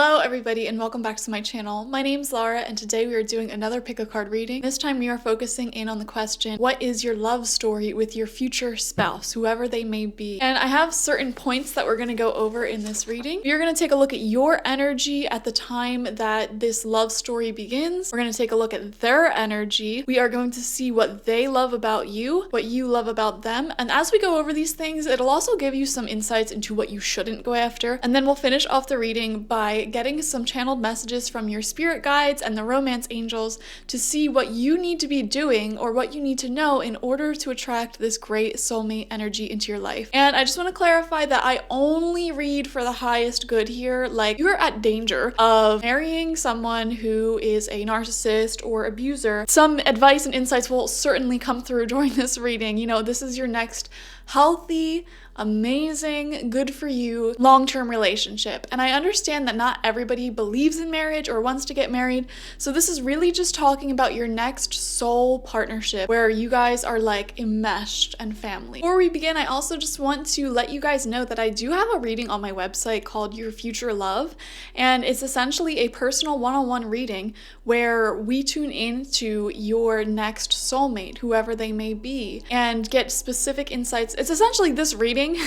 Hello everybody and welcome back to my channel. My name's Laura and today we are doing another pick a card reading. This time we are focusing in on the question, what is your love story with your future spouse, whoever they may be? And I have certain points that we're going to go over in this reading. We are going to take a look at your energy at the time that this love story begins. We're going to take a look at their energy. We are going to see what they love about you, what you love about them. And as we go over these things, it'll also give you some insights into what you shouldn't go after. And then we'll finish off the reading by getting some channeled messages from your spirit guides and the romance angels to see what you need to be doing or what you need to know in order to attract this great soulmate energy into your life. And I just want to clarify that I only read for the highest good here. Like, you're at danger of marrying someone who is a narcissist or abuser. Some advice and insights will certainly come through during this reading. You know, this is your next healthy, amazing, good for you long-term relationship. And I understand that not everybody believes in marriage or wants to get married. So this is really just talking about your next soul partnership where you guys are like enmeshed and family. Before we begin, I also just want to let you guys know that I do have a reading on my website called Your Future Love. And it's essentially a personal one-on-one reading where we tune into your next soulmate, whoever they may be, and get specific insights. It's essentially this reading,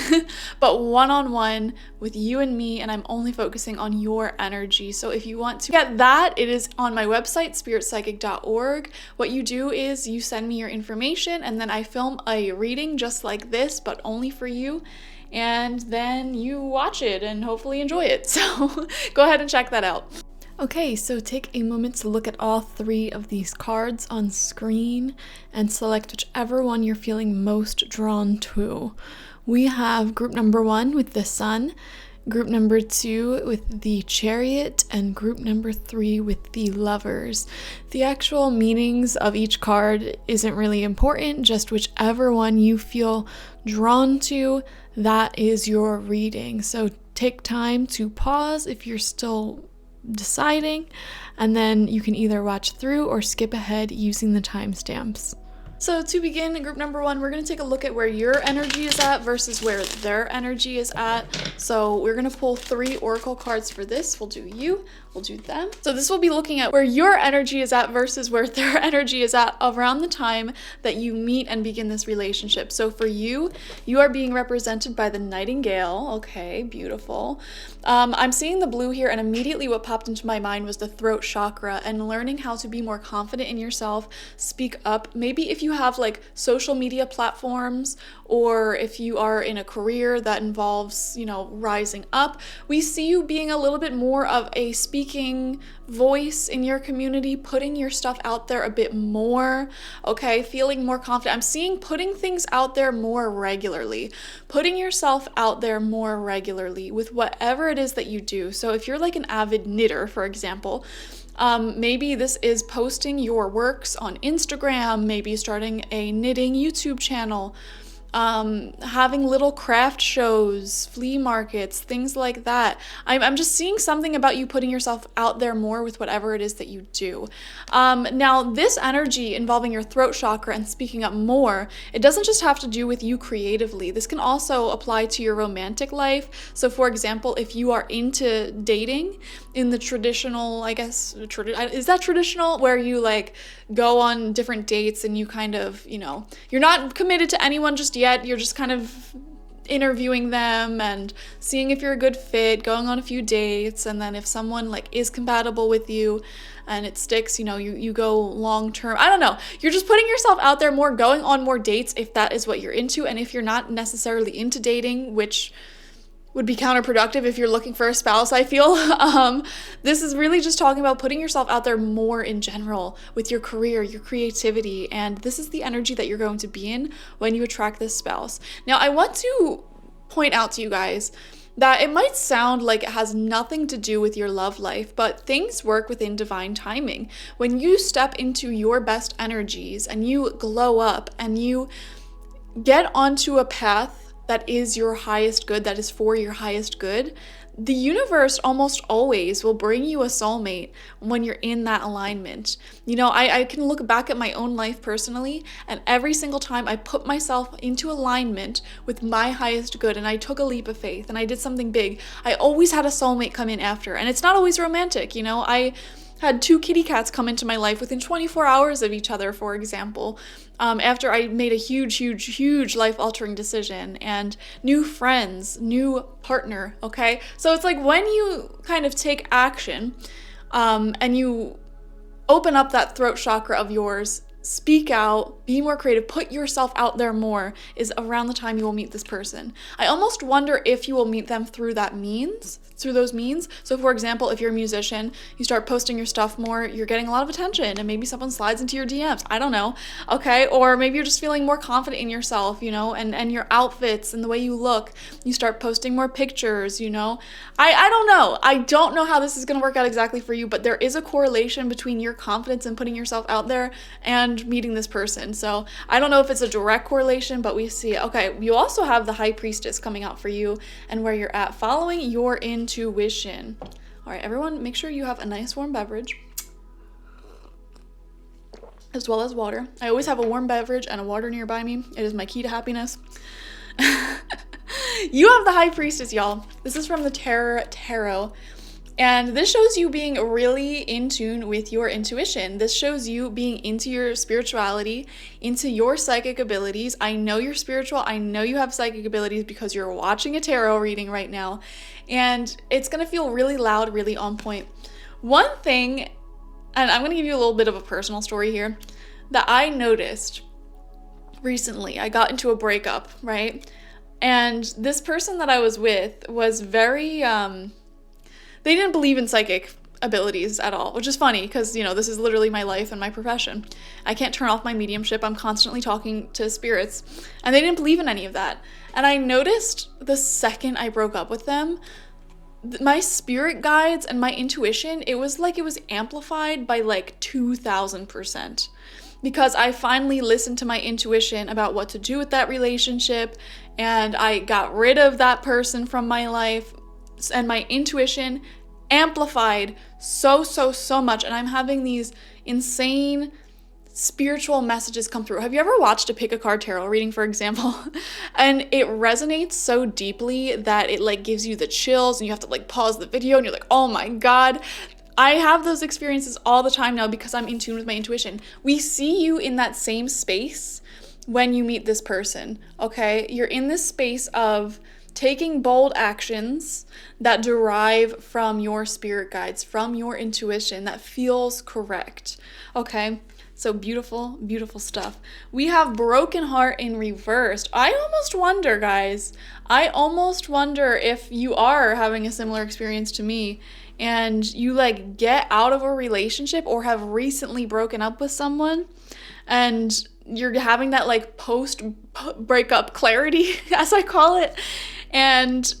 but one-on-one with you and me, and I'm only focusing on your energy. So if you want to get that, it is on my website, spiritpsychic.org. What you do is you send me your information, and then I film a reading just like this, but only for you. And then you watch it and hopefully enjoy it. So go ahead and check that out. Okay, so take a moment to look at all three of these cards on screen and select whichever one you're feeling most drawn to. We have group number 1 with the Sun, group number 2 with the Chariot, and group number 3 with the Lovers. The actual meanings of each card isn't really important, just whichever one you feel drawn to, that is your reading. So take time to pause if you're still deciding, and then you can either watch through or skip ahead using the timestamps. So to begin, group number 1, we're going to take a look at where your energy is at versus where their energy is at. So we're going to pull 3 oracle cards for this. We'll do you, we'll do them. So this will be looking at where your energy is at versus where their energy is at around the time that you meet and begin this relationship. So for you, you are being represented by the Nightingale. Okay, beautiful. I'm seeing the blue here, and immediately what popped into my mind was the throat chakra and learning how to be more confident in yourself, speak up. Maybe if you have like social media platforms, or if you are in a career that involves, you know, rising up, we see you being a little bit more of a speaking voice in your community, putting your stuff out there a bit more, okay, feeling more confident. I'm seeing putting things out there more regularly, putting yourself out there more regularly with whatever it is that you do. So if you're like an avid knitter, for example, maybe this is posting your works on Instagram, maybe starting a knitting YouTube channel, having little craft shows, flea markets, things like that. I'm just seeing something about you putting yourself out there more with whatever it is that you do. Now, this energy involving your throat chakra and speaking up more, it doesn't just have to do with you creatively. This can also apply to your romantic life. So for example, if you are into dating in the traditional, I guess, is that traditional, where you like go on different dates and you kind of, you know, you're not committed to anyone just yet, you're just kind of interviewing them and seeing if you're a good fit, going on a few dates, and then if someone like is compatible with you and it sticks, you know, you go long term. I don't know, you're just putting yourself out there more, going on more dates if that is what you're into. And if you're not necessarily into dating, which would be counterproductive if you're looking for a spouse, I feel. This is really just talking about putting yourself out there more in general with your career, your creativity, and this is the energy that you're going to be in when you attract this spouse. Now, I want to point out to you guys that it might sound like it has nothing to do with your love life, but things work within divine timing. When you step into your best energies and you glow up and you get onto a path that is your highest good, that is for your highest good, the universe almost always will bring you a soulmate when you're in that alignment. You know, I can look back at my own life personally, and every single time I put myself into alignment with my highest good and I took a leap of faith and I did something big, I always had a soulmate come in after. And it's not always romantic, you know. I had 2 kitty cats come into my life within 24 hours of each other, for example, after I made a huge life-altering decision, and new friends, new partner, okay? So it's like when you kind of take action and you open up that throat chakra of yours, speak out, be more creative, put yourself out there more, is around the time you will meet this person. I almost wonder if you will meet them through those means. So for example, if you're a musician, you start posting your stuff more, you're getting a lot of attention, and maybe someone slides into your DMs. I don't know. Okay. Or maybe you're just feeling more confident in yourself, you know, and your outfits and the way you look. You start posting more pictures, you know. I don't know. I don't know how this is going to work out exactly for you, but there is a correlation between your confidence and putting yourself out there and meeting this person. So I don't know if it's a direct correlation, but we see it. Okay. You also have the High Priestess coming out for you and where you're at, following your intuition. All right, everyone, make sure you have a nice warm beverage as well as water. I always have a warm beverage and a water nearby me. It is my key to happiness. You have the High Priestess, y'all. This is from the Tarot. And this shows you being really in tune with your intuition. This shows you being into your spirituality, into your psychic abilities. I know you're spiritual. I know you have psychic abilities because you're watching a tarot reading right now. And it's going to feel really loud, really on point. One thing, and I'm going to give you a little bit of a personal story here, that I noticed recently. I got into a breakup, right? And this person that I was with was very, they didn't believe in psychic abilities at all, which is funny because, you know, this is literally my life and my profession. I can't turn off my mediumship. I'm constantly talking to spirits, and they didn't believe in any of that. And I noticed the second I broke up with them, my spirit guides and my intuition, it was like it was amplified by like 2,000%. Because I finally listened to my intuition about what to do with that relationship, and I got rid of that person from my life, and my intuition amplified so much, and I'm having these insane spiritual messages come through. Have you ever watched a pick a card tarot reading, for example? And it resonates so deeply that it like gives you the chills, and you have to like pause the video and you're like, oh my God. I have those experiences all the time now because I'm in tune with my intuition. We see you in that same space when you meet this person, okay? You're in this space of taking bold actions that derive from your spirit guides, from your intuition that feels correct, okay? So beautiful, beautiful stuff. We have Broken Heart in reversed. I almost wonder, guys, if you are having a similar experience to me and you like get out of a relationship or have recently broken up with someone and you're having that like post breakup clarity, as I call it. And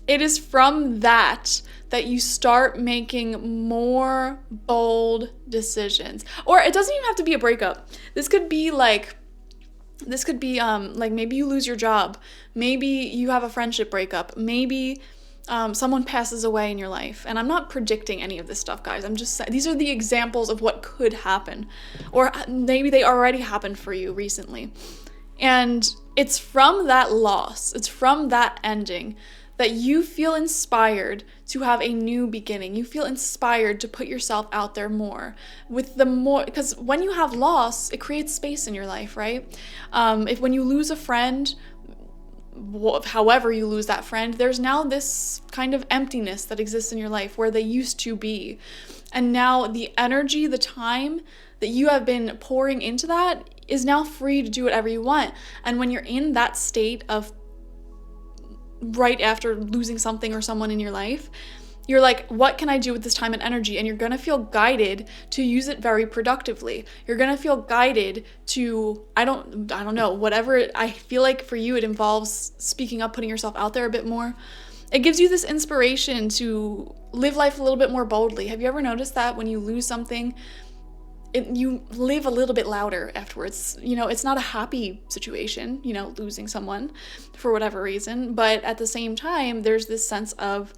it is from that you start making more bold decisions. Or it doesn't even have to be a breakup. This could be like maybe you lose your job. Maybe you have a friendship breakup. Maybe someone passes away in your life. And I'm not predicting any of this stuff, guys. I'm just saying, these are the examples of what could happen. Or maybe they already happened for you recently. And it's from that loss, it's from that ending that you feel inspired to have a new beginning. You feel inspired to put yourself out there more. Because when you have loss, it creates space in your life, right? When you lose a friend, however you lose that friend, there's now this kind of emptiness that exists in your life where they used to be. And now the energy, the time that you have been pouring into that is now free to do whatever you want. And when you're in that state of right after losing something or someone in your life, you're like, what can I do with this time and energy? And you're going to feel guided to use it very productively. You're going to feel guided to, I don't know, whatever. I feel like for you, it involves speaking up, putting yourself out there a bit more. It gives you this inspiration to live life a little bit more boldly. Have you ever noticed that when you lose something, you live a little bit louder afterwards? You know, it's not a happy situation, you know, losing someone for whatever reason. But at the same time, there's this sense of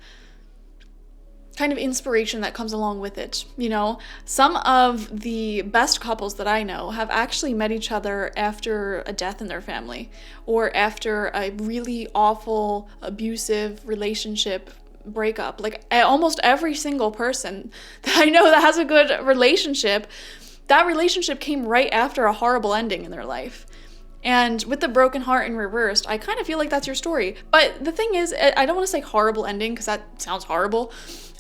kind of inspiration that comes along with it. You know, some of the best couples that I know have actually met each other after a death in their family, or after a really awful, abusive relationship breakup. Like almost every single person that I know that has a good relationship, that relationship came right after a horrible ending in their life. And with the broken heart in reversed, I kind of feel like that's your story. But the thing is, I don't want to say horrible ending because that sounds horrible.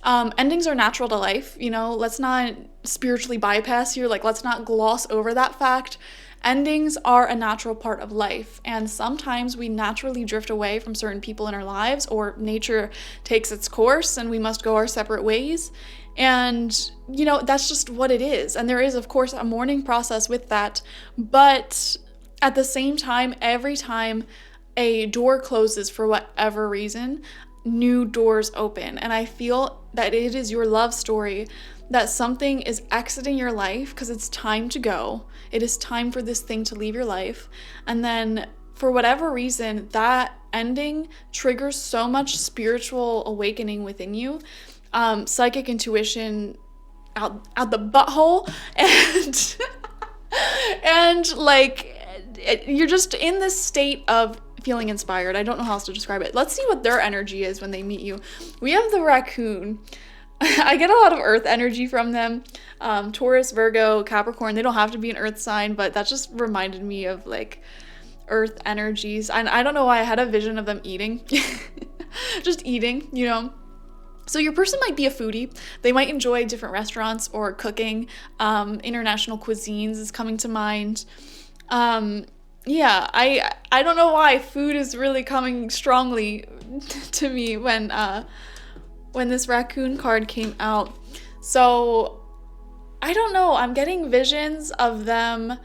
Endings are natural to life, you know, let's not spiritually bypass here. Like, let's not gloss over that fact. Endings are a natural part of life. And sometimes we naturally drift away from certain people in our lives, or nature takes its course and we must go our separate ways. And, you know, that's just what it is. And there is, of course, a mourning process with that. But at the same time, every time a door closes for whatever reason, new doors open. And I feel that it is your love story, that something is exiting your life because it's time to go. It is time for this thing to leave your life. And then for whatever reason, that ending triggers so much spiritual awakening within you, psychic intuition out the butthole, and and like you're just in this state of feeling inspired. I don't know how else to describe it. Let's see what their energy is when they meet you. We have the raccoon. I get a lot of earth energy from them. Taurus, Virgo, Capricorn, they don't have to be an earth sign, but that just reminded me of like earth energies. And I don't know why I had a vision of them eating. Just eating, you know. So your person might be a foodie. They might enjoy different restaurants or cooking. International cuisines is coming to mind. Yeah, I don't know why food is really coming strongly to me when this raccoon card came out. So I don't know, I'm getting visions of them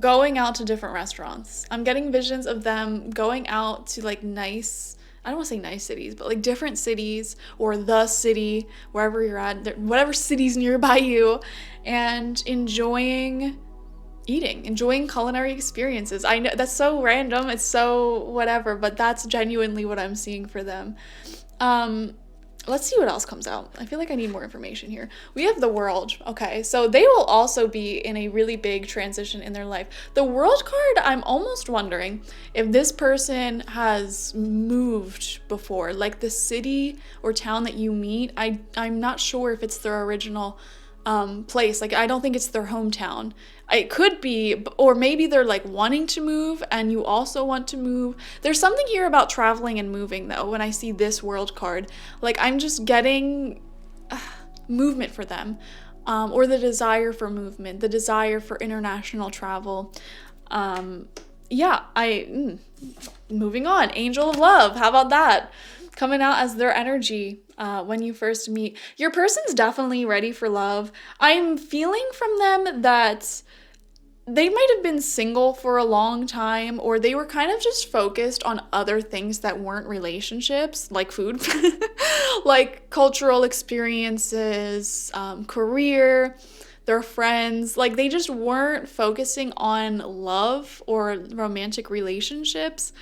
going out to different restaurants. I'm getting visions of them going out to like nice, I don't want to say nice cities, but like different cities, or the city, wherever you're at, whatever city's nearby you, and enjoying culinary experiences. I know that's so random, it's so whatever, but that's genuinely what I'm seeing for them. Let's see what else comes out. I feel like I need more information here. We have the World. Okay, so they will also be in a really big transition in their life. The World card, I'm almost wondering if this person has moved before, like the city or town that you meet. I'm not sure if it's their original place. Like, I don't think it's their hometown. It could be, or maybe they're like wanting to move and you also want to move. There's something here about traveling and moving though when I see this World card. Like, I'm just getting movement for them, or the desire for movement, the desire for international travel. Moving on. Angel of Love, how about that? Coming out as their energy when you first meet. Your person's definitely ready for love. I'm feeling from them that they might have been single for a long time, or they were kind of just focused on other things that weren't relationships, like food, like cultural experiences, career, their friends. Like, they just weren't focusing on love or romantic relationships.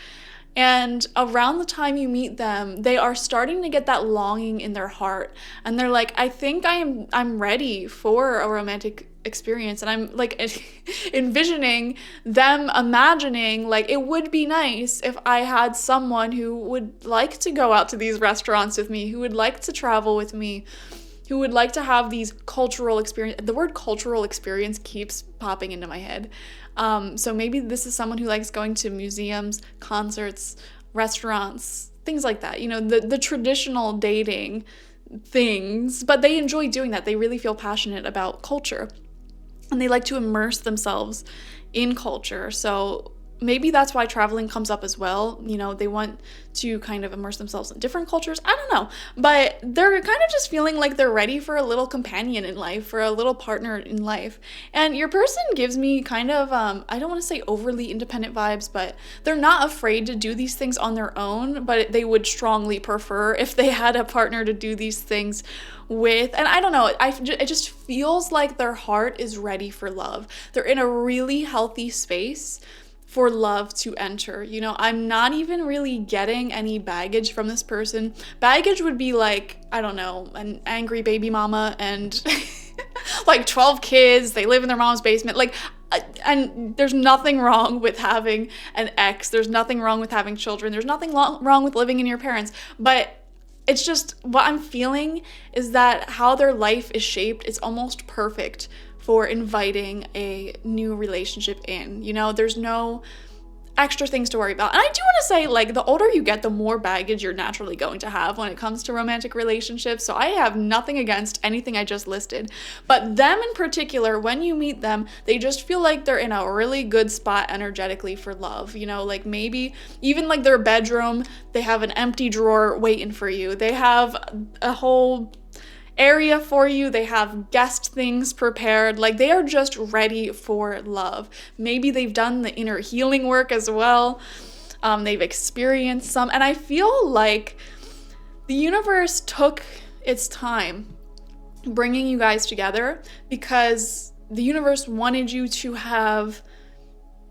And around the time you meet them, they are starting to get that longing in their heart. And they're like, I think I'm ready for a romantic experience. And I'm like envisioning them imagining, like, it would be nice if I had someone who would like to go out to these restaurants with me, who would like to travel with me, who would like to have these cultural experience. The word cultural experience keeps popping into my head. So maybe this is someone who likes going to museums, concerts, restaurants, things like that. You know, the traditional dating things, but they enjoy doing that. They really feel passionate about culture and they like to immerse themselves in culture. So maybe that's why traveling comes up as well. You know, they want to kind of immerse themselves in different cultures. I don't know, but they're kind of just feeling like they're ready for a little companion in life, for a little partner in life. And your person gives me kind of, I don't want to say overly independent vibes, but they're not afraid to do these things on their own, but they would strongly prefer if they had a partner to do these things with. And I don't know, it just feels like their heart is ready for love. They're in a really healthy space for love to enter. You know, I'm not even really getting any baggage from this person. Baggage would be like, I don't know, an angry baby mama and like 12 kids, they live in their mom's basement. Like, and there's nothing wrong with having an ex. There's nothing wrong with having children. There's nothing wrong with living in your parents. But it's just what I'm feeling is that how their life is shaped, it's almost perfect for inviting a new relationship in. You know, there's no extra things to worry about. And I do want to say, like, the older you get, the more baggage you're naturally going to have when it comes to romantic relationships. So I have nothing against anything I just listed. But them in particular, when you meet them, they just feel like they're in a really good spot energetically for love. You know, like maybe even like their bedroom, they have an empty drawer waiting for you. They have a whole area for you. They have guest things prepared. Like they are just ready for love. Maybe they've done the inner healing work as well. They've experienced some. And I feel like the universe took its time bringing you guys together because the universe wanted you to have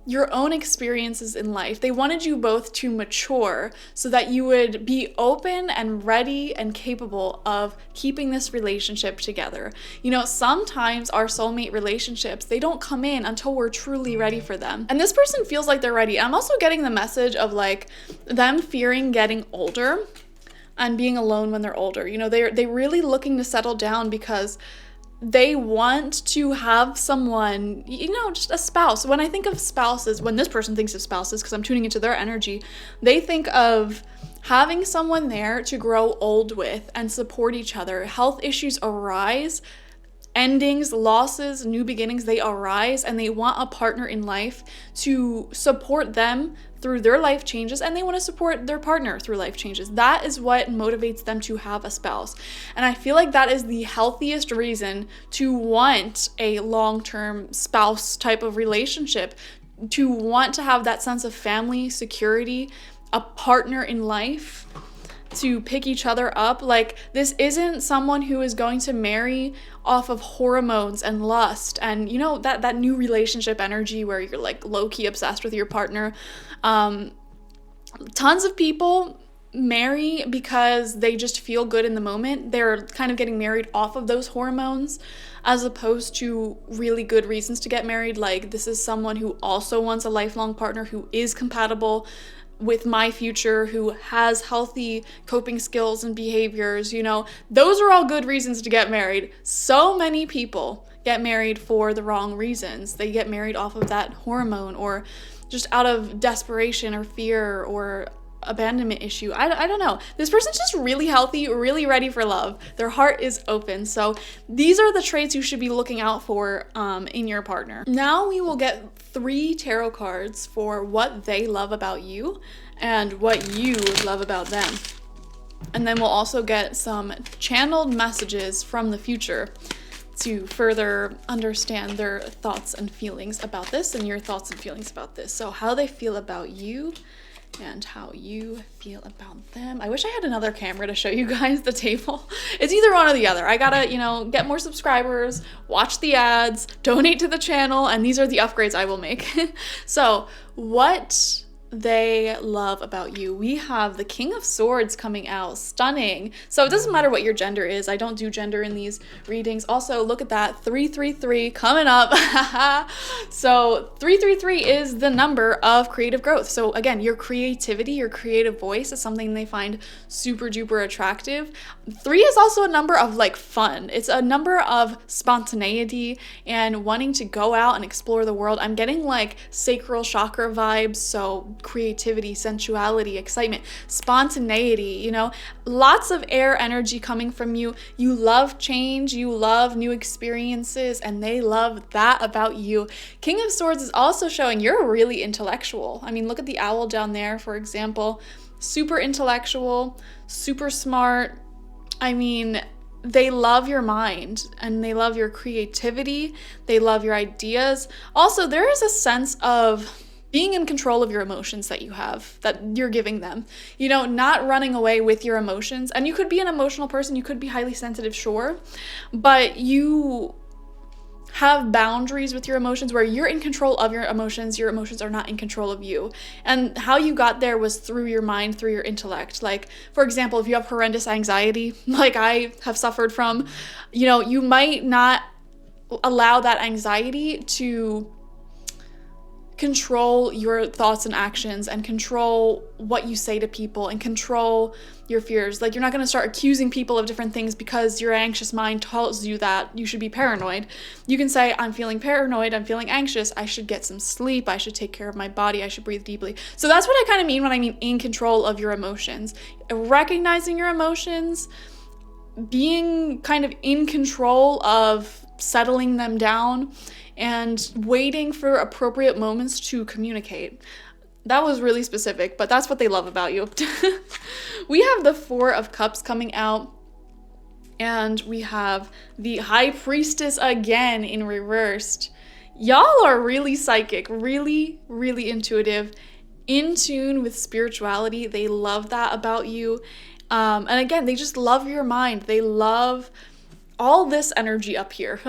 your own experiences in life. They wanted you both to mature so that you would be open and ready and capable of keeping this relationship together. You know, sometimes our soulmate relationships, they don't come in until we're truly ready for them. And this person feels like they're ready. I'm also getting the message of like them fearing getting older and being alone when they're older. You know, they're really looking to settle down because they want to have someone, you know, just a spouse. When I think of spouses, when this person thinks of spouses, because I'm tuning into their energy, they think of having someone there to grow old with and support each other. Health issues arise, endings, losses, new beginnings, they arise, and they want a partner in life to support them through their life changes, and they want to support their partner through life changes. That is what motivates them to have a spouse. And I feel like that is the healthiest reason to want a long-term spouse type of relationship, to want to have that sense of family, security, a partner in life, to pick each other up. Like, this isn't someone who is going to marry off of hormones and lust and, you know, that new relationship energy where you're like low-key obsessed with your partner. Tons of people marry because they just feel good in the moment. They're kind of getting married off of those hormones as opposed to really good reasons to get married. Like, this is someone who also wants a lifelong partner who is compatible with my future, who has healthy coping skills and behaviors. You know, those are all good reasons to get married. So many people get married for the wrong reasons. They get married off of that hormone or just out of desperation or fear or abandonment issue. I don't know. This person's just really healthy, really ready for love. Their heart is open. So these are the traits you should be looking out for in your partner. Now we will get 3 tarot cards for what they love about you and what you love about them. And then we'll also get some channeled messages from the future to further understand their thoughts and feelings about this and your thoughts and feelings about this. So how they feel about you and how you feel about them. I wish I had another camera to show you guys the table. It's either one or the other. I gotta, you know, get more subscribers, watch the ads, donate to the channel, and these are the upgrades I will make. So what they love about you. We have the King of Swords coming out. Stunning. So it doesn't matter what your gender is. I don't do gender in these readings. Also, look at that. 333 coming up. So 333 is the number of creative growth. So again, your creativity, your creative voice is something they find super duper attractive. 3 is also a number of like fun. It's a number of spontaneity and wanting to go out and explore the world. I'm getting like sacral chakra vibes. So creativity, sensuality, excitement, spontaneity, you know, lots of air energy coming from you. You love change, you love new experiences, and they love that about you. King of Swords is also showing you're really intellectual. I mean, look at the owl down there, for example. Super intellectual, super smart. I mean, they love your mind and they love your creativity. They love your ideas. Also, there is a sense of being in control of your emotions that you have, that you're giving them, you know, not running away with your emotions. And you could be an emotional person, you could be highly sensitive, sure, but you have boundaries with your emotions where you're in control of your emotions are not in control of you. And how you got there was through your mind, through your intellect. Like, for example, if you have horrendous anxiety, like I have suffered from, you might not allow that anxiety to control your thoughts and actions and control what you say to people and control your fears. Like, you're not going to start accusing people of different things because your anxious mind tells you that you should be paranoid. You can say, I'm feeling paranoid, I'm feeling anxious, I should get some sleep, I should take care of my body, I should breathe deeply. So that's what I kind of mean when I mean in control of your emotions. Recognizing your emotions, being kind of in control of settling them down, and waiting for appropriate moments to communicate. That was really specific, but that's what they love about you. We have the Four of Cups coming out, and we have the High Priestess again in reversed. Y'all are really psychic, really, really intuitive, in tune with spirituality. They love that about you. And again, they just love your mind. They love all this energy up here.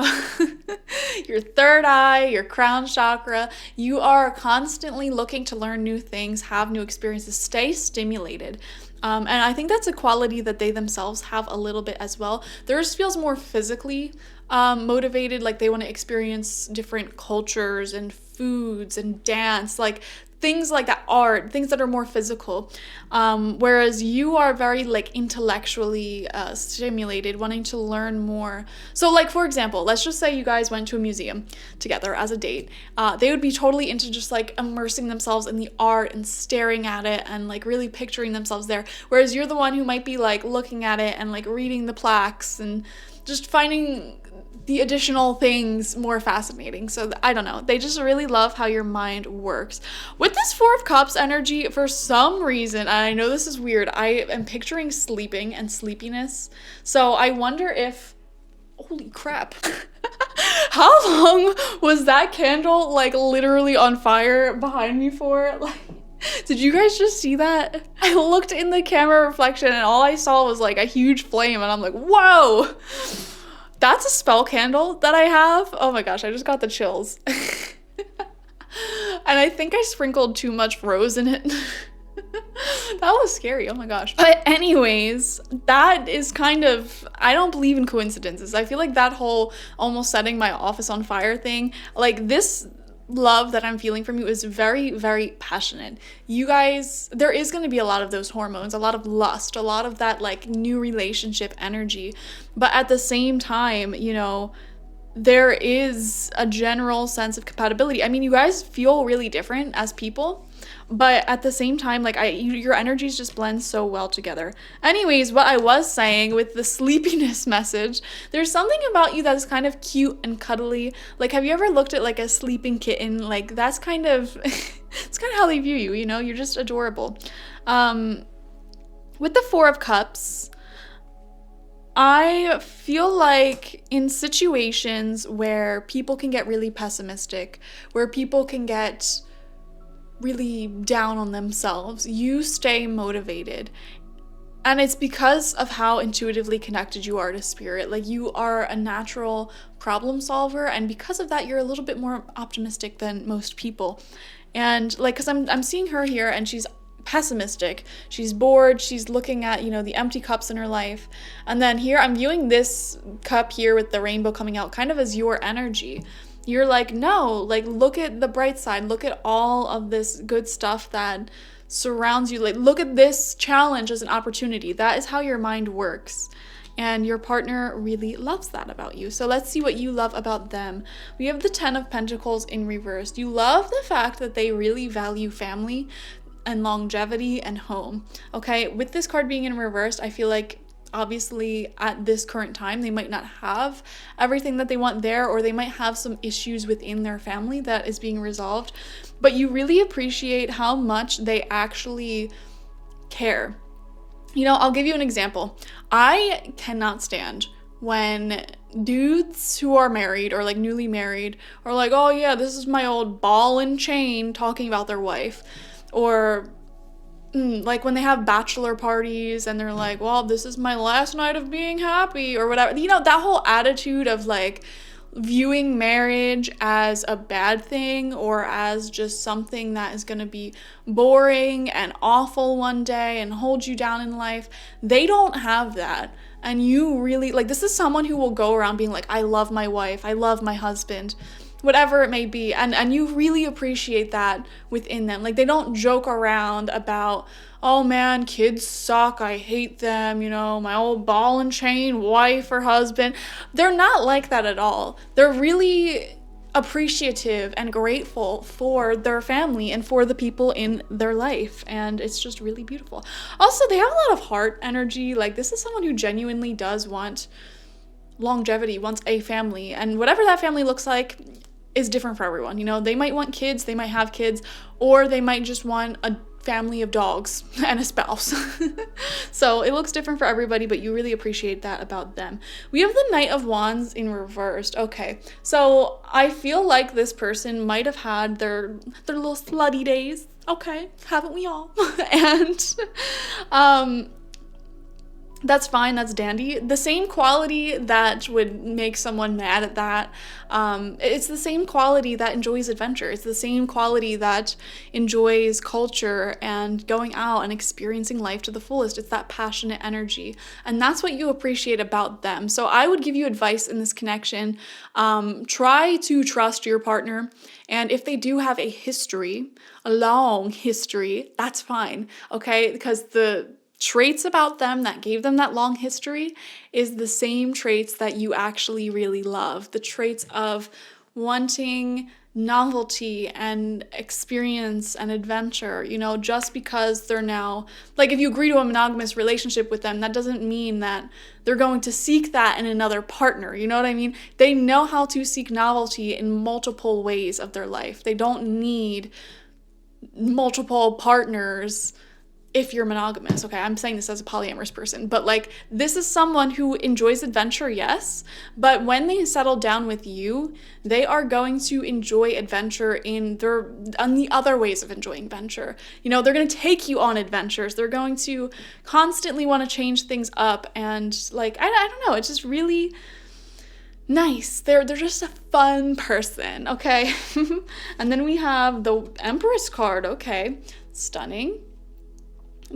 Your third eye, your crown chakra. You are constantly looking to learn new things, have new experiences, stay stimulated. And I think that's a quality that they themselves have a little bit as well. Theirs feels more physically motivated, like they want to experience different cultures and foods and dance, like things like that, art, things that are more physical. Whereas you are very like intellectually stimulated, wanting to learn more. So like, for example, let's just say you guys went to a museum together as a date. They would be totally into just like immersing themselves in the art and staring at it and like really picturing themselves there. Whereas you're the one who might be like looking at it and like reading the plaques and just finding the additional things more fascinating. So I don't know. They just really love how your mind works. With this Four of Cups energy, for some reason, and I know this is weird, I am picturing sleeping and sleepiness. So I wonder if, holy crap. How long was that candle like literally on fire behind me for? Like, did you guys just see that? I looked in the camera reflection and all I saw was like a huge flame and I'm like, whoa! That's a spell candle that I have. Oh my gosh, I just got the chills. And I think I sprinkled too much rose in it. That was scary, oh my gosh. But anyways, that is kind of, I don't believe in coincidences. I feel like that whole almost setting my office on fire thing, like this love that I'm feeling from you is very, very passionate. You guys, there is going to be a lot of those hormones, a lot of lust, a lot of that like new relationship energy. But at the same time, there is a general sense of compatibility. I mean, you guys feel really different as people, but at the same time, like your energies just blend so well together. Anyways, what I was saying with the sleepiness message, there's something about you that's kind of cute and cuddly. Like, have you ever looked at like a sleeping kitten? Like, that's kind of, it's kind of how they view you, you're just adorable. With the Four of Cups, I feel like in situations where people can get really pessimistic, where people can get really down on themselves, you stay motivated. And it's because of how intuitively connected you are to spirit. Like, you are a natural problem solver, and because of that, you're a little bit more optimistic than most people. And like, because I'm seeing her here and she's pessimistic, she's bored, she's looking at the empty cups in her life, and then here I'm viewing this cup here with the rainbow coming out kind of as your energy. You're like, no, like, look at the bright side, look at all of this good stuff that surrounds you, like, look at this challenge as an opportunity. That is how your mind works, and your partner really loves that about you. So let's see what you love about them. We have the Ten of Pentacles in reverse. You love the fact that they really value family and longevity and home. Okay, with this card being in reverse, I feel like obviously at this current time they might not have everything that they want there, or they might have some issues within their family that is being resolved, but you really appreciate how much they actually care. I'll give you an example. I cannot stand when dudes who are married or like newly married are like, oh yeah, this is my old ball and chain, talking about their wife. Or like when they have bachelor parties and they're like, well, this is my last night of being happy or whatever. That whole attitude of like, viewing marriage as a bad thing or as just something that is going to be boring and awful one day and hold you down in life. They don't have that. And you really, like, this is someone who will go around being like, I love my wife, I love my husband, whatever it may be. And you really appreciate that within them. Like, they don't joke around about, oh man, kids suck, I hate them, you know, my old ball and chain wife or husband. They're not like that at all. They're really appreciative and grateful for their family and for the people in their life, and it's just really beautiful. Also, they have a lot of heart energy. Like, this is someone who genuinely does want longevity, wants a family, and whatever that family looks like is different for everyone. You know, they might want kids, they might have kids, or they might just want a family of dogs and a spouse. So it looks different for everybody, but you really appreciate that about them. We have the Knight of Wands in reversed. Okay, so I feel like this person might have had their little slutty days. Okay, haven't we all? And that's fine, that's dandy. The same quality that would make someone mad at that, it's the same quality that enjoys adventure. It's the same quality that enjoys culture and going out and experiencing life to the fullest. It's that passionate energy. And that's what you appreciate about them. So I would give you advice in this connection. Try to trust your partner. And if they do have a history, a long history, that's fine, okay? Because the traits about them that gave them that long history is the same traits that you actually really love. The traits of wanting novelty and experience and adventure, you know, just because they're now, like, if you agree to a monogamous relationship with them, that doesn't mean that they're going to seek that in another partner. You know what I mean? They know how to seek novelty in multiple ways of their life. They don't need multiple partners if you're monogamous. Okay, I'm saying this as a polyamorous person, but like, this is someone who enjoys adventure, yes, but when they settle down with you, they are going to enjoy adventure on the other ways of enjoying adventure. You know, they're going to take you on adventures. They're going to constantly want to change things up, and like, I don't know, it's just really nice. They're just a fun person, okay? And then we have the Empress card. Okay, stunning.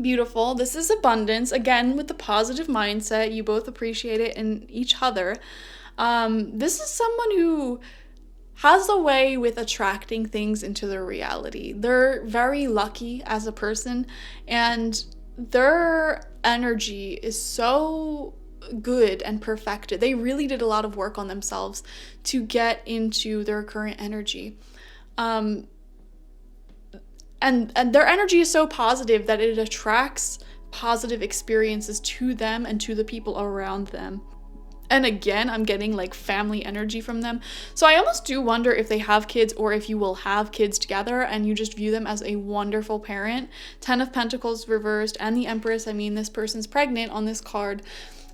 Beautiful. This is abundance. Again, with the positive mindset, you both appreciate it in each other. This is someone who has a way with attracting things into their reality. They're very lucky as a person, and their energy is so good and perfected. They really did a lot of work on themselves to get into their current energy. And their energy is so positive that it attracts positive experiences to them and to the people around them. And again, I'm getting like family energy from them. So I almost do wonder if they have kids or if you will have kids together and you just view them as a wonderful parent. 10 of Pentacles reversed and the Empress. I mean, this person's pregnant on this card.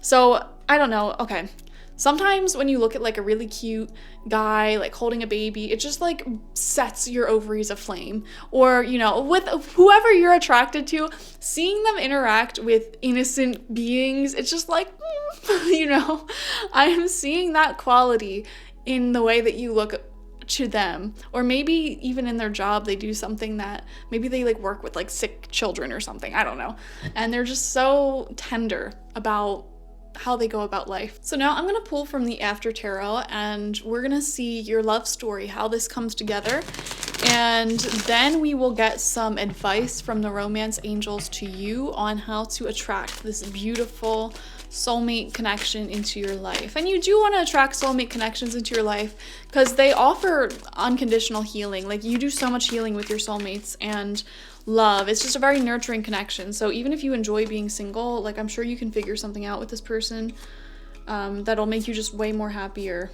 So I don't know. Okay. Sometimes when you look at like a really cute guy like holding a baby, it just like sets your ovaries aflame. Or, you know, with whoever you're attracted to, seeing them interact with innocent beings, it's just like, you know, I am seeing that quality in the way that you look to them. Or maybe even in their job, they do something that maybe they like work with like sick children or something. I don't know. And they're just so tender about how they go about life. So now I'm going to pull from the After Tarot and we're going to see your love story, how this comes together. And then we will get some advice from the romance angels to you on how to attract this beautiful soulmate connection into your life. And you do want to attract soulmate connections into your life because they offer unconditional healing. Like, you do so much healing with your soulmates and love. It's just a very nurturing connection. So even if you enjoy being single, like, I'm sure you can figure something out with this person that'll make you just way more happier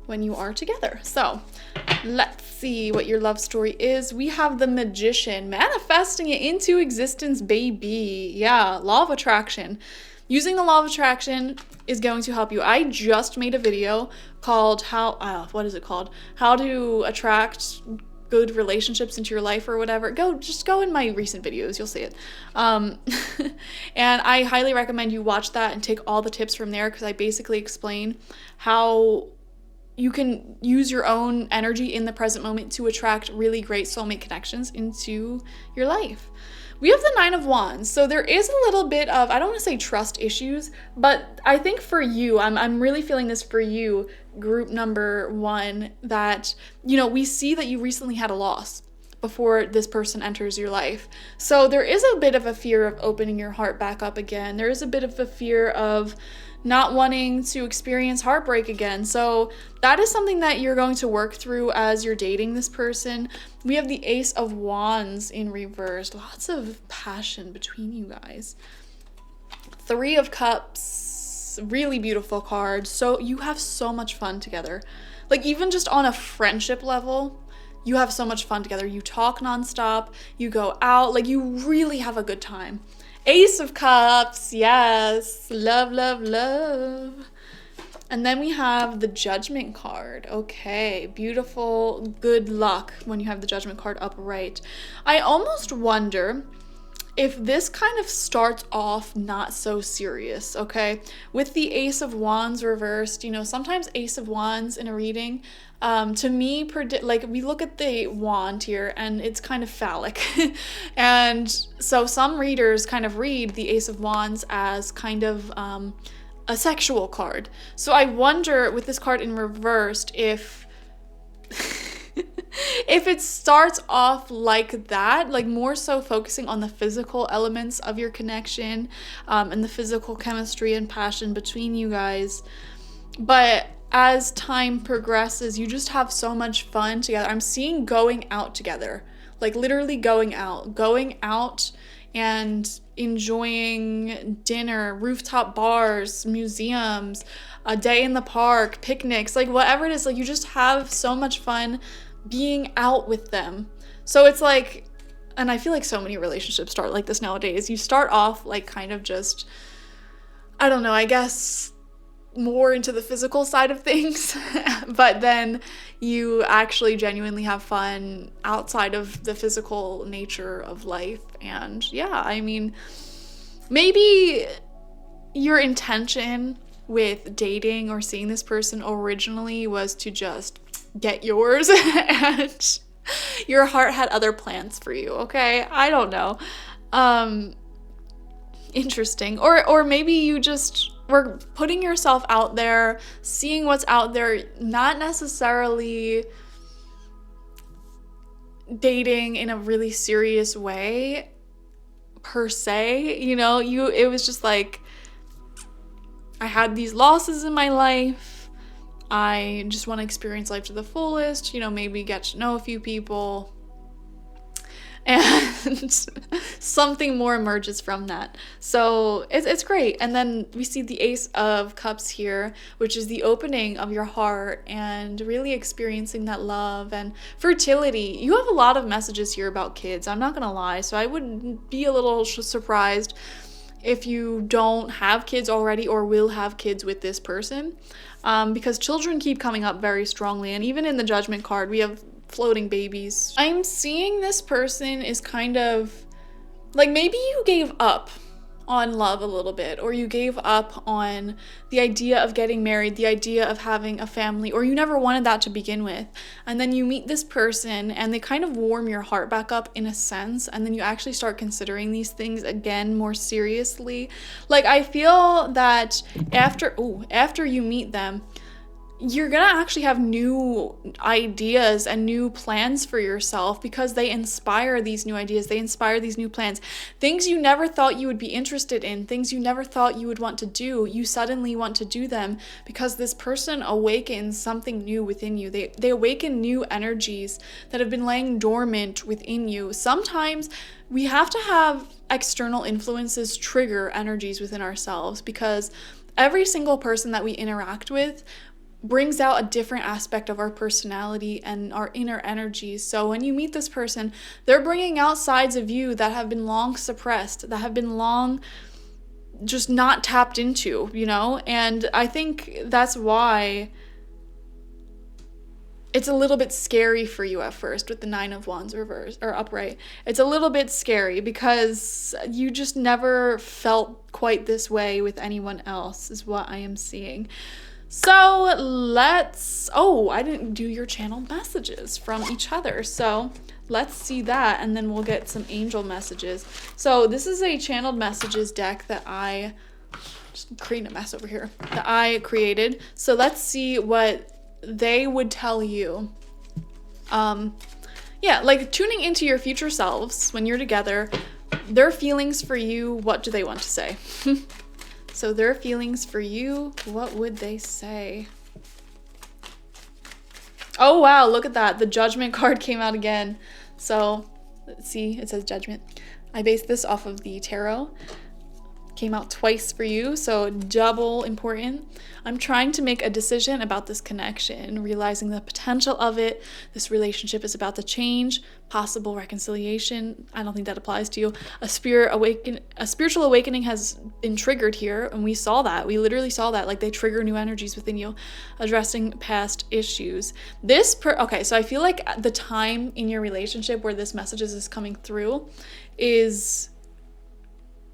when you are together. So let's see what your love story is. We have the Magician, manifesting it into existence, baby. Yeah, law of attraction. Using the law of attraction is going to help you. I just made a video called what is it called? How to attract good relationships into your life or whatever. Just go in my recent videos, you'll see it. And I highly recommend you watch that and take all the tips from there, because I basically explain how you can use your own energy in the present moment to attract really great soulmate connections into your life. We have the Nine of Wands. So there is a little bit of, I don't want to say trust issues, but I think for you, I'm really feeling this for you, group number 1, that, you know, we see that you recently had a loss before this person enters your life. So there is a bit of a fear of opening your heart back up again. There is a bit of a fear of not wanting to experience heartbreak again. So that is something that you're going to work through as you're dating this person. We have the Ace of Wands in reverse. Lots of passion between you guys. Three of Cups, really beautiful card. So you have so much fun together. Like even just on a friendship level, you have so much fun together. You talk nonstop, you go out, like you really have a good time. Ace of Cups, yes, love, love, love. And then we have the Judgment card. Okay, beautiful, good luck when you have the Judgment card upright. I almost wonder if this kind of starts off not so serious, okay? With the Ace of Wands reversed, you know, sometimes Ace of Wands in a reading, to me, like we look at the wand here and it's kind of phallic. And so some readers kind of read the Ace of Wands as kind of a sexual card. So I wonder with this card in reversed if if it starts off like that, like more so focusing on the physical elements of your connection, and the physical chemistry and passion between you guys. But as time progresses, you just have so much fun together. I'm seeing going out together, like literally going out and enjoying dinner, rooftop bars, museums, a day in the park, picnics, like whatever it is, like you just have so much fun being out with them. So it's like, and I feel like so many relationships start like this nowadays. You start off like kind of just, I don't know, I guess more into the physical side of things, but then you actually genuinely have fun outside of the physical nature of life. And yeah, I mean, maybe your intention with dating or seeing this person originally was to just get yours and your heart had other plans for you, okay? I don't know. Interesting. Or maybe you just were putting yourself out there, seeing what's out there, not necessarily dating in a really serious way per se, you know, it was just like, I had these losses in my life, I just want to experience life to the fullest, you know, maybe get to know a few people, and something more emerges from that. So it's great. And then we see the Ace of Cups here, which is the opening of your heart and really experiencing that love and fertility. You have a lot of messages here about kids, I'm not gonna lie, so I would be a little surprised if you don't have kids already or will have kids with this person, because children keep coming up very strongly. And even in the Judgment card, we have floating babies. I'm seeing this person is kind of like, maybe you gave up on love a little bit, or you gave up on the idea of getting married, the idea of having a family, or you never wanted that to begin with. And then you meet this person and they kind of warm your heart back up in a sense, and then you actually start considering these things again more seriously. Like I feel that after you meet them, you're gonna actually have new ideas and new plans for yourself, because they inspire these new ideas, they inspire these new plans. Things you never thought you would be interested in, things you never thought you would want to do, you suddenly want to do them because this person awakens something new within you. They awaken new energies that have been laying dormant within you. Sometimes we have to have external influences trigger energies within ourselves, because every single person that we interact with brings out a different aspect of our personality and our inner energies. So when you meet this person, they're bringing out sides of you that have been long suppressed, that have been long just not tapped into, you know? And I think that's why it's a little bit scary for you at first with the Nine of Wands reverse or upright. It's a little bit scary because you just never felt quite this way with anyone else, is what I am seeing. So let's, oh, I didn't do your channeled messages from each other. So let's see that, and then we'll get some angel messages. So this is a channeled messages deck that I, just creating a mess over here, that I created. So let's see what they would tell you. Yeah, like tuning into your future selves when you're together, their feelings for you, what do they want to say? So their feelings for you, what would they say? Oh, wow, look at that. The Judgment card came out again. So let's see, it says Judgment. I based this off of the tarot. Came out twice for you, so double important. I'm trying to make a decision about this connection, realizing the potential of it. This relationship is about to change, possible reconciliation. I don't think that applies to you. A spiritual awakening has been triggered here, and we saw that. We literally saw that, like they trigger new energies within you, addressing past issues. Okay, so I feel like the time in your relationship where this message is coming through is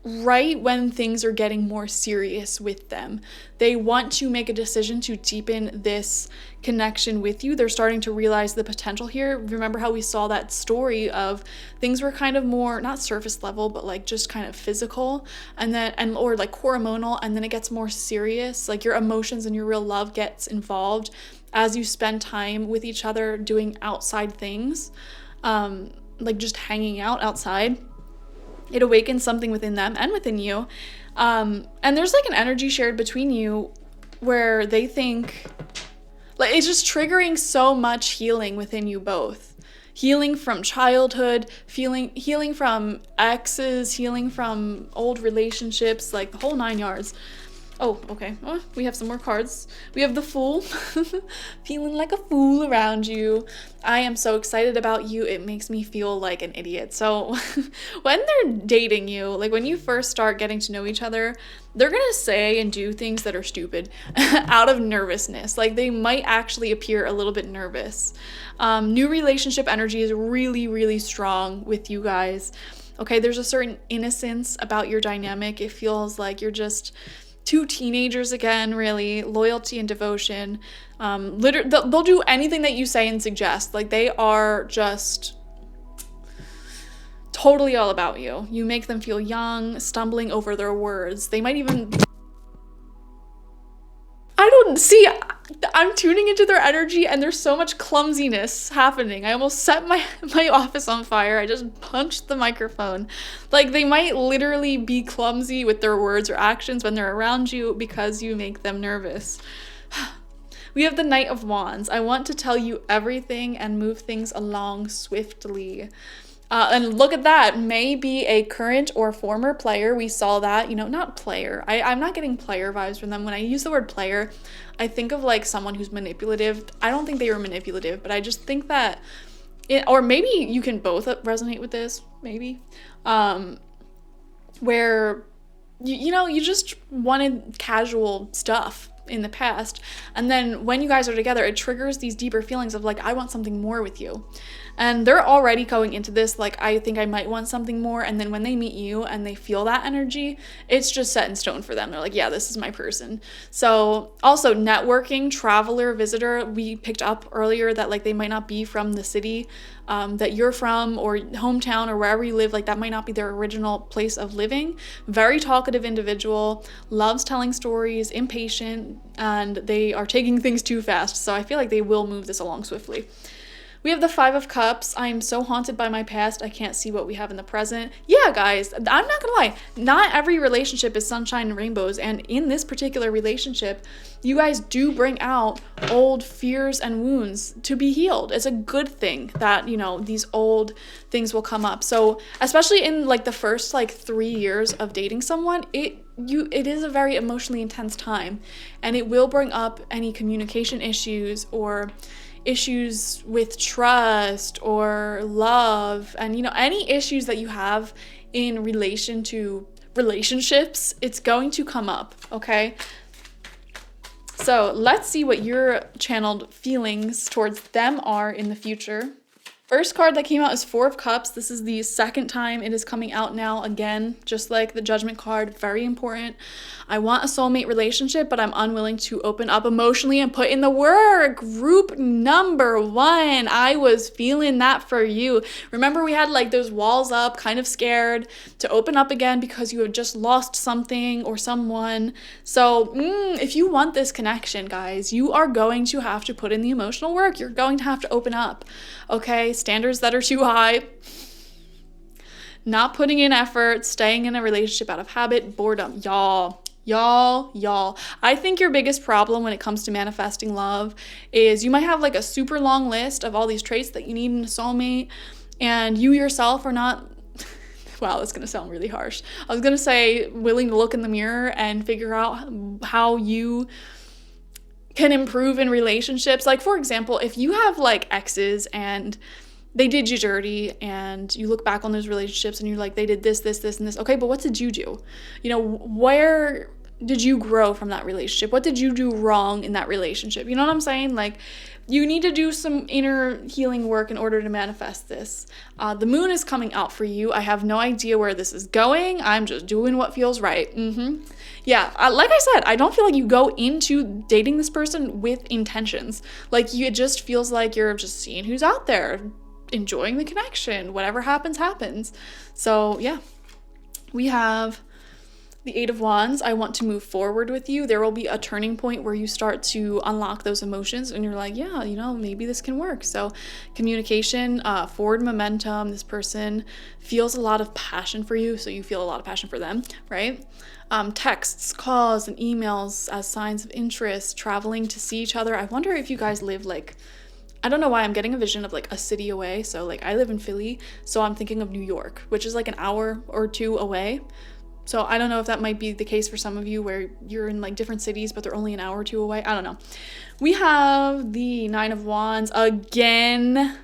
right when things are getting more serious with them. They want to make a decision to deepen this connection with you. They're starting to realize the potential here. Remember how we saw that story of things were kind of more, not surface level, but like just kind of physical, and then, or like hormonal, and then it gets more serious. Like your emotions and your real love gets involved as you spend time with each other doing outside things, like just hanging out outside. It awakens something within them and within you. And there's like an energy shared between you where they think, like it's just triggering so much healing within you both. Healing from childhood, healing from exes, healing from old relationships, like the whole 9 yards. Oh, okay. Oh, we have some more cards. We have the Fool. Feeling like a fool around you. I am so excited about you. It makes me feel like an idiot. So when they're dating you, like when you first start getting to know each other, they're going to say and do things that are stupid out of nervousness. Like they might actually appear a little bit nervous. New relationship energy is really, really strong with you guys. Okay, there's a certain innocence about your dynamic. It feels like you're just two teenagers again, really. Loyalty and devotion. They'll do anything that you say and suggest. Like they are just totally all about you. You make them feel young, stumbling over their words. They might even, I'm tuning into their energy and there's so much clumsiness happening. I almost set my office on fire. I just punched the microphone. Like they might literally be clumsy with their words or actions when they're around you because you make them nervous. We have the Knight of Wands. I want to tell you everything and move things along swiftly. And look at that, may be a current or former player. We saw that, not player. I'm not getting player vibes from them. When I use the word player, I think of like someone who's manipulative. I don't think they were manipulative, but I just think that, or maybe you can both resonate with this, maybe, where, you just wanted casual stuff in the past. And then when you guys are together, it triggers these deeper feelings of like, I want something more with you. And they're already going into this like, I think I might want something more. And then when they meet you and they feel that energy, it's just set in stone for them. They're like, yeah, this is my person. So also networking, traveler, visitor, we picked up earlier that like they might not be from the city that you're from or hometown or wherever you live. Like that might not be their original place of living. Very talkative individual, loves telling stories, impatient, and they are taking things too fast. So I feel like they will move this along swiftly. We have the Five of Cups. I am so haunted by my past. I can't see what we have in the present. Yeah, guys, I'm not gonna lie. Not every relationship is sunshine and rainbows. And in this particular relationship, you guys do bring out old fears and wounds to be healed. It's a good thing that, these old things will come up. So especially in like the first like 3 years of dating someone, it is a very emotionally intense time. And it will bring up any communication issues or issues with trust or love, and any issues that you have in relation to relationships, it's going to come up. Okay, so let's see what your channeled feelings towards them are in the future. First card that came out is Four of Cups. This is the second time it is coming out now again, just like the Judgment card, very important. I want a soulmate relationship, but I'm unwilling to open up emotionally and put in the work. Group number 1, I was feeling that for you. Remember we had like those walls up, kind of scared to open up again because you had just lost something or someone. So if you want this connection, guys, you are going to have to put in the emotional work. You're going to have to open up, okay? Standards that are too high, not putting in effort, staying in a relationship out of habit, boredom. Y'all. I think your biggest problem when it comes to manifesting love is you might have like a super long list of all these traits that you need in a soulmate, and you yourself are not, wow, that's going to sound really harsh. I was going to say willing to look in the mirror and figure out how you can improve in relationships. Like, for example, if you have like exes and they did you dirty and you look back on those relationships and you're like, they did this, and this. Okay, but what did you do? You know, where did you grow from that relationship? What did you do wrong in that relationship? You know what I'm saying? Like, you need to do some inner healing work in order to manifest this. The moon is coming out for you. I have no idea where this is going. I'm just doing what feels right. Yeah, like I said, I don't feel like you go into dating this person with intentions. Like, it just feels like you're just seeing who's out there, enjoying the connection. Whatever happens, happens. So yeah, we have the Eight of Wands. I want to move forward with you. There will be a turning point where you start to unlock those emotions and you're like, yeah, you know, maybe this can work. So communication, forward momentum. This person feels a lot of passion for you, so you feel a lot of passion for them, right? Texts, calls, and emails as signs of interest, traveling to see each other. I wonder if you guys live like, I don't know why I'm getting a vision of like a city away. So like I live in Philly, so I'm thinking of New York, which is like an hour or two away. So I don't know if that might be the case for some of you where you're in like different cities, but they're only an hour or two away. I don't know. We have the Nine of Wands again.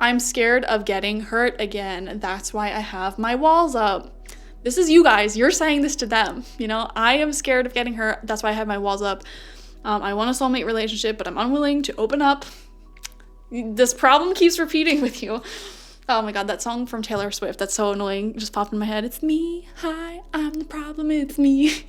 I'm scared of getting hurt again. That's why I have my walls up. This is you guys. You're saying this to them. You know, I am scared of getting hurt. That's why I have my walls up. I want a soulmate relationship, but I'm unwilling to open up. This problem keeps repeating with you. Oh my god, that song from Taylor Swift, that's so annoying. It just popped in my head. It's me. Hi, I'm the problem. It's me.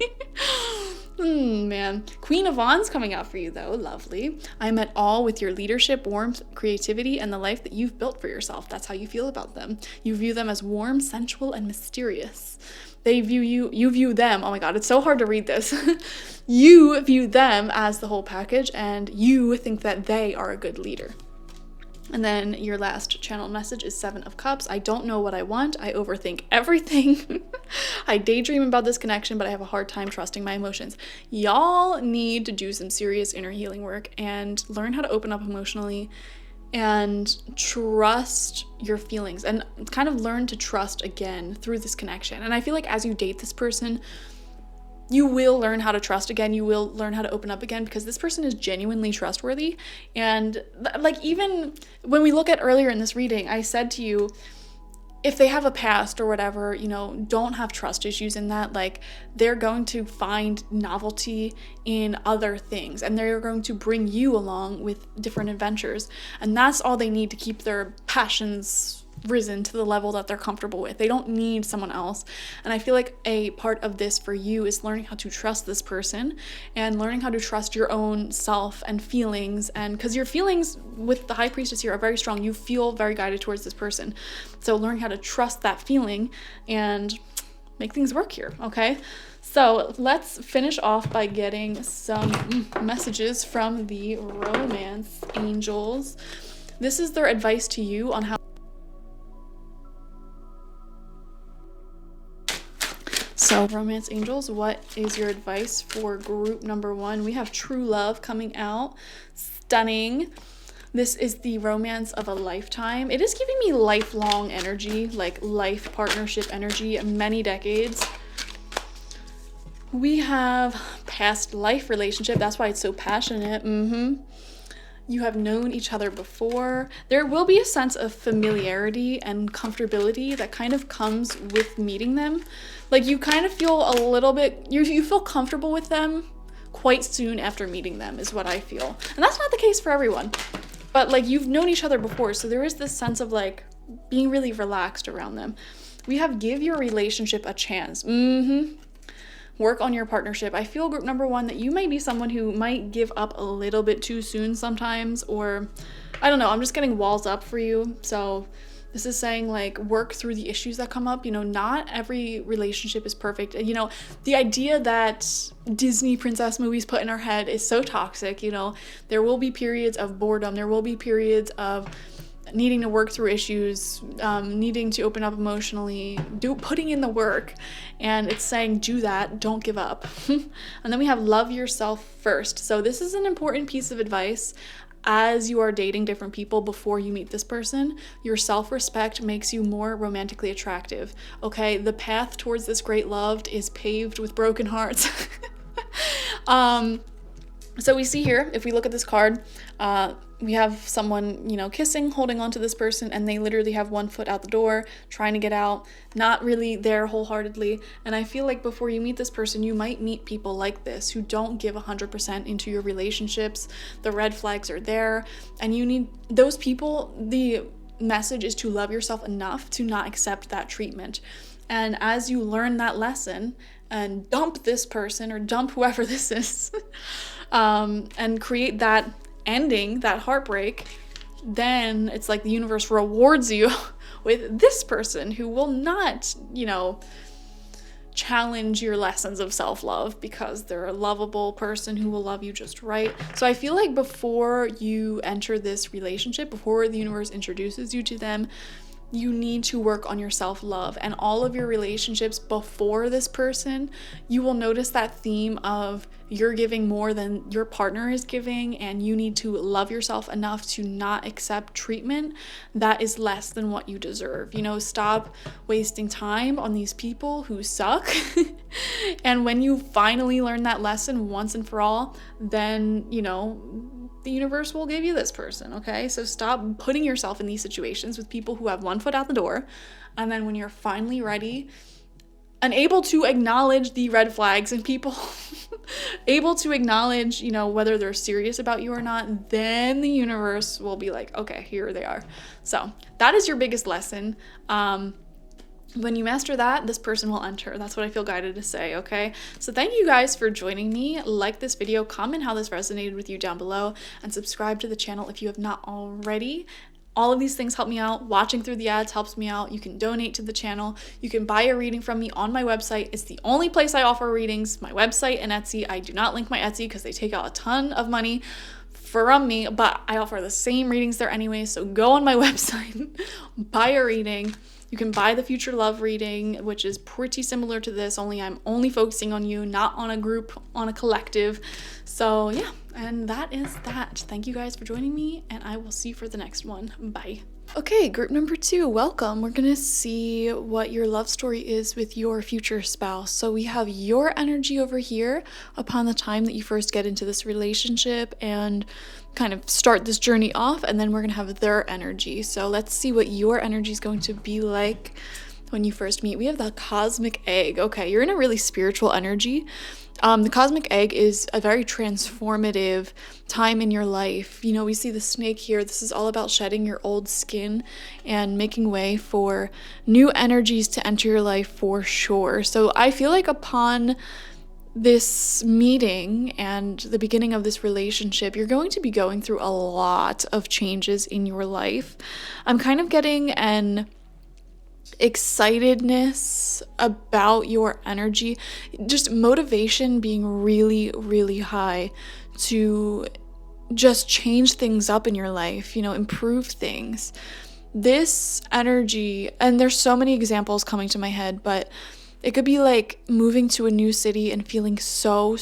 Man. Queen of Wands coming out for you though. Lovely. I'm at all with your leadership, warmth, creativity, and the life that you've built for yourself. That's how you feel about them. You view them as warm, sensual, and mysterious. They view you view them. Oh my god, it's so hard to read this. You view them as the whole package, and you think that they are a good leader. And then your last channel message is Seven of Cups. I don't know what I want. I overthink everything. I daydream about this connection, but I have a hard time trusting my emotions. Y'all need to do some serious inner healing work and learn how to open up emotionally and trust your feelings and kind of learn to trust again through this connection. And I feel like as you date this person, you will learn how to trust again. You will learn how to open up again because this person is genuinely trustworthy. And like, even when we look at earlier in this reading, I said to you, if they have a past or whatever, you know, don't have trust issues in that. Like, they're going to find novelty in other things and they're going to bring you along with different adventures. And that's all they need to keep their passions risen to the level that they're comfortable with. They don't need someone else. And I feel like a part of this for you is learning how to trust this person and learning how to trust your own self and feelings. And because your feelings with the High Priestess here are very strong, you feel very guided towards this person. So learning how to trust that feeling and make things work here, okay? So let's finish off by getting some messages from the romance angels. This is their advice to you on how. So, romance angels, what is your advice for group number 1? We have true love coming out. Stunning. This is the romance of a lifetime. It is giving me lifelong energy, like life partnership energy, many decades. We have past life relationship. That's why it's so passionate. You have known each other before. There will be a sense of familiarity and comfortability that kind of comes with meeting them. Like, you kind of feel a little bit, you feel comfortable with them quite soon after meeting them is what I feel. And that's not the case for everyone. But like, you've known each other before, so there is this sense of like being really relaxed around them. We have give your relationship a chance. Work on your partnership. I feel group number 1 that you might be someone who might give up a little bit too soon sometimes, or I don't know, I'm just getting walls up for you. So this is saying like work through the issues that come up. You know, not every relationship is perfect. You know, the idea that Disney princess movies put in our head is so toxic. You know, there will be periods of boredom. There will be periods of needing to work through issues, needing to open up emotionally, putting in the work. And it's saying do that, don't give up. And then we have love yourself first. So this is an important piece of advice. As you are dating different people before you meet this person, your self-respect makes you more romantically attractive. Okay, the path towards this great love is paved with broken hearts. So we see here, if we look at this card, we have someone, you know, kissing, holding on to this person, and they literally have one foot out the door, trying to get out, not really there wholeheartedly. And I feel like before you meet this person, you might meet people like this who don't give 100% into your relationships. The red flags are there, and you need those people. The message is to love yourself enough to not accept that treatment. And as you learn that lesson and dump this person or dump whoever this is, and create that ending, that heartbreak, then it's like the universe rewards you with this person who will not, you know, challenge your lessons of self-love, because they're a lovable person who will love you just right. So I feel like before you enter this relationship, before the universe introduces you to them, you need to work on your self-love. And all of your relationships before this person, you will notice that theme of you're giving more than your partner is giving, and you need to love yourself enough to not accept treatment that is less than what you deserve. You know, stop wasting time on these people who suck. And when you finally learn that lesson once and for all, then, you know, the universe will give you this person, okay? So stop putting yourself in these situations with people who have one foot out the door, and then when you're finally ready and able to acknowledge the red flags in people, able to acknowledge, you know, whether they're serious about you or not, then the universe will be like, okay, here they are. So that is your biggest lesson. When you master that, this person will enter. That's what I feel guided to say, okay? So thank you guys for joining me. Like this video, comment how this resonated with you down below, and subscribe to the channel if you have not already. All of these things help me out. Watching through the ads helps me out. You can donate to the channel. You can buy a reading from me on my website. It's the only place I offer readings, my website and Etsy. I do not link my Etsy because they take out a ton of money from me, but I offer the same readings there anyway. So go on my website, buy a reading. You can buy the Future Love reading, which is pretty similar to this, only I'm only focusing on you, not on a group, on a collective. So yeah, and that is that. Thank you guys for joining me, and I will see you for the next one. Bye. Okay, group number 2, welcome. We're gonna see what your love story is with your future spouse. So we have your energy over here upon the time that you first get into this relationship and kind of start this journey off, and then we're gonna have their energy. So let's see what your energy is going to be like when you first meet. We have the cosmic egg. Okay, you're in a really spiritual energy. The cosmic egg is a very transformative time in your life. You know, we see the snake here. This is all about shedding your old skin and making way for new energies to enter your life for sure. So I feel like upon this meeting and the beginning of this relationship, you're going to be going through a lot of changes in your life. I'm kind of getting an excitedness about your energy, just motivation being really, really high to just change things up in your life, you know, improve things. This energy, and there's so many examples coming to my head, but it could be like moving to a new city and feeling so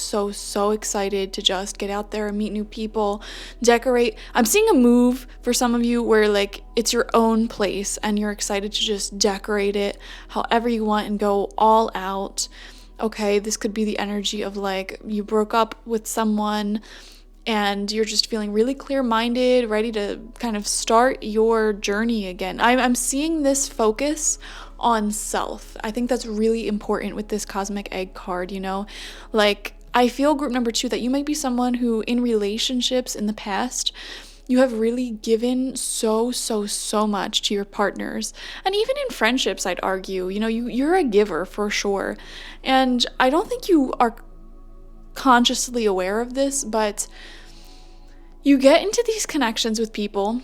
excited to just get out there and meet new people, decorate. I'm seeing a move for some of you where like it's your own place and you're excited to just decorate it however you want and go all out. Okay, this could be the energy of like you broke up with someone and you're just feeling really clear-minded, ready to kind of start your journey again. I'm seeing this focus on self. I think that's really important with this cosmic egg card, you know? Like, I feel group number 2 that you might be someone who in relationships in the past, you have really given so much to your partners. And even in friendships, I'd argue, you're a giver for sure. And I don't think you are consciously aware of this, but you get into these connections with people,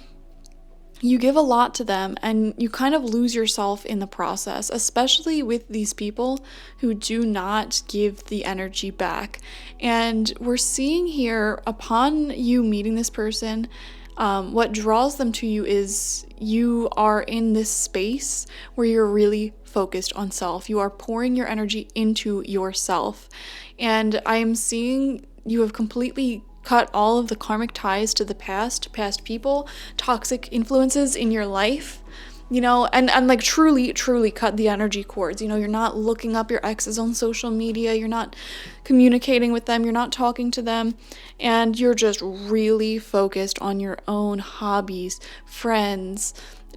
you give a lot to them, and you kind of lose yourself in the process, especially with these people who do not give the energy back. And we're seeing here, upon you meeting this person, what draws them to you is you are in this space where you're really focused on self. You are pouring your energy into yourself. And I am seeing you have completely cut all of the karmic ties to the past people, toxic influences in your life, and like truly cut the energy cords. You're not looking up your exes on social media, you're not communicating with them, you're not talking to them, and you're just really focused on your own hobbies, friends,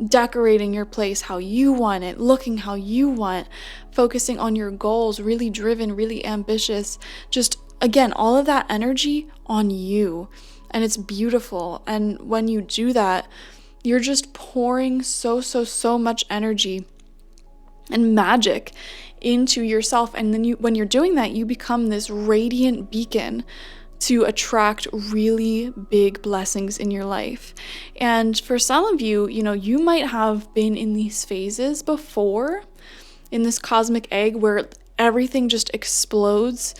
decorating your place how you want it, looking how you want, focusing on your goals, really driven, really ambitious, just again, all of that energy on you. And it's beautiful. And when you do that, you're just pouring so much energy and magic into yourself. And then when you're doing that, you become this radiant beacon to attract really big blessings in your life. And for some of you, you might have been in these phases before, in this cosmic egg where everything just explodes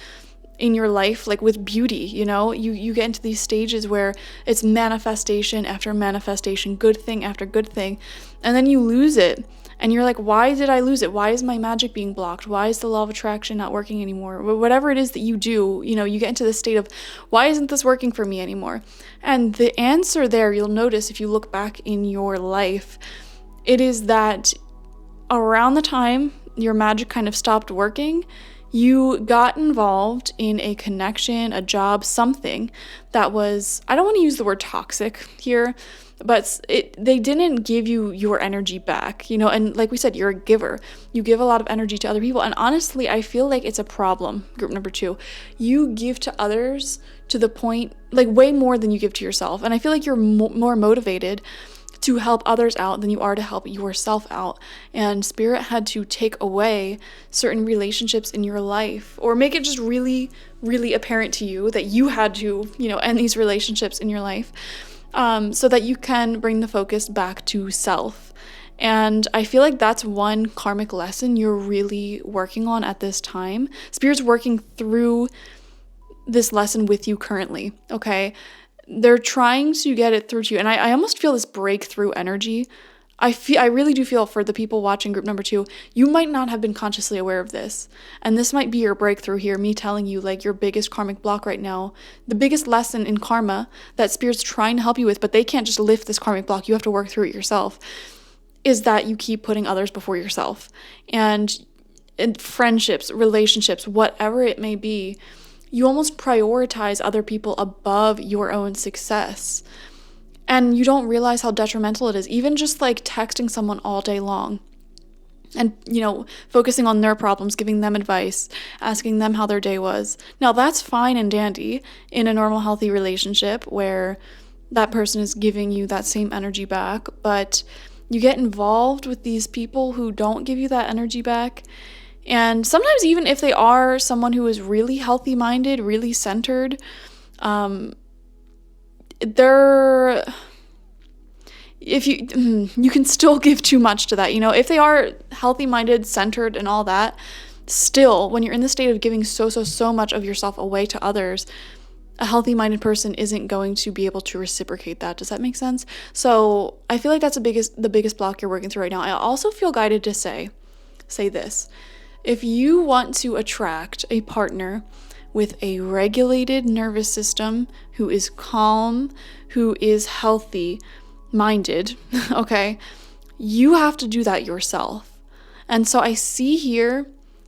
in your life, like with beauty, you get into these stages where it's manifestation after manifestation, good thing after good thing, and then you lose it. And you're like, why did I lose it? Why is my magic being blocked? Why is the law of attraction not working anymore? Whatever it is that you do, you get into this state of, why isn't this working for me anymore? And the answer there, you'll notice if you look back in your life, it is that around the time your magic kind of stopped working, you got involved in a connection, a job, something that was, I don't want to use the word toxic here, but they didn't give you your energy back, and like we said, you're a giver. You give a lot of energy to other people, and honestly, I feel like it's a problem, group number 2. You give to others to the point, like way more than you give to yourself, and I feel like you're more motivated to help others out than you are to help yourself out. And Spirit had to take away certain relationships in your life, or make it just really apparent to you that you had to, end these relationships in your life, so that you can bring the focus back to self. And I feel like that's one karmic lesson you're really working on at this time. Spirit's working through this lesson with you currently, okay? They're trying to get it through to you. And I almost feel this breakthrough energy. I really do feel for the people watching group number 2, you might not have been consciously aware of this. And this might be your breakthrough here, me telling you like your biggest karmic block right now, the biggest lesson in karma that Spirit's trying to help you with, but they can't just lift this karmic block. You have to work through it yourself, is that you keep putting others before yourself. And in friendships, relationships, whatever it may be, you almost prioritize other people above your own success. And you don't realize how detrimental it is. Even just like texting someone all day long and, focusing on their problems, giving them advice, asking them how their day was. Now, that's fine and dandy in a normal, healthy relationship where that person is giving you that same energy back. But you get involved with these people who don't give you that energy back. And sometimes even if they are someone who is really healthy-minded, really centered, you can still give too much to that. If they are healthy-minded, centered, and all that, still, when you're in the state of giving so much of yourself away to others, a healthy-minded person isn't going to be able to reciprocate that. Does that make sense? So I feel like that's the biggest block you're working through right now. I also feel guided to say this. If you want to attract a partner with a regulated nervous system, who is calm, who is healthy-minded, okay, you have to do that yourself. And so I see here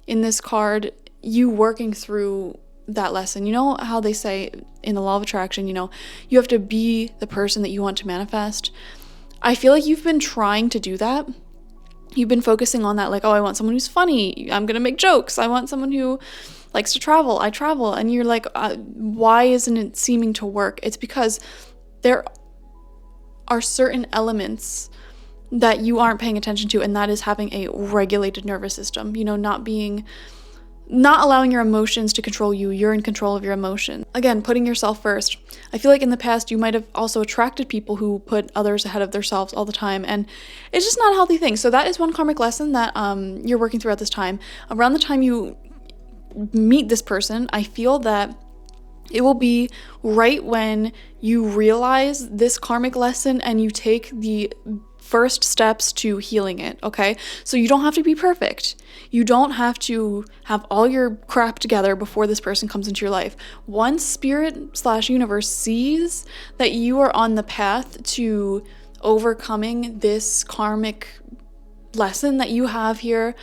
in this card, you working through that lesson. You know how they say in the law of attraction, you have to be the person that you want to manifest? I feel like you've been trying to do that. You've been focusing on that, like, oh, I want someone who's funny. I'm going to make jokes. I want someone who likes to travel. I travel. And you're like, why isn't it seeming to work? It's because there are certain elements that you aren't paying attention to, and that is having a regulated nervous system, not allowing your emotions to control you. You're in control of your emotions. Again, putting yourself first. I feel like in the past you might have also attracted people who put others ahead of themselves all the time, and it's just not a healthy thing. So that is one karmic lesson that you're working through at this time. Around the time you meet this person, I feel that it will be right when you realize this karmic lesson and you take the first steps to healing it, okay? So you don't have to be perfect. You don't have to have all your crap together before this person comes into your life. Once spirit/universe sees that you are on the path to overcoming this karmic lesson that you have here,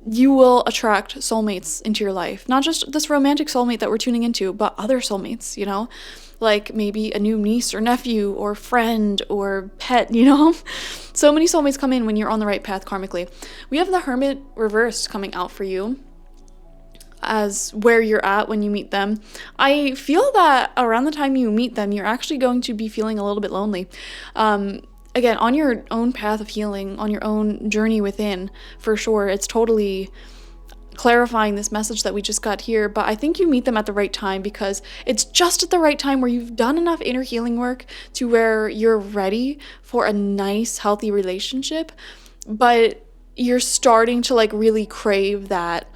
you will attract soulmates into your life. Not just this romantic soulmate that we're tuning into, but other soulmates, like maybe a new niece or nephew or friend or pet, So many soulmates come in when you're on the right path karmically. We have the Hermit reversed coming out for you as where you're at when you meet them. I feel that around the time you meet them, you're actually going to be feeling a little bit lonely. Again, on your own path of healing, on your own journey within, for sure, it's totally clarifying this message that we just got here, but I think you meet them at the right time because it's just at the right time where you've done enough inner healing work to where you're ready for a nice, healthy relationship, but you're starting to really crave that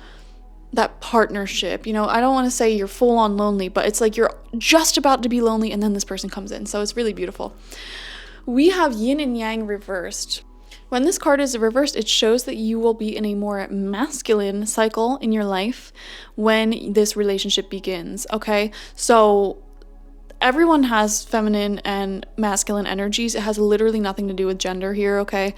partnership. I don't want to say you're full on lonely, but it's like you're just about to be lonely and then this person comes in. So it's really beautiful. We have yin and yang reversed. When this card is reversed, it shows that you will be in a more masculine cycle in your life when this relationship begins, okay? So everyone has feminine and masculine energies. It has literally nothing to do with gender here, okay?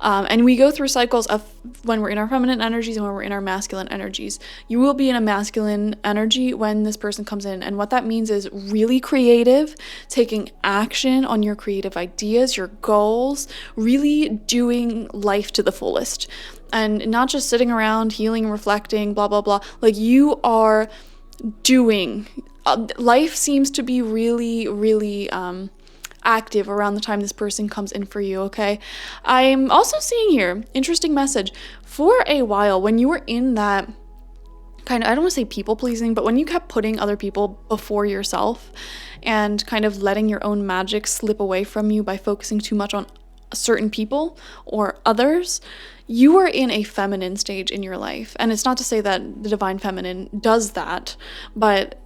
And we go through cycles of when we're in our feminine energies and when we're in our masculine energies. You will be in a masculine energy when this person comes in. And what that means is really creative, taking action on your creative ideas, your goals, really doing life to the fullest. And not just sitting around, healing, reflecting, blah, blah, blah. Like you are doing. Life seems to be really, really active around the time this person comes in for you, okay? I'm also seeing here, interesting message, for a while when you were in that kind of, I don't want to say people pleasing, but when you kept putting other people before yourself and kind of letting your own magic slip away from you by focusing too much on certain people or others, you were in a feminine stage in your life. And it's not to say that the divine feminine does that, but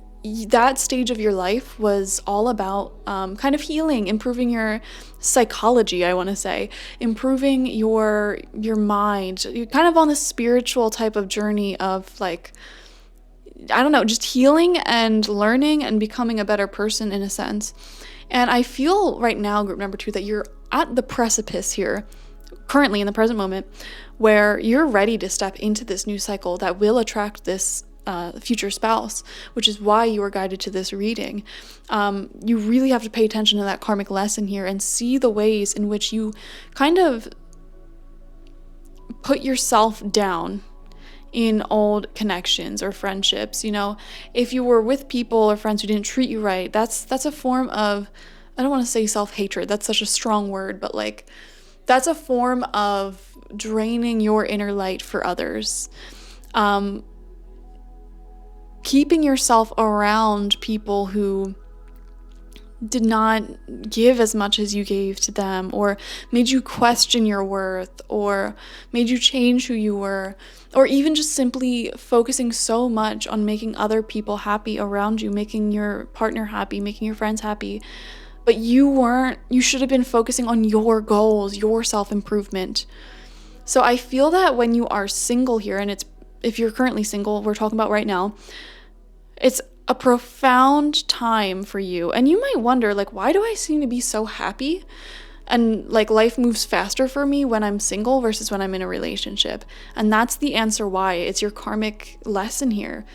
that stage of your life was all about kind of healing, improving your psychology, I want to say, improving your mind. You're kind of on this spiritual type of journey of like, I don't know, just healing and learning and becoming a better person in a sense. And I feel right now, group number 2, that you're at the precipice here, currently in the present moment, where you're ready to step into this new cycle that will attract this future spouse, which is why you were guided to this reading. You really have to pay attention to that karmic lesson here and see the ways in which you kind of put yourself down in old connections or friendships. If you were with people or friends who didn't treat you right, that's a form of, I don't want to say self-hatred, that's such a strong word, but like that's a form of draining your inner light for others. Keeping yourself around people who did not give as much as you gave to them, or made you question your worth, or made you change who you were, or even just simply focusing so much on making other people happy around you, making your partner happy, making your friends happy. But you should have been focusing on your goals, your self-improvement. So I feel that when you are single here, and if you're currently single, we're talking about right now, it's a profound time for you. And you might wonder, like, why do I seem to be so happy? And like life moves faster for me when I'm single versus when I'm in a relationship. And that's the answer why. It's your karmic lesson here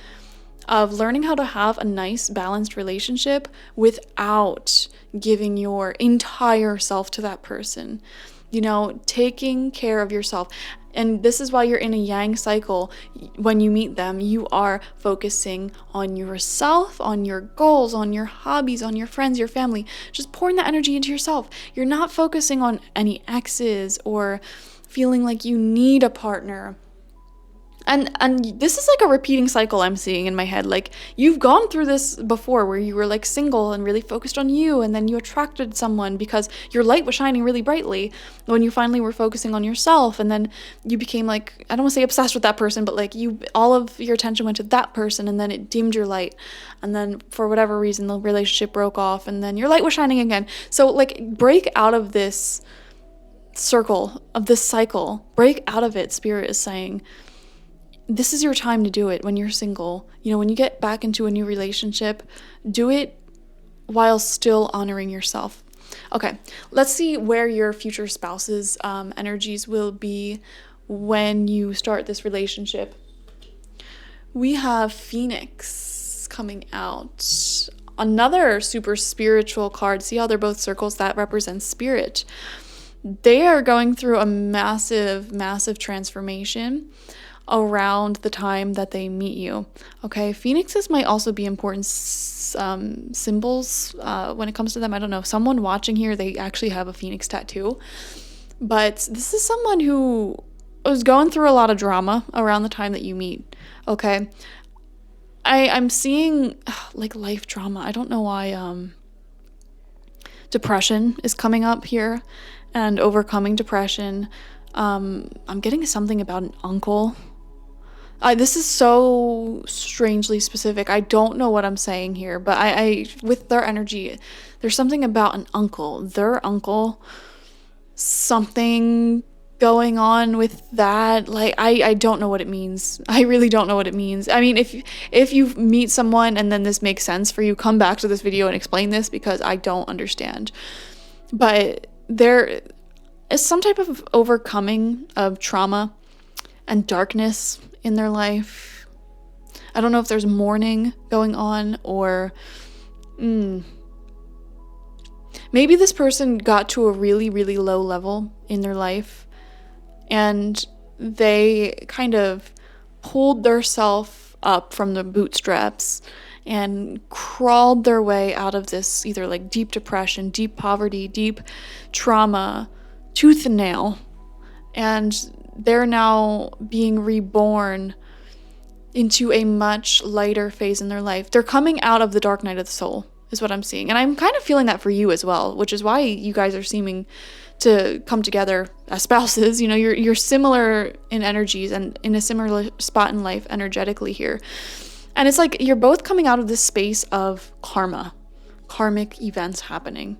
of learning how to have a nice, balanced relationship without giving your entire self to that person. taking care of yourself. And this is why you're in a yang cycle. When you meet them, you are focusing on yourself, on your goals, on your hobbies, on your friends, your family. Just pouring that energy into yourself. You're not focusing on any exes or feeling like you need a partner. And this is like a repeating cycle I'm seeing in my head. Like, you've gone through this before where you were like single and really focused on you, and then you attracted someone because your light was shining really brightly when you finally were focusing on yourself, and then you became like, I don't want to say obsessed with that person, but like all of your attention went to that person, and then it dimmed your light, and then for whatever reason the relationship broke off, and then your light was shining again. So like, break out of this circle, of this cycle. Break out of it, Spirit is saying. This is your time to do it when you're single. When you get back into a new relationship, do it while still honoring yourself. Okay, let's see where your future spouse's energies will be when you start this relationship. We have Phoenix coming out. Another super spiritual card. See how they're both circles? That represents spirit. They are going through a massive, massive transformation around the time that they meet you. Okay, phoenixes might also be important symbols when it comes to them. I don't know, someone watching here, they actually have a phoenix tattoo, but this is someone who was going through a lot of drama around the time that you meet. Okay, I'm seeing like life drama. I don't know why depression is coming up here, and overcoming depression. I'm getting something about an uncle. This is so strangely specific. I don't know what I'm saying here, but I with their energy, there's something about an uncle, their uncle, something going on with that. Like, I don't know what it means. I really don't know what it means. I mean, if you meet someone and then this makes sense for you, come back to this video and explain this, because I don't understand. But there is some type of overcoming of trauma and darkness in their life. I don't know if there's mourning going on, or maybe this person got to a really, really low level in their life and they kind of pulled themselves up from the bootstraps and crawled their way out of this either like deep depression, deep poverty, deep trauma, tooth and nail, and they're now being reborn into a much lighter phase in their life. They're coming out of the dark night of the soul, is what I'm seeing. And I'm kind of feeling that for you as well, which is why you guys are seeming to come together as spouses. You're similar in energies and in a similar spot in life energetically here. And it's like you're both coming out of this space of karma, karmic events happening,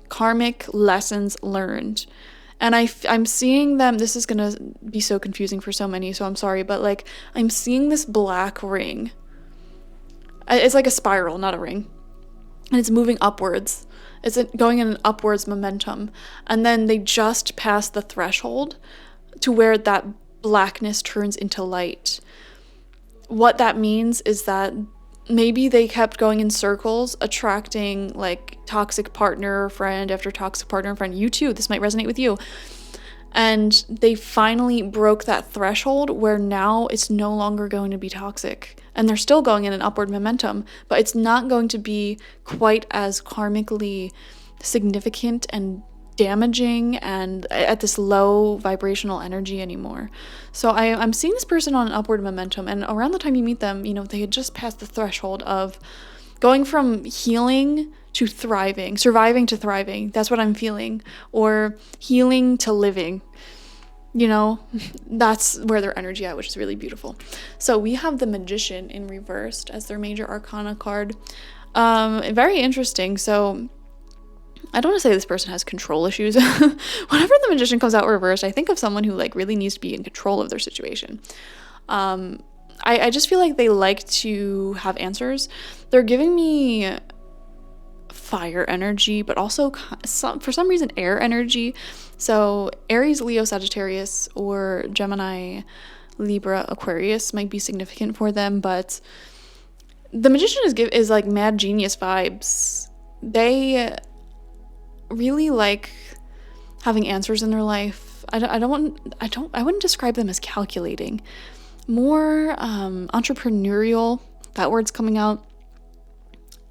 karmic lessons learned. And I'm seeing them, this is going to be so confusing for so many, so I'm sorry, but like, I'm seeing this black ring. It's like a spiral, not a ring. And it's moving upwards. It's going in an upwards momentum. And then they just passed the threshold to where that blackness turns into light. What that means is that maybe they kept going in circles, attracting like toxic partner or friend after toxic partner and friend. You too, this might resonate with you. And they finally broke that threshold where now it's no longer going to be toxic. And they're still going in an upward momentum, but it's not going to be quite as karmically significant and damaging and at this low vibrational energy anymore. So I'm seeing this person on an upward momentum, and around the time you meet them, they had just passed the threshold of going from healing to thriving, surviving to thriving. That's what I'm feeling. Or healing to living. That's where their energy at, which is really beautiful. So we have the Magician in reversed as their major arcana card. Very interesting. So I don't want to say this person has control issues. Whenever the Magician comes out reversed, I think of someone who like really needs to be in control of their situation. I just feel like they like to have answers. They're giving me fire energy, but also for some reason air energy. So Aries, Leo, Sagittarius, or Gemini, Libra, Aquarius might be significant for them, but the Magician is like mad genius vibes. They really like having answers in their life. I wouldn't describe them as calculating. More entrepreneurial, that word's coming out.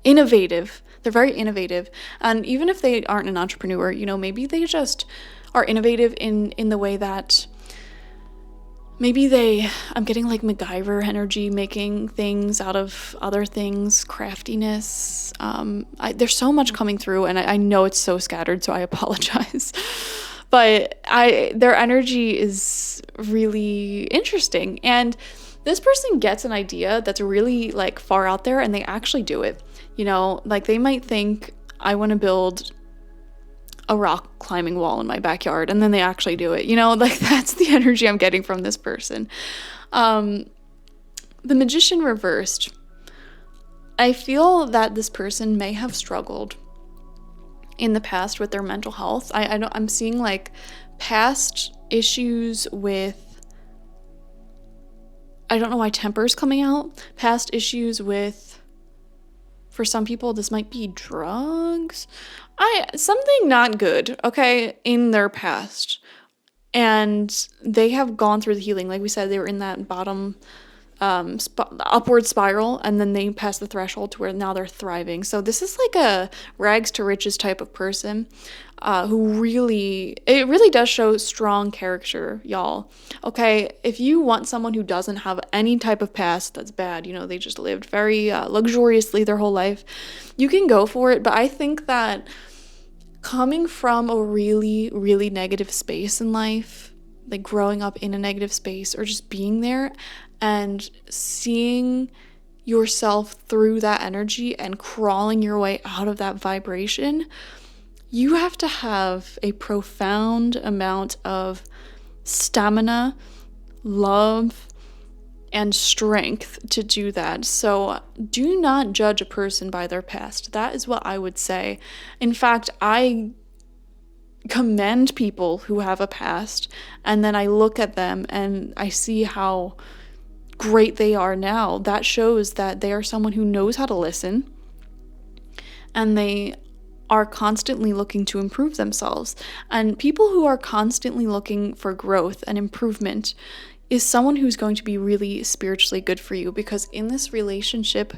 Innovative. They're very innovative. And even if they aren't an entrepreneur, maybe they just are innovative in the way that maybe I'm getting like MacGyver energy, making things out of other things, craftiness. There's so much coming through, and I know it's so scattered, so I apologize. But their energy is really interesting. And this person gets an idea that's really like far out there and they actually do it. Like they might think, I want to build a rock climbing wall in my backyard, and then they actually do it. Like that's the energy I'm getting from this person. The Magician reversed. I feel that this person may have struggled in the past with their mental health. I'm seeing like past issues with, I don't know why temper's coming out. Past issues with, for some people, this might be drugs. Something not good, okay, in their past. And they have gone through the healing. Like we said, they were in that bottom upward spiral, and then they passed the threshold to where now they're thriving. So this is like a rags to riches type of person who it really does show strong character, y'all. Okay, if you want someone who doesn't have any type of past that's bad, they just lived very luxuriously their whole life, you can go for it. But I think that coming from a really, really negative space in life, like growing up in a negative space or just being there and seeing yourself through that energy and crawling your way out of that vibration, you have to have a profound amount of stamina, love, and strength to do that. So do not judge a person by their past. That is what I would say. In fact, I commend people who have a past, and then I look at them and I see how great they are now. That shows that they are someone who knows how to listen, and they are constantly looking to improve themselves. And people who are constantly looking for growth and improvement is someone who's going to be really spiritually good for you, because in this relationship,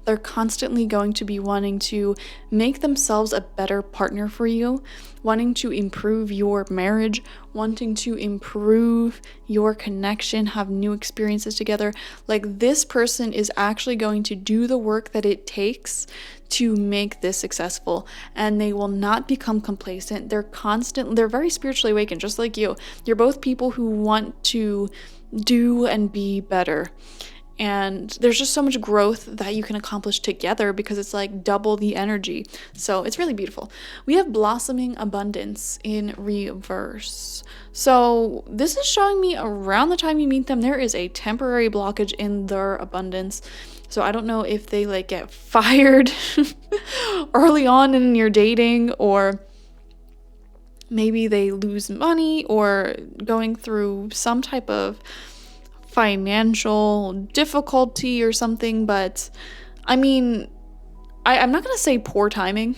they're constantly going to be wanting to make themselves a better partner for you, wanting to improve your marriage, wanting to improve your connection, have new experiences together. Like, this person is actually going to do the work that it takes to make this successful, and they will not become complacent. They're very spiritually awakened, just like you. You're both people who want to do and be better, and there's just so much growth that you can accomplish together because it's like double the energy. So it's really beautiful. We have blossoming abundance in reverse. So this is showing me around the time you meet them, there is a temporary blockage in their abundance. So I don't know if they like get fired early on in your dating, or maybe they lose money or going through some type of financial difficulty or something. But I mean, I'm not gonna say poor timing.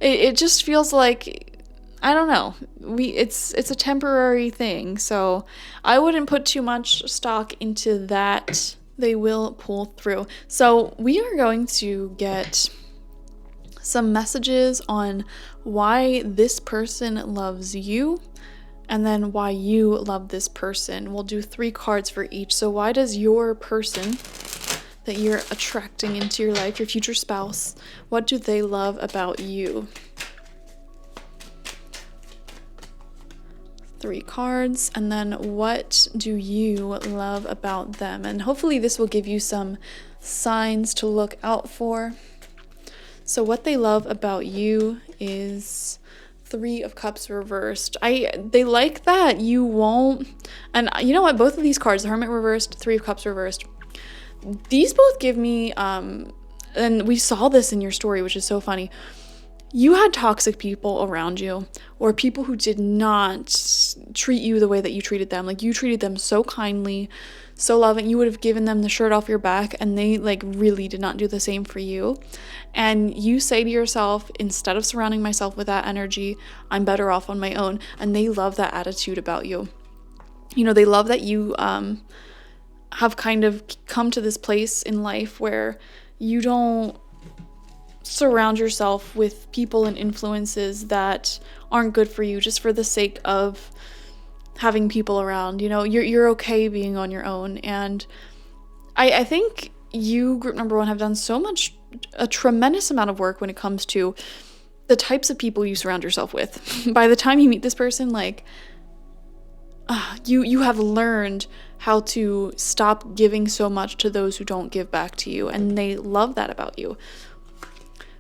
It just feels like, I don't know, it's a temporary thing. So I wouldn't put too much stock into that. They will pull through. So we are going to get some messages on why this person loves you, and then why you love this person. We'll do 3 cards for each. So why does your person that you're attracting into your life, your future spouse, what do they love about you? 3 cards, and then what do you love about them? And hopefully this will give you some signs to look out for. So what they love about you is 3 of Cups reversed. They like that you won't, and you know what, both of these cards, the Hermit reversed, 3 of Cups reversed, these both give me, and we saw this in your story, which is so funny. You had toxic people around you, or people who did not treat you the way that you treated them. Like, you treated them so kindly, so loving. You would have given them the shirt off your back, and they like really did not do the same for you. And you say to yourself, instead of surrounding myself with that energy, I'm better off on my own. And they love that attitude about you. You know, they love that you have kind of come to this place in life where you don't surround yourself with people and influences that aren't good for you just for the sake of having people around. You know, you're okay being on your own. And I think you, group number 1, have done a tremendous amount of work when it comes to the types of people you surround yourself with. By the time you meet this person, like, you have learned how to stop giving so much to those who don't give back to you, and they love that about you.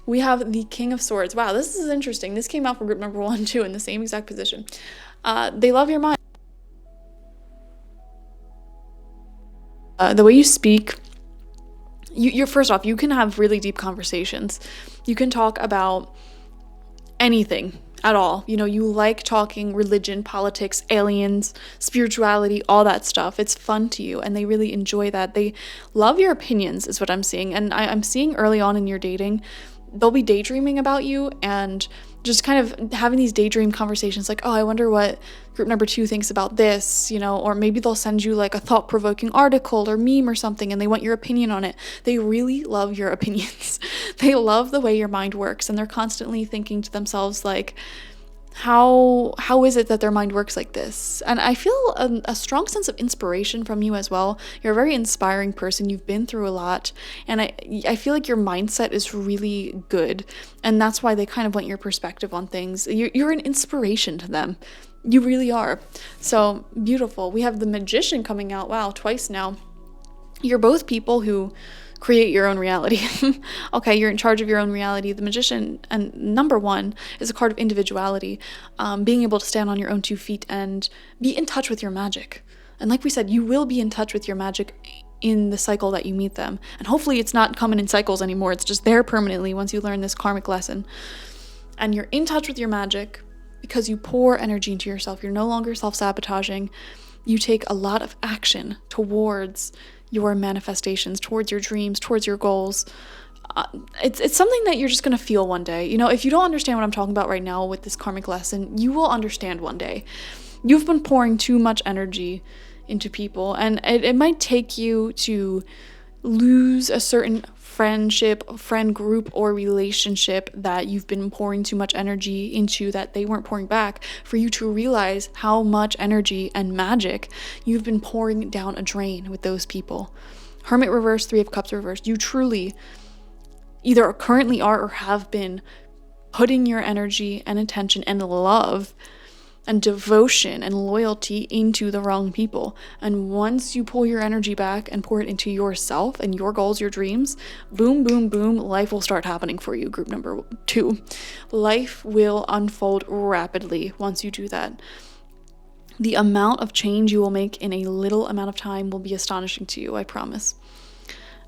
We have the King of Swords. Wow, this is interesting. This came out for group number 1 too, in the same exact position. They love your mind. The way you speak, you're first off, you can have really deep conversations. You can talk about anything at all. You know, you like talking religion, politics, aliens, spirituality, all that stuff. It's fun to you, and they really enjoy that. They love your opinions, is what I'm seeing. And I'm seeing early on in your dating, they'll be daydreaming about you and just kind of having these daydream conversations like, oh, I wonder what group number 2 thinks about this, you know, or maybe they'll send you like a thought-provoking article or meme or something and they want your opinion on it. They really love your opinions. They love the way your mind works, and they're constantly thinking to themselves like, how is it that their mind works like this? And I feel a strong sense of inspiration from you as well. You're a very inspiring person. You've been through a lot, and I feel like your mindset is really good, and that's why they kind of want your perspective on things. You're an inspiration to them. You really are. So beautiful. We have the Magician coming out. Wow, twice now. You're both people who create your own reality. Okay, you're in charge of your own reality. The Magician, and number 1, is a card of individuality, being able to stand on your own 2 feet and be in touch with your magic. And like we said, you will be in touch with your magic in the cycle that you meet them. And hopefully it's not coming in cycles anymore. It's just there permanently once you learn this karmic lesson. And you're in touch with your magic because you pour energy into yourself. You're no longer self-sabotaging. You take a lot of action towards your manifestations, towards your dreams, towards your goals. It's something that you're just going to feel one day. You know, if you don't understand what I'm talking about right now with this karmic lesson, you will understand one day. You've been pouring too much energy into people, and it might take you to lose a certain friendship, friend group, or relationship that you've been pouring too much energy into that they weren't pouring back, for you to realize how much energy and magic you've been pouring down a drain with those people. Hermit reverse, 3 of Cups reversed. You truly either currently are or have been putting your energy and attention and love and devotion and loyalty into the wrong people. And once you pull your energy back and pour it into yourself and your goals, your dreams, boom, boom, boom, life will start happening for you, group number 2. Life will unfold rapidly once you do that. The amount of change you will make in a little amount of time will be astonishing to you, I promise.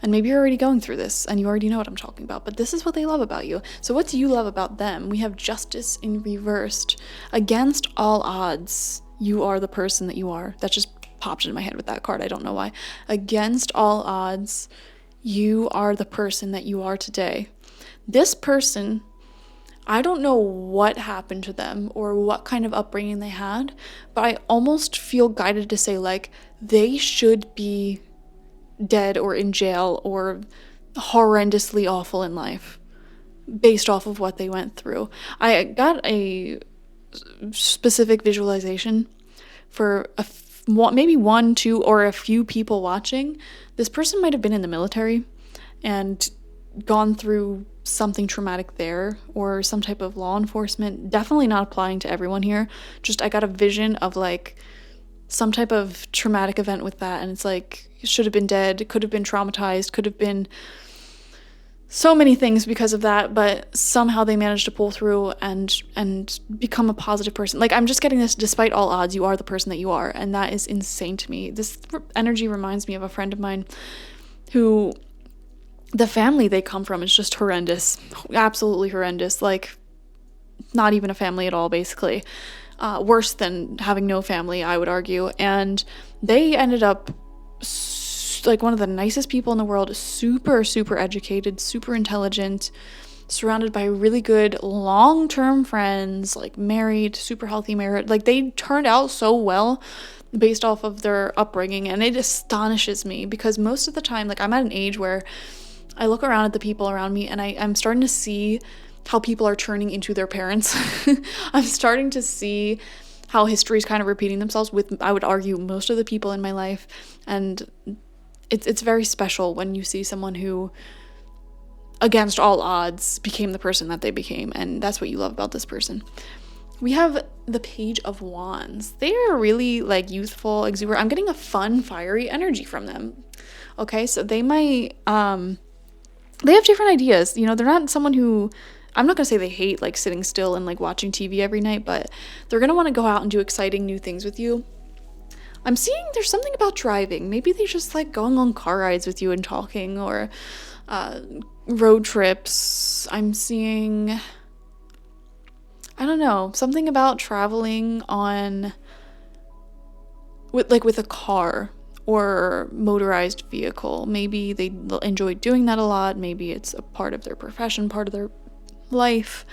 And maybe you're already going through this and you already know what I'm talking about, but this is what they love about you. So what do you love about them? We have Justice in reversed. Against all odds, you are the person that you are. That just popped into my head with that card. I don't know why. Against all odds, you are the person that you are today. This person, I don't know what happened to them or what kind of upbringing they had, but I almost feel guided to say, like, they should be dead or in jail or horrendously awful in life based off of what they went through. I got a specific visualization for maybe 1, 2, or a few people watching. This person might have been in the military and gone through something traumatic there, or some type of law enforcement. Definitely not applying to everyone here. Just I got a vision of like some type of traumatic event with that, and it's like, should have been dead, could have been traumatized, could have been so many things because of that, but somehow they managed to pull through and become a positive person. Like, I'm just getting this, despite all odds, you are the person that you are, and that is insane to me. This energy reminds me of a friend of mine who, the family they come from is just horrendous, absolutely horrendous, like not even a family at all, basically. Worse than having no family, I would argue. And they ended up like one of the nicest people in the world, super, super educated, super intelligent, surrounded by really good long-term friends, like married, super healthy marriage. Like they turned out so well based off of their upbringing, and it astonishes me because most of the time, like I'm at an age where I look around at the people around me and I'm starting to see how people are turning into their parents. I'm starting to see how history is kind of repeating themselves with, I would argue, most of the people in my life. And it's very special when you see someone who, against all odds, became the person that they became. And that's what you love about this person. We have the Page of Wands. They are really like youthful, exuberant. I'm getting a fun, fiery energy from them. Okay, so they might, they have different ideas. You know, they're not someone who, I'm not going to say they hate like sitting still and like watching TV every night, but they're going to want to go out and do exciting new things with you. I'm seeing there's something about driving. Maybe they just like going on car rides with you and talking, or road trips. I'm seeing, I don't know, something about traveling on with a car or motorized vehicle. Maybe they enjoy doing that a lot. Maybe it's a part of their profession, part of their life,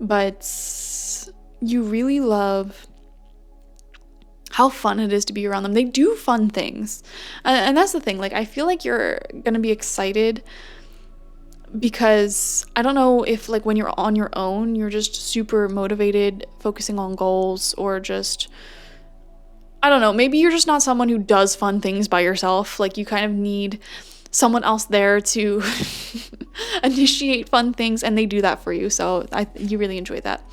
but you really love how fun it is to be around them. They do fun things, and that's the thing. Like I feel like you're gonna be excited because I don't know if like when you're on your own you're just super motivated, focusing on goals, or just, I don't know, maybe you're just not someone who does fun things by yourself. Like you kind of need someone else there to initiate fun things, and they do that for you. So you really enjoy that.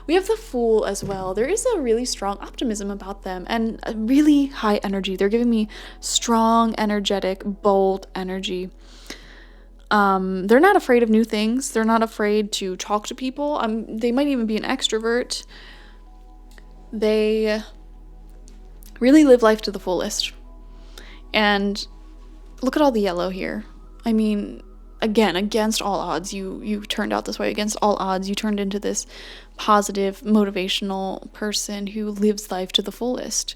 We have the Fool as well. There is a really strong optimism about them and a really high energy. They're giving me strong, energetic, bold energy. They're not afraid of new things. They're not afraid to talk to people. They might even be an extrovert. They really live life to the fullest. And look at all the yellow here. I mean, again, against all odds, you turned out this way. Against all odds, you turned into this positive, motivational person who lives life to the fullest.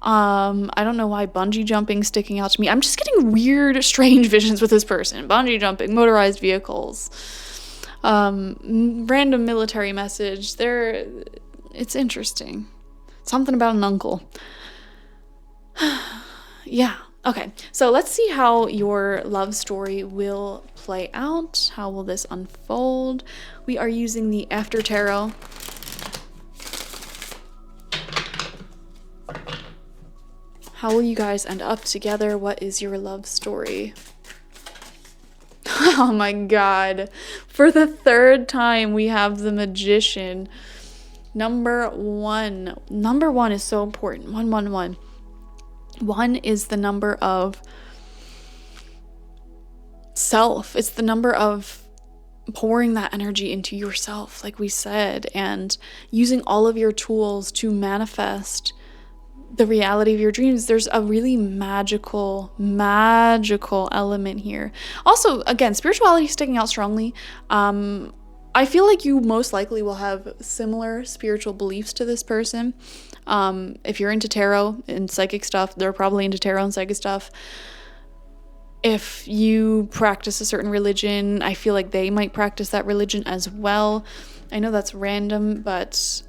I don't know why bungee jumping sticking out to me. I'm just getting weird, strange visions with this person. Bungee jumping, motorized vehicles, random military message. It's interesting. Something about an uncle. Yeah. Okay, so let's see how your love story will play out. How will this unfold? We are using the After Tarot. How will you guys end up together? What is your love story? Oh my god. For the third time, we have the Magician. Number one. Number one is so important. 111. One is the number of self. It's the number of pouring that energy into yourself, like we said, and using all of your tools to manifest the reality of your dreams. There's a really magical element here. Also, again, spirituality sticking out strongly. I feel like you most likely will have similar spiritual beliefs to this person. If you're into tarot and psychic stuff, they're probably into tarot and psychic stuff. If you practice a certain religion, I feel like they might practice that religion as well. I know that's random, but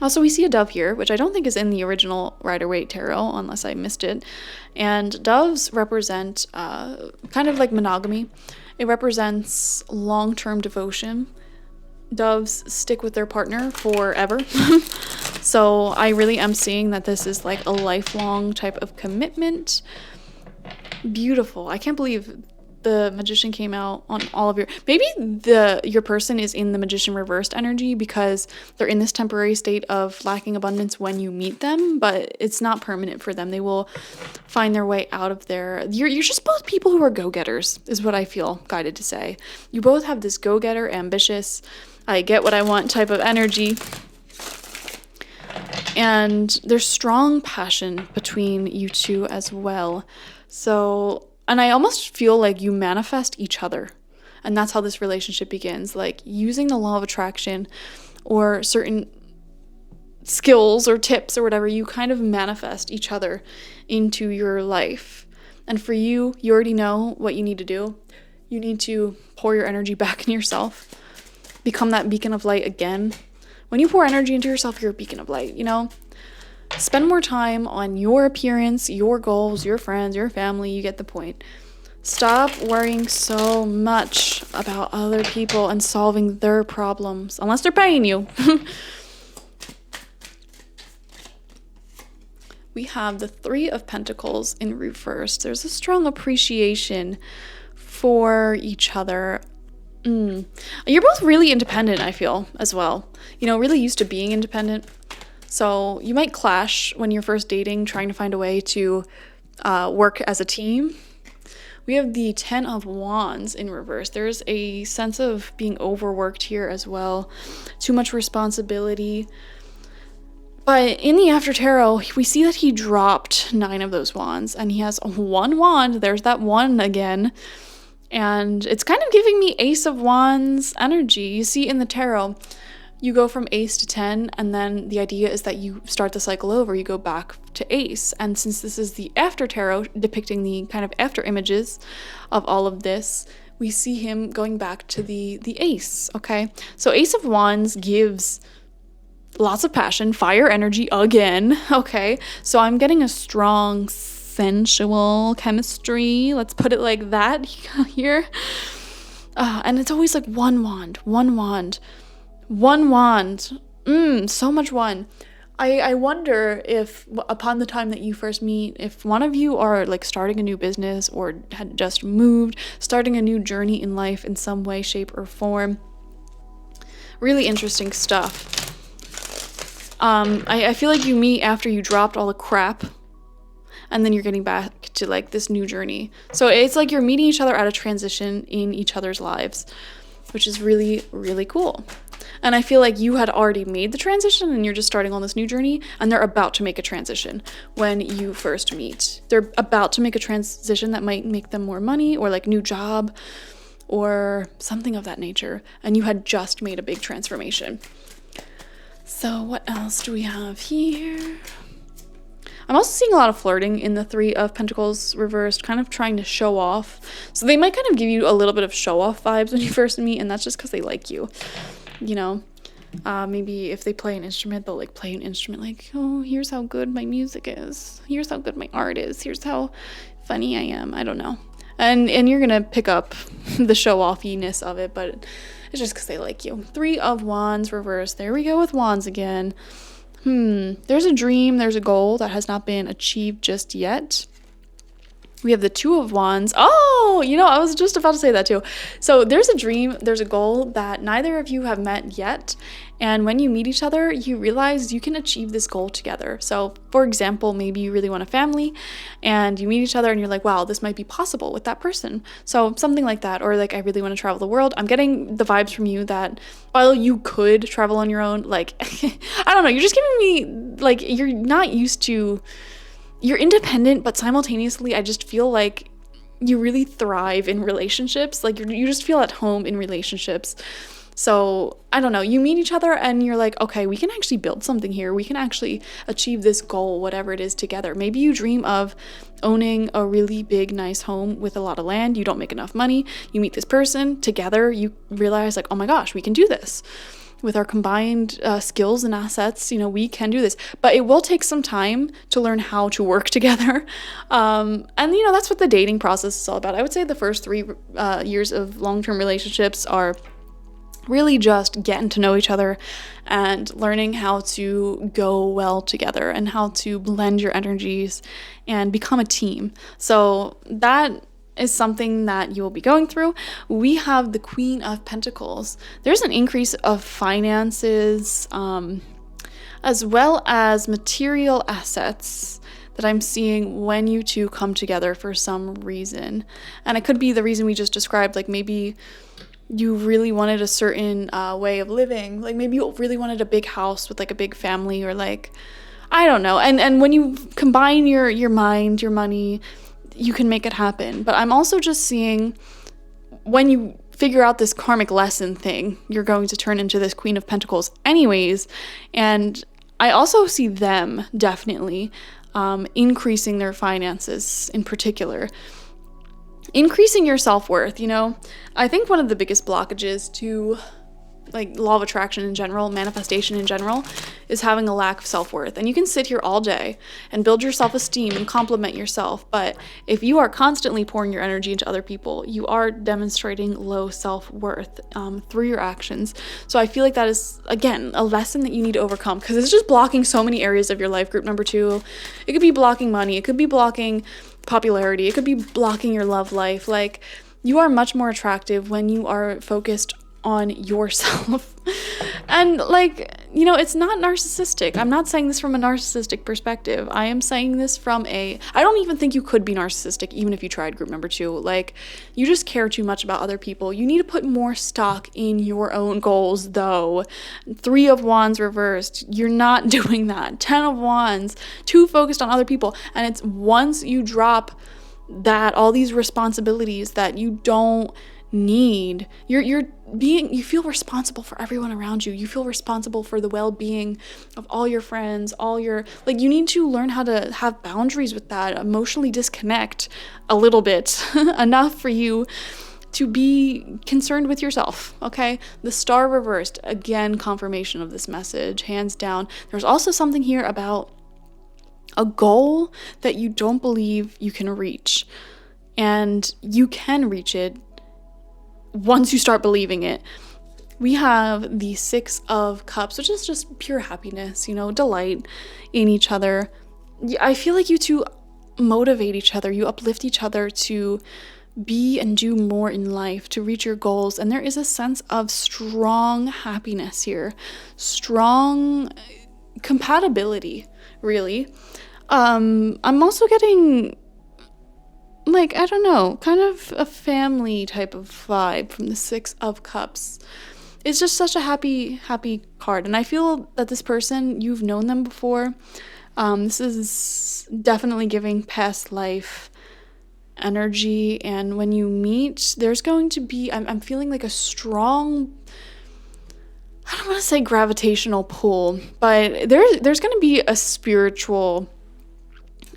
also we see a dove here, which I don't think is in the original Rider-Waite tarot, unless I missed it. And doves represent kind of like monogamy. It represents long-term devotion. Doves stick with their partner forever. So I really am seeing that this is like a lifelong type of commitment. Beautiful. I can't believe the Magician came out on all of your, maybe your person is in the Magician reversed energy because they're in this temporary state of lacking abundance when you meet them, but it's not permanent for them. They will find their way out of there. You're just both people who are go-getters, is what I feel guided to say. You both have this go-getter, ambitious, I get what I want type of energy. And there's strong passion between you two as well. So, and I almost feel like you manifest each other. And that's how this relationship begins. Like using the law of attraction or certain skills or tips or whatever, you kind of manifest each other into your life. And for you, you already know what you need to do. You need to pour your energy back in yourself. Become that beacon of light again. When you pour energy into yourself, you're a beacon of light, you know? Spend more time on your appearance, your goals, your friends, your family. You get the point. Stop worrying so much about other people and solving their problems, unless they're paying you. We have the Three of Pentacles in reverse. There's a strong appreciation for each other. You're both really independent, I feel, as well. You know, really used to being independent. So you might clash when you're first dating, trying to find a way to work as a team. We have the Ten of Wands in reverse. There's a sense of being overworked here as well. Too much responsibility. But in the After Tarot, we see that he dropped 9 of those wands. And he has 1 wand. There's that 1 again. And it's kind of giving me Ace of Wands energy. You see in the tarot, you go from Ace to 10, and then the idea is that you start the cycle over. You go back to Ace. And since this is the After Tarot, depicting the kind of after images of all of this, we see him going back to the Ace, okay? So Ace of Wands gives lots of passion, fire energy again, okay? So I'm getting a strong sensual chemistry, let's put it like that here. And it's always like one wand. So much one. I wonder if upon the time that you first meet, if one of you are like starting a new business or had just moved, starting a new journey in life in some way, shape, or form. Really interesting stuff. I feel like you meet after you dropped all the crap, and then you're getting back to like this new journey. So it's like you're meeting each other at a transition in each other's lives, which is really, really cool. And I feel like you had already made the transition and you're just starting on this new journey, and they're about to make a transition when you first meet. They're about to make a transition that might make them more money or like new job or something of that nature. And you had just made a big transformation. So what else do we have here? I'm also seeing a lot of flirting in the Three of Pentacles reversed, kind of trying to show off. So they might kind of give you a little bit of show off vibes when you first meet, and that's just because they like you. You know, maybe if they play an instrument, they'll like play an instrument like, oh, here's how good my music is. Here's how good my art is. Here's how funny I am. I don't know. And you're going to pick up the show-offiness of it, but it's just because they like you. Three of Wands reversed. There we go with wands again. There's a dream, there's a goal that has not been achieved just yet. We have the Two of Wands. Oh, you know, I was just about to say that too. So there's a dream, there's a goal that neither of you have met yet. And when you meet each other, you realize you can achieve this goal together. So for example, maybe you really want a family and you meet each other and you're like, wow, this might be possible with that person. So something like that. Or like, I really want to travel the world. I'm getting the vibes from you that while you could travel on your own, like, I don't know, you're just giving me like, you're not used to, you're independent, but simultaneously, I just feel like you really thrive in relationships. Like you just feel at home in relationships. So I don't know, you meet each other and you're like, okay, we can actually build something here. We can actually achieve this goal, whatever it is, together. Maybe you dream of owning a really big, nice home with a lot of land. You don't make enough money. You meet this person together. You realize like, oh my gosh, we can do this. With our combined skills and assets, you know, we can do this. But it will take some time to learn how to work together. And, you know, that's what the dating process is all about. I would say the first 3 years of long-term relationships are really just getting to know each other and learning how to go well together and how to blend your energies and become a team. So that is something that you will be going through. We have the Queen of Pentacles. There's an increase of finances, as well as material assets that I'm seeing when you two come together for some reason. And it could be the reason we just described, like maybe you really wanted a certain way of living. Like maybe you really wanted a big house with like a big family, or like, I don't know. And when you combine your mind, your money, you can make it happen. But I'm also just seeing when you figure out this karmic lesson thing, you're going to turn into this Queen of Pentacles anyways. And I also see them definitely increasing their finances in particular, increasing your self-worth. I think one of the biggest blockages to like law of attraction in general, manifestation in general, is having a lack of self-worth. And you can sit here all day and build your self-esteem and compliment yourself, but if you are constantly pouring your energy into other people, you are demonstrating low self-worth through your actions. So I feel like that is, again, a lesson that you need to overcome, because it's just blocking so many areas of your life. Group number 2, it could be blocking money, it could be blocking popularity, it could be blocking your love life. Like, you are much more attractive when you are focused on yourself. And it's not narcissistic. I'm not saying this from a narcissistic perspective. I am saying this from I don't even think you could be narcissistic even if you tried group number 2. Like, you just care too much about other people. You need to put more stock in your own goals, though. 3 of Wands reversed. You're not doing that. 10 of Wands, too focused on other people. And it's once you drop all these responsibilities that you don't need, you feel responsible for everyone around you. You feel responsible for the well-being of all your friends, you need to learn how to have boundaries with that, emotionally disconnect a little bit enough for you to be concerned with yourself, okay? The Star reversed, again, confirmation of this message, hands down. There's also something here about a goal that you don't believe you can reach, and you can reach it once you start believing it. We have the 6 of Cups, which is just pure happiness, delight in each other. I feel like you two motivate each other, you uplift each other to be and do more in life, to reach your goals. And there is a sense of strong happiness here, strong compatibility, really. I'm also getting, I don't know, kind of a family type of vibe from the 6 of Cups. It's just such a happy card. And I feel that this person, you've known them before. This is definitely giving past life energy. And when you meet, there's going to be, I'm feeling like a strong, I don't want to say gravitational pull, but there's going to be a spiritual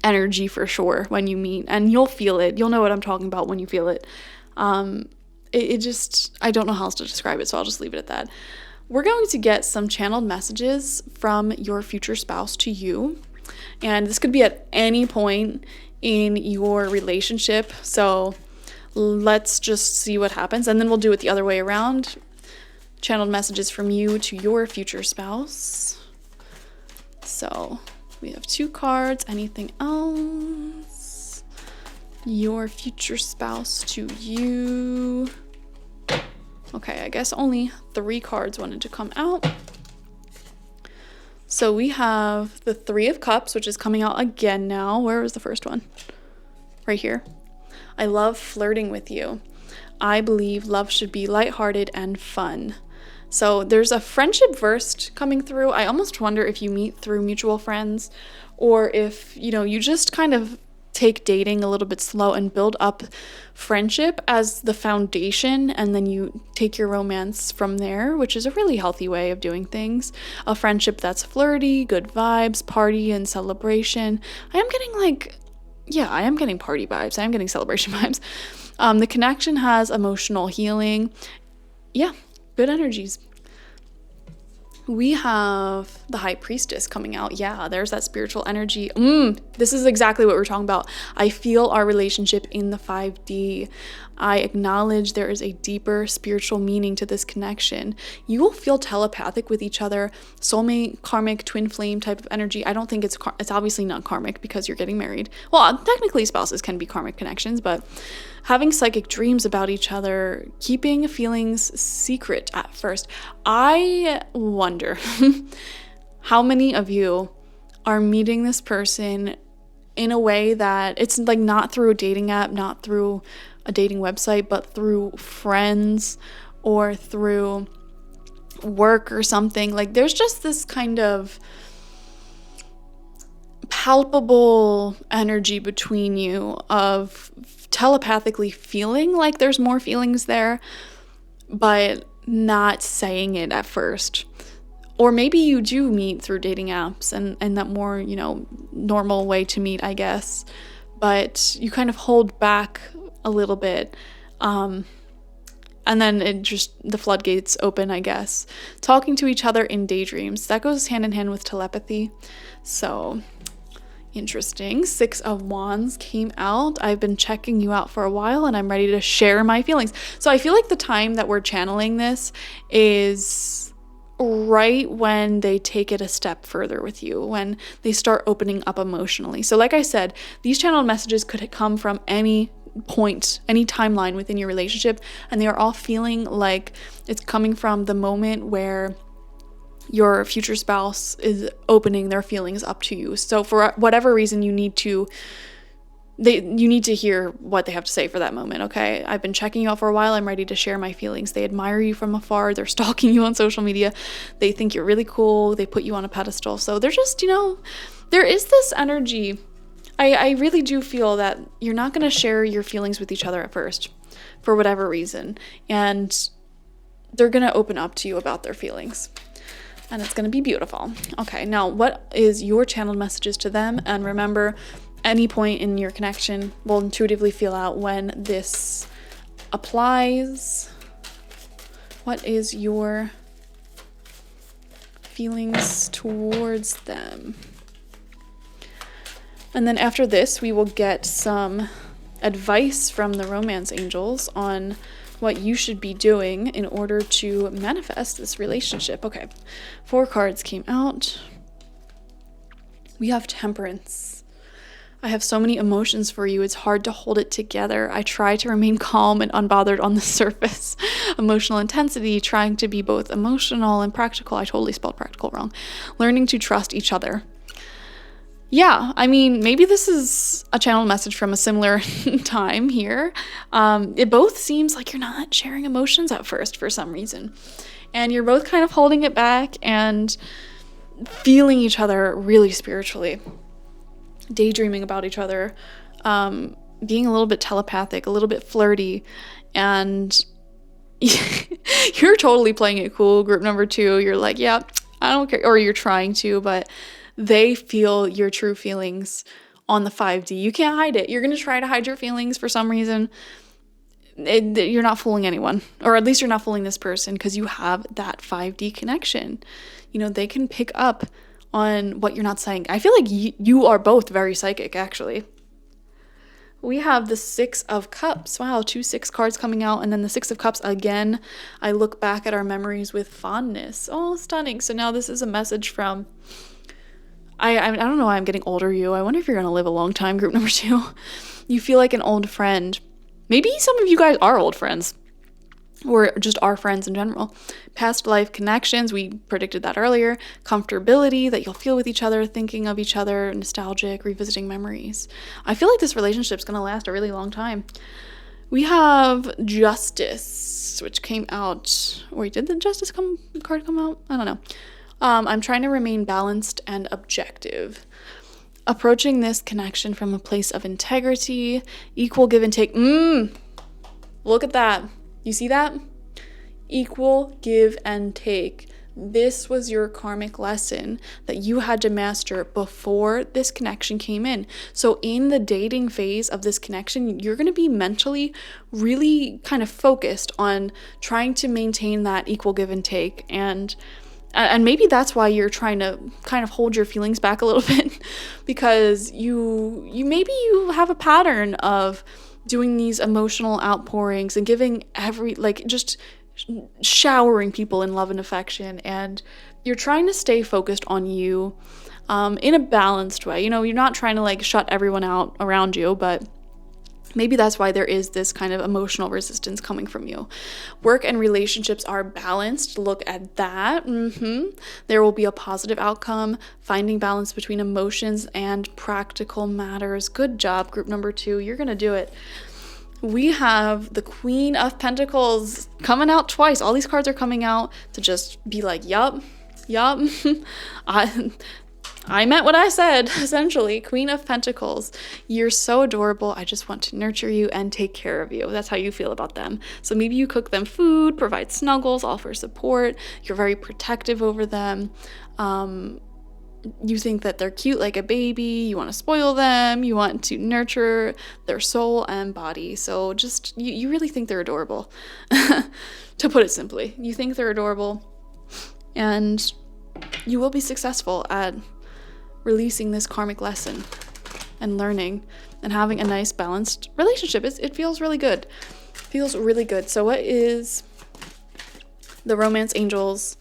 energy for sure when you meet, and you'll feel it. You'll know what I'm talking about when you feel it. It just, I don't know how else to describe it, so I'll just leave it at that. We're going to get some channeled messages from your future spouse to you, and this could be at any point in your relationship, so let's just see what happens, and then we'll do it the other way around. Channeled messages from you to your future spouse. So we have 2 cards. Anything else? Your future spouse to you. Okay, I guess only 3 cards wanted to come out. So we have the 3 of Cups, which is coming out again now. Where was the first one? Right here. I love flirting with you. I believe love should be lighthearted and fun. So there's a friendship verse coming through. I almost wonder if you meet through mutual friends, or if, you just kind of take dating a little bit slow and build up friendship as the foundation, and then you take your romance from there, which is a really healthy way of doing things. A friendship that's flirty, good vibes, party and celebration. I am getting party vibes. I am getting celebration vibes. The connection has emotional healing. Yeah. Good energies. We have the High Priestess coming out. Yeah, there's that spiritual energy. This is exactly what we're talking about. I feel our relationship in the 5D. I acknowledge there is a deeper spiritual meaning to this connection. You will feel telepathic with each other. Soulmate, karmic, twin flame type of energy. I don't think it's obviously not karmic because you're getting married. Well, technically spouses can be karmic connections, but having psychic dreams about each other, keeping feelings secret at first. I wonder how many of you are meeting this person in a way that it's not through a dating app, not through a dating website, but through friends or through work or something. There's just this kind of palpable energy between you of telepathically feeling like there's more feelings there, but not saying it at first. Or maybe you do meet through dating apps and that more, you know, normal way to meet, I guess. But you kind of hold back a little bit. And then the floodgates open, I guess. Talking to each other in daydreams. That goes hand in hand with telepathy. So interesting. 6 of Wands came out. I've been checking you out for a while and I'm ready to share my feelings. So I feel like the time that we're channeling this is right when they take it a step further with you, when they start opening up emotionally. So like I said, these channeled messages could come from any point, any timeline within your relationship, and they are all feeling like it's coming from the moment where your future spouse is opening their feelings up to you. So for whatever reason, you need to hear what they have to say for that moment, okay? I've been checking you out for a while. I'm ready to share my feelings. They admire you from afar. They're stalking you on social media. They think you're really cool. They put you on a pedestal. So they're just, you know, there is this energy. I really do feel that you're not going to share your feelings with each other at first for whatever reason. And they're going to open up to you about their feelings. And it's going to be beautiful. Okay, now what is your channeled messages to them? And remember, any point in your connection will intuitively feel out when this applies. What is your feelings towards them? And then after this, we will get some advice from the romance angels on what you should be doing in order to manifest this relationship. Okay, 4 cards came out. We have Temperance. I have so many emotions for you. It's hard to hold it together. I try to remain calm and unbothered on the surface. Emotional intensity, trying to be both emotional and practical. I totally spelled practical wrong. Learning to trust each other. Yeah, I mean, maybe this is a channeled message from a similar time here. It both seems like you're not sharing emotions at first for some reason. And you're both kind of holding it back and feeling each other really spiritually. Daydreaming about each other. Being a little bit telepathic, a little bit flirty. And you're totally playing it cool. Group number 2, you're like, yeah, I don't care. Or you're trying to, but they feel your true feelings on the 5D. You can't hide it. You're going to try to hide your feelings for some reason. You're not fooling anyone, or at least you're not fooling this person, because you have that 5D connection. You know, they can pick up on what you're not saying. I feel like you are both very psychic, actually. We have the 6 of Cups. Wow, 2 6 cards coming out, and then the 6 of Cups again. I look back at our memories with fondness. Oh, stunning. So now this is a message from... I don't know why I'm getting older, you. I wonder if you're going to live a long time, group number 2. You feel like an old friend. Maybe some of you guys are old friends. Or just are friends in general. Past life connections, we predicted that earlier. Comfortability that you'll feel with each other, thinking of each other, nostalgic, revisiting memories. I feel like this relationship's going to last a really long time. We have Justice, which came out... Wait, did the Justice card come out? I don't know. I'm trying to remain balanced and objective. Approaching this connection from a place of integrity, equal give and take. Look at that. You see that? Equal give and take. This was your karmic lesson that you had to master before this connection came in. So in the dating phase of this connection, you're going to be mentally really kind of focused on trying to maintain that equal give and take. And maybe that's why you're trying to kind of hold your feelings back a little bit, because you have a pattern of doing these emotional outpourings and giving just showering people in love and affection, and you're trying to stay focused on you in a balanced way. You know, you're not trying to like shut everyone out around you, but maybe that's why there is this kind of emotional resistance coming from you. Work and relationships are balanced. Look at that. There will be a positive outcome. Finding balance between emotions and practical matters. Good job, group number 2. You're going to do it. We have the Queen of Pentacles coming out twice. All these cards are coming out to just be like, yup. I meant what I said, essentially. Queen of Pentacles. You're so adorable. I just want to nurture you and take care of you. That's how you feel about them. So maybe you cook them food, provide snuggles, offer support. You're very protective over them. You think that they're cute like a baby. You want to spoil them. You want to nurture their soul and body. So just, you really think they're adorable. To put it simply, you think they're adorable, and you will be successful at releasing this karmic lesson and learning and having a nice balanced relationship. It feels really good. Feels really good. So what is the romance angels'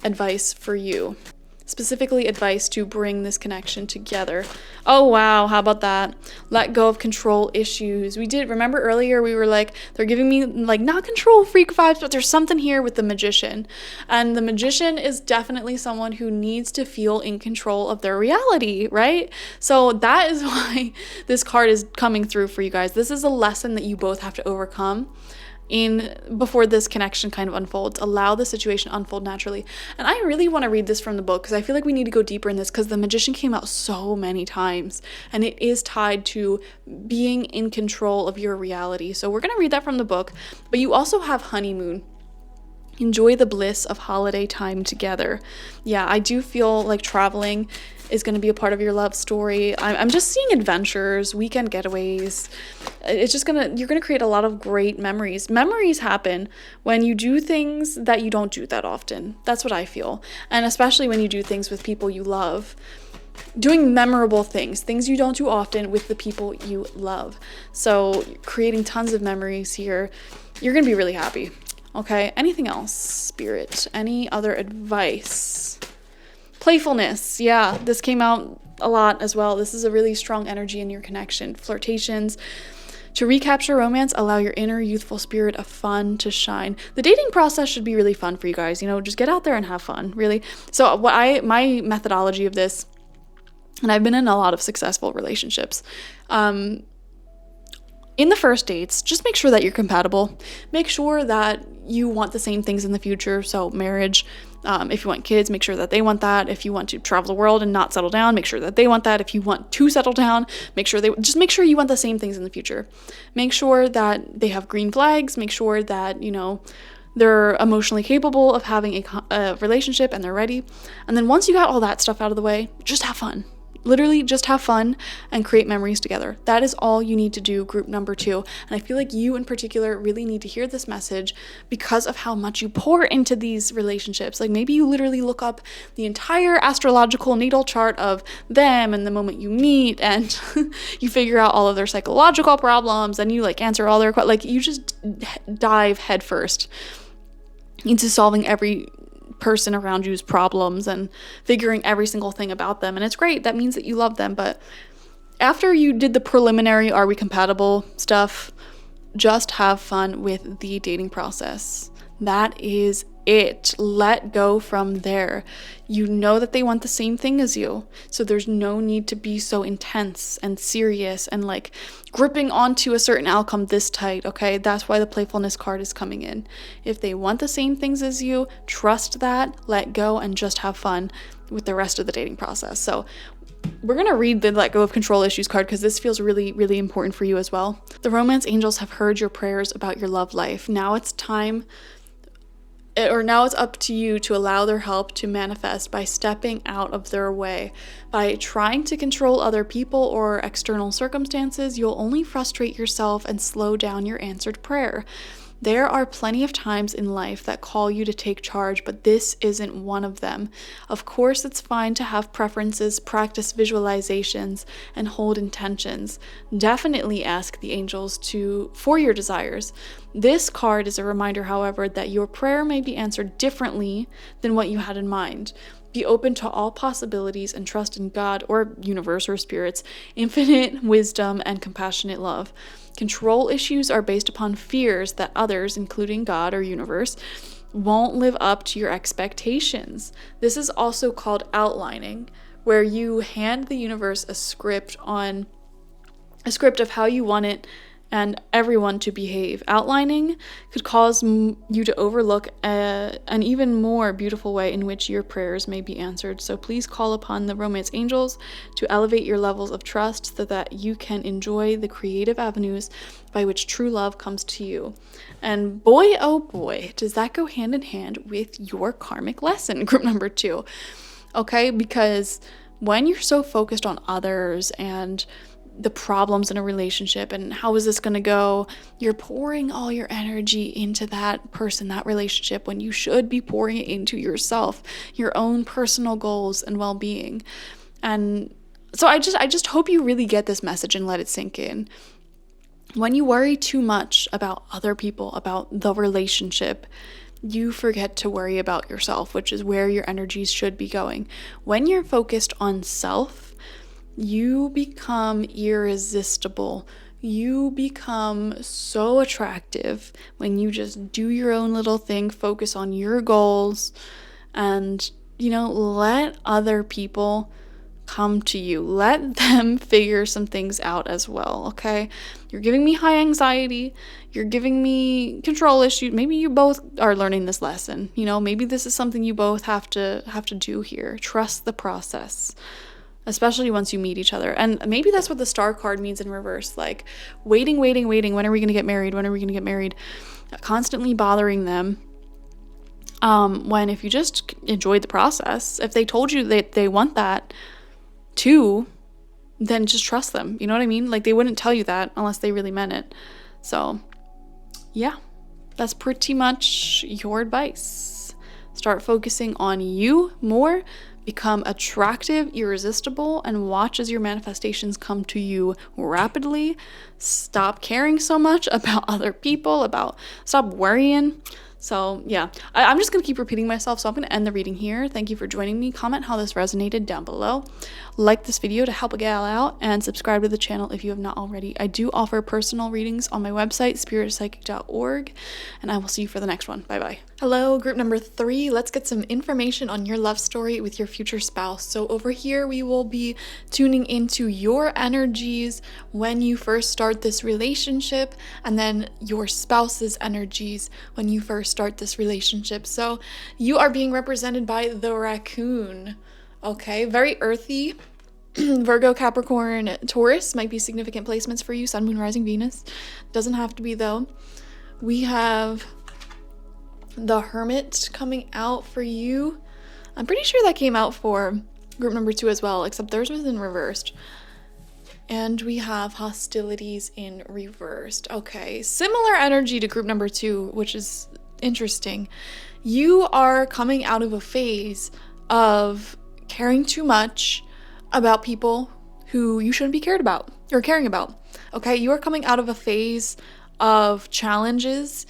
advice for you? Specifically advice to bring this connection together. Oh wow, how about that? Let go of control issues. Remember earlier we were like, they're giving me like not control freak vibes, but there's something here with the Magician. And the Magician is definitely someone who needs to feel in control of their reality, right? So that is why this card is coming through for you guys. This is a lesson that you both have to overcome before this connection kind of unfolds. Allow the situation to unfold naturally. And I really want to read this from the book because I feel like we need to go deeper in this, because the Magician came out so many times and it is tied to being in control of your reality. So we're going to read that from the book. But you also have honeymoon. Enjoy the bliss of holiday time together. Yeah, I do feel like traveling is going to be a part of your love story. I'm just seeing adventures, weekend getaways. It's just you're going to create a lot of great memories. Memories happen when you do things that you don't do that often. That's what I feel. And especially when you do things with people you love. Doing memorable things you don't do often with the people you love. So creating tons of memories here. You're going to be really happy. Okay, anything else, Spirit? Any other advice? Playfulness. Yeah, this came out a lot as well. This is a really strong energy in your connection. Flirtations. To recapture romance, allow your inner youthful spirit of fun to shine. The dating process should be really fun for you guys. Just get out there and have fun, really. So my methodology of this, and I've been in a lot of successful relationships, in the first dates, just make sure that you're compatible. Make sure that you want the same things in the future. So marriage, if you want kids, make sure that they want that. If you want to travel the world and not settle down, make sure that they want that. If you want to settle down, make sure you want the same things in the future. Make sure that they have green flags. Make sure that, they're emotionally capable of having a relationship and they're ready. And then once you got all that stuff out of the way, just have fun. Literally just have fun and create memories together. That is all you need to do, group number 2. And I feel like you in particular really need to hear this message because of how much you pour into these relationships. Like maybe you literally look up the entire astrological natal chart of them and the moment you meet, and you figure out all of their psychological problems, and you answer all their you just dive headfirst into solving every person around you's problems and figuring every single thing about them. And it's great. That means that you love them. But after you did the preliminary, are we compatible stuff, just have fun with the dating process. That is it. Let go from there. You know that they want the same thing as you. So there's no need to be so intense and serious and gripping onto a certain outcome this tight, okay? That's why the playfulness card is coming in. If they want the same things as you, trust that, let go, and just have fun with the rest of the dating process. So we're going to read the let go of control issues card because this feels really, really important for you as well. The romance angels have heard your prayers about your love life. Now it's up to you to allow their help to manifest by stepping out of their way. By trying to control other people or external circumstances, you'll only frustrate yourself and slow down your answered prayer. There are plenty of times in life that call you to take charge, but this isn't one of them. Of course, it's fine to have preferences, practice visualizations, and hold intentions. Definitely ask the angels for your desires. This card is a reminder, however, that your prayer may be answered differently than what you had in mind. Be open to all possibilities and trust in God or universe or spirits, infinite wisdom and compassionate love. Control issues are based upon fears that others, including God or universe, won't live up to your expectations. This is also called outlining, where you hand the universe a script of how you want it and everyone to behave. Outlining could cause you to overlook an even more beautiful way in which your prayers may be answered. So please call upon the romance angels to elevate your levels of trust so that you can enjoy the creative avenues by which true love comes to you. And boy, oh boy, does that go hand in hand with your karmic lesson, group number 2. Okay, because when you're so focused on others and the problems in a relationship and how is this going to go, you're pouring all your energy into that person, that relationship, when you should be pouring it into yourself, your own personal goals and well-being. And so I just hope you really get this message and let it sink in. When you worry too much about other people, about the relationship, you forget to worry about yourself, which is where your energies should be going. When you're focused on self, you become irresistible. You become so attractive when you just do your own little thing, focus on your goals, and, let other people come to you. Let them figure some things out as well, okay? You're giving me high anxiety. You're giving me control issues. Maybe you both are learning this lesson. Maybe this is something you both have to do here. Trust the process, especially once you meet each other. And maybe that's what the Star card means in reverse, like waiting. When are we going to get married? When are we going to get married? Constantly bothering them. When if you just enjoyed the process, if they told you that they want that too, then just trust them. You know what I mean? Like, they wouldn't tell you that unless they really meant it. So yeah, that's pretty much your advice. Start focusing on you more. Become attractive, irresistible, and watch as your manifestations come to you rapidly. Stop caring so much about other people, stop worrying. So yeah, I'm just going to keep repeating myself, so I'm going to end the reading here. Thank you for joining me. Comment how this resonated down below. Like this video to help a gal out, and subscribe to the channel if you have not already. I do offer personal readings on my website, spiritpsychic.org, and I will see you for the next one. Bye-bye. Hello, group number 3. Let's get some information on your love story with your future spouse. So over here, we will be tuning into your energies when you first start this relationship, and then your spouse's energies when you first start this relationship. So you are being represented by the raccoon. Okay, very earthy. Virgo, Capricorn, Taurus might be significant placements for you. Sun, Moon, Rising, Venus. Doesn't have to be though. We have the Hermit coming out for you. I'm pretty sure that came out for group number 2 as well, except theirs was in reversed. And we have hostilities in reversed. Okay, similar energy to group number 2, which is interesting. You are coming out of a phase of caring too much about people who you shouldn't be cared about or caring about. Okay, you are coming out of a phase of challenges.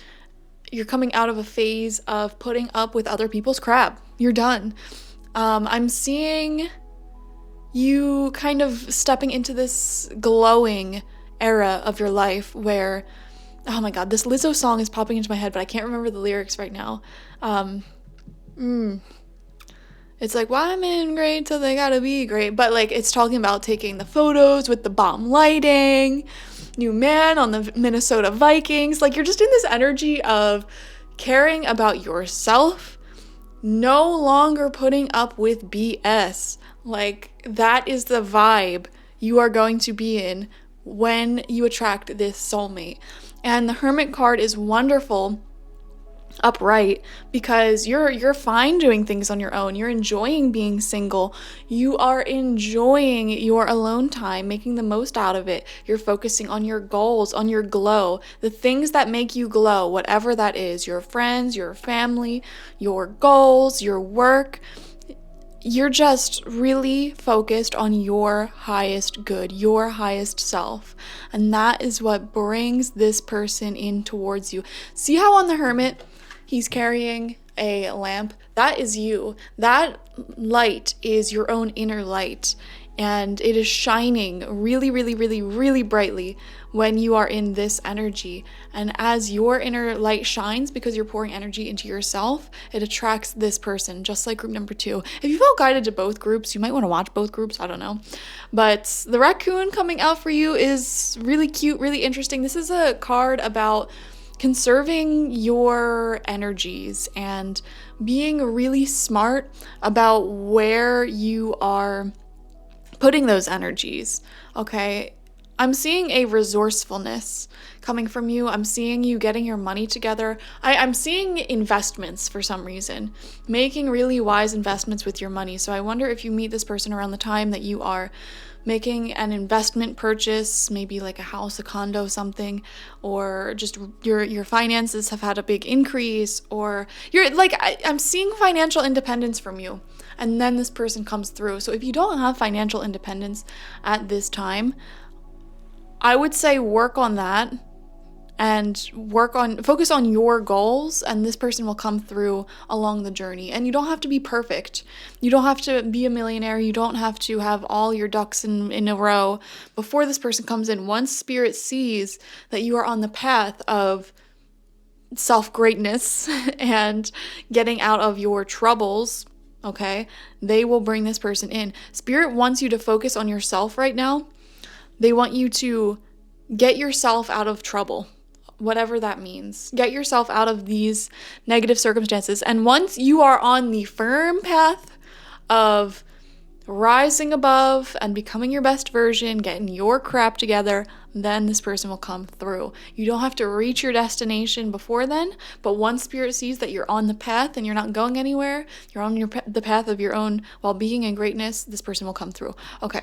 You're coming out of a phase of putting up with other people's crap. You're done. I'm seeing you kind of stepping into this glowing era of your life where, oh my god, this Lizzo song is popping into my head, but I can't remember the lyrics right now. It's like, why men great till they gotta be great? But like, it's talking about taking the photos with the bomb lighting, new man on the Minnesota Vikings. Like, you're just in this energy of caring about yourself, no longer putting up with BS. Like, that is the vibe you are going to be in when you attract this soulmate. And the Hermit card is wonderful upright because you're fine doing things on your own. You're enjoying being single. You are enjoying your alone time, making the most out of it. You're focusing on your goals, on your glow, the things that make you glow, whatever that is, your friends, your family, your goals, your work. You're just really focused on your highest good, your highest self. And that is what brings this person in towards you. See how on the Hermit, he's carrying a lamp? That is you. That light is your own inner light. and it is shining really, really, really, really brightly when you are in this energy. And as your inner light shines because you're pouring energy into yourself, it attracts this person, just like group number 2. If you felt guided to both groups, you might want to watch both groups, I don't know. But the raccoon coming out for you is really cute, really interesting. This is a card about conserving your energies and being really smart about where you are putting those energies, okay? I'm seeing a resourcefulness coming from you. I'm seeing you getting your money together. I'm seeing investments for some reason, making really wise investments with your money. So I wonder if you meet this person around the time that you are making an investment purchase, maybe like a house, a condo, something, or just your finances have had a big increase, or you're like, I'm seeing financial independence from you. And then this person comes through. So if you don't have financial independence at this time, I would say work on that and focus on your goals, and this person will come through along the journey. And you don't have to be perfect. You don't have to be a millionaire. You don't have to have all your ducks in a row before this person comes in. Once spirit sees that you are on the path of self-greatness and getting out of your troubles, okay, they will bring this person in. Spirit wants you to focus on yourself right now. They want you to get yourself out of trouble, whatever that means. Get yourself out of these negative circumstances. And once you are on the firm path of rising above and becoming your best version, getting your crap together, then this person will come through. You don't have to reach your destination before then, but once spirit sees that you're on the path and you're not going anywhere, you're on the path of your own well-being and greatness, this person will come through. Okay.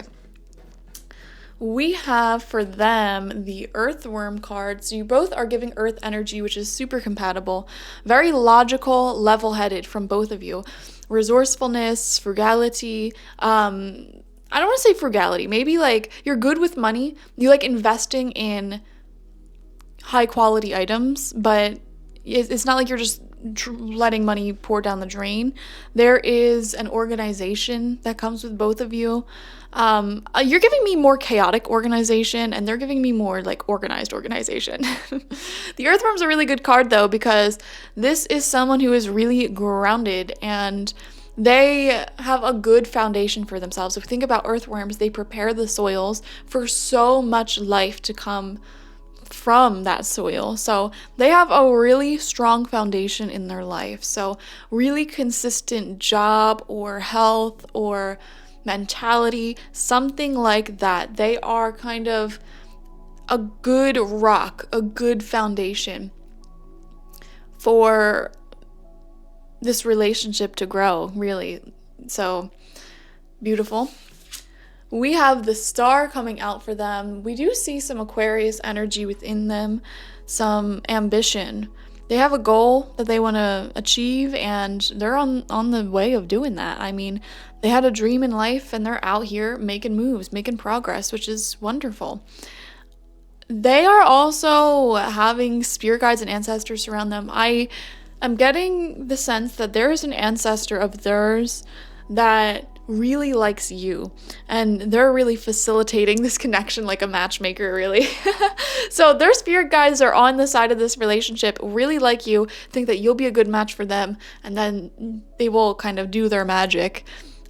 We have for them the Earthworm card. So you both are giving Earth energy, which is super compatible. Very logical, level-headed from both of you. Resourcefulness, frugality. I don't want to say frugality. Maybe like you're good with money. You like investing in high-quality items, but it's not like you're just letting money pour down the drain. There is an organization that comes with both of you. You're giving me more chaotic organization, and they're giving me more like organized organization. The Earthworm's a really good card though, because this is someone who is really grounded and they have a good foundation for themselves. If we think about earthworms, they prepare the soils for so much life to come from that soil. So they have a really strong foundation in their life. So really consistent job or health or mentality, something like that. They are kind of a good rock, a good foundation for this relationship to grow, really. So beautiful. We have the Star coming out for them. We do see some Aquarius energy within them, some ambition. They have a goal that they want to achieve, and they're on the way of doing that. I mean, they had a dream in life, and they're out here making moves, making progress, which is wonderful. They are also having spirit guides and ancestors surround them. I am getting the sense that there is an ancestor of theirs that really likes you, and they're really facilitating this connection like a matchmaker, really. So their spirit guides are on the side of this relationship, really like you, think that you'll be a good match for them, and then they will kind of do their magic,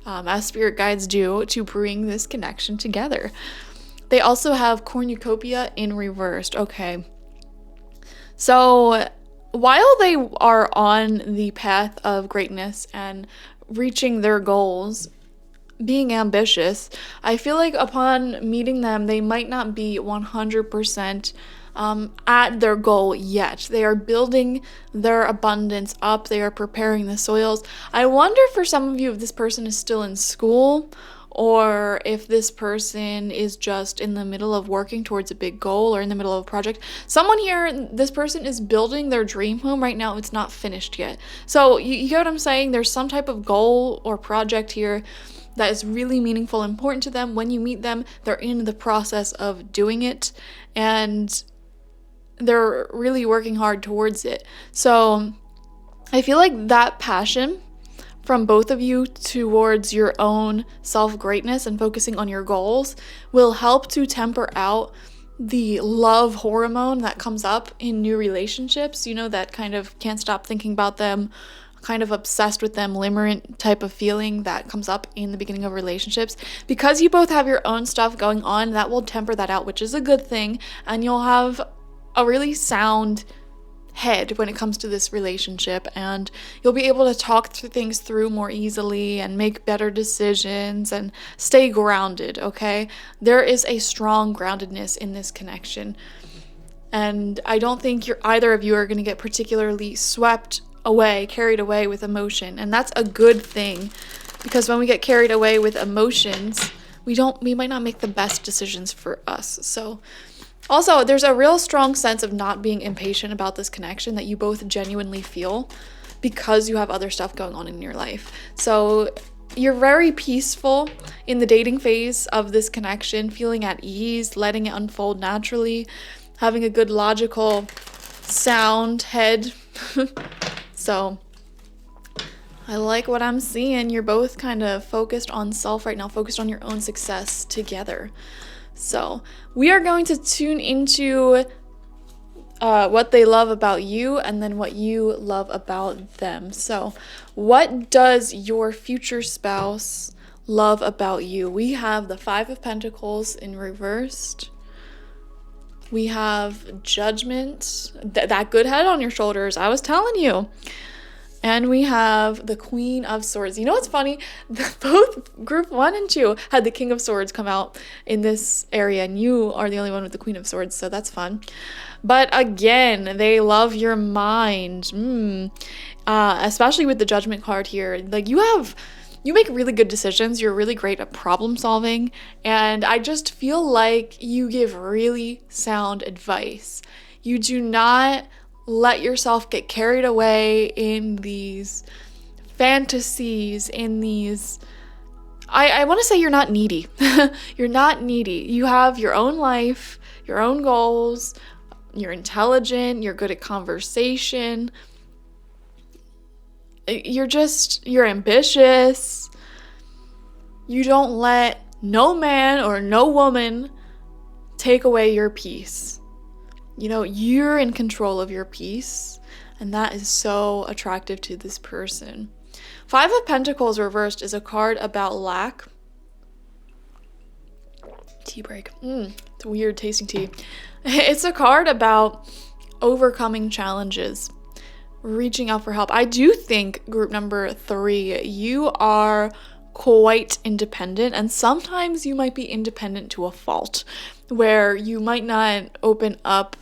as spirit guides do, to bring this connection together. They also have cornucopia in reversed. Okay, so while they are on the path of greatness and reaching their goals, being ambitious, I feel like upon meeting them, they might not be 100% at their goal yet. They are building their abundance up. They are preparing the soils. I wonder for some of you if this person is still in school, or if this person is just in the middle of working towards a big goal or in the middle of a project. Someone here, this person is building their dream home right now. It's not finished yet. So you get what I'm saying? There's some type of goal or project here that is really meaningful, important to them. When you meet them, they're in the process of doing it, and they're really working hard towards it. So I feel like that passion from both of you towards your own self-greatness and focusing on your goals will help to temper out the love hormone that comes up in new relationships, that kind of can't stop thinking about them, kind of obsessed with them, limerent type of feeling that comes up in the beginning of relationships. Because you both have your own stuff going on, that will temper that out, which is a good thing, and you'll have a really sound head when it comes to this relationship, and you'll be able to talk things through more easily and make better decisions and stay grounded, okay? There is a strong groundedness in this connection, and I don't think either of you are going to get particularly carried away with emotion, and that's a good thing, because when we get carried away with emotions, we might not make the best decisions for us. So also, there's a real strong sense of not being impatient about this connection that you both genuinely feel because you have other stuff going on in your life. So you're very peaceful in the dating phase of this connection, feeling at ease, letting it unfold naturally, having a good logical, sound head. So I like what I'm seeing. You're both kind of focused on self right now, focused on your own success together. So we are going to tune into what they love about you and then what you love about them. So what does your future spouse love about you? We have the 5 of Pentacles in reversed. We have Judgment, that good head on your shoulders, I was telling you. And we have the Queen of Swords. You know what's funny? Both group 1 and 2 had the King of Swords come out in this area, and you are the only one with the Queen of Swords, so that's fun. But again, they love your mind, especially with the Judgment card here. Like you make really good decisions. You're really great at problem solving, and I just feel like you give really sound advice. You do not let yourself get carried away in these fantasies, in these... I want to say you're not needy. You're not needy. You have your own life, your own goals. You're intelligent. You're good at conversation. You're ambitious. You don't let no man or no woman take away your peace. You're in control of your peace, and that is so attractive to this person. 5 of Pentacles reversed is a card about lack. Tea break. It's weird tasting tea. It's a card about overcoming challenges, reaching out for help. I do think, group number 3, you are quite independent, and sometimes you might be independent to a fault, where you might not open up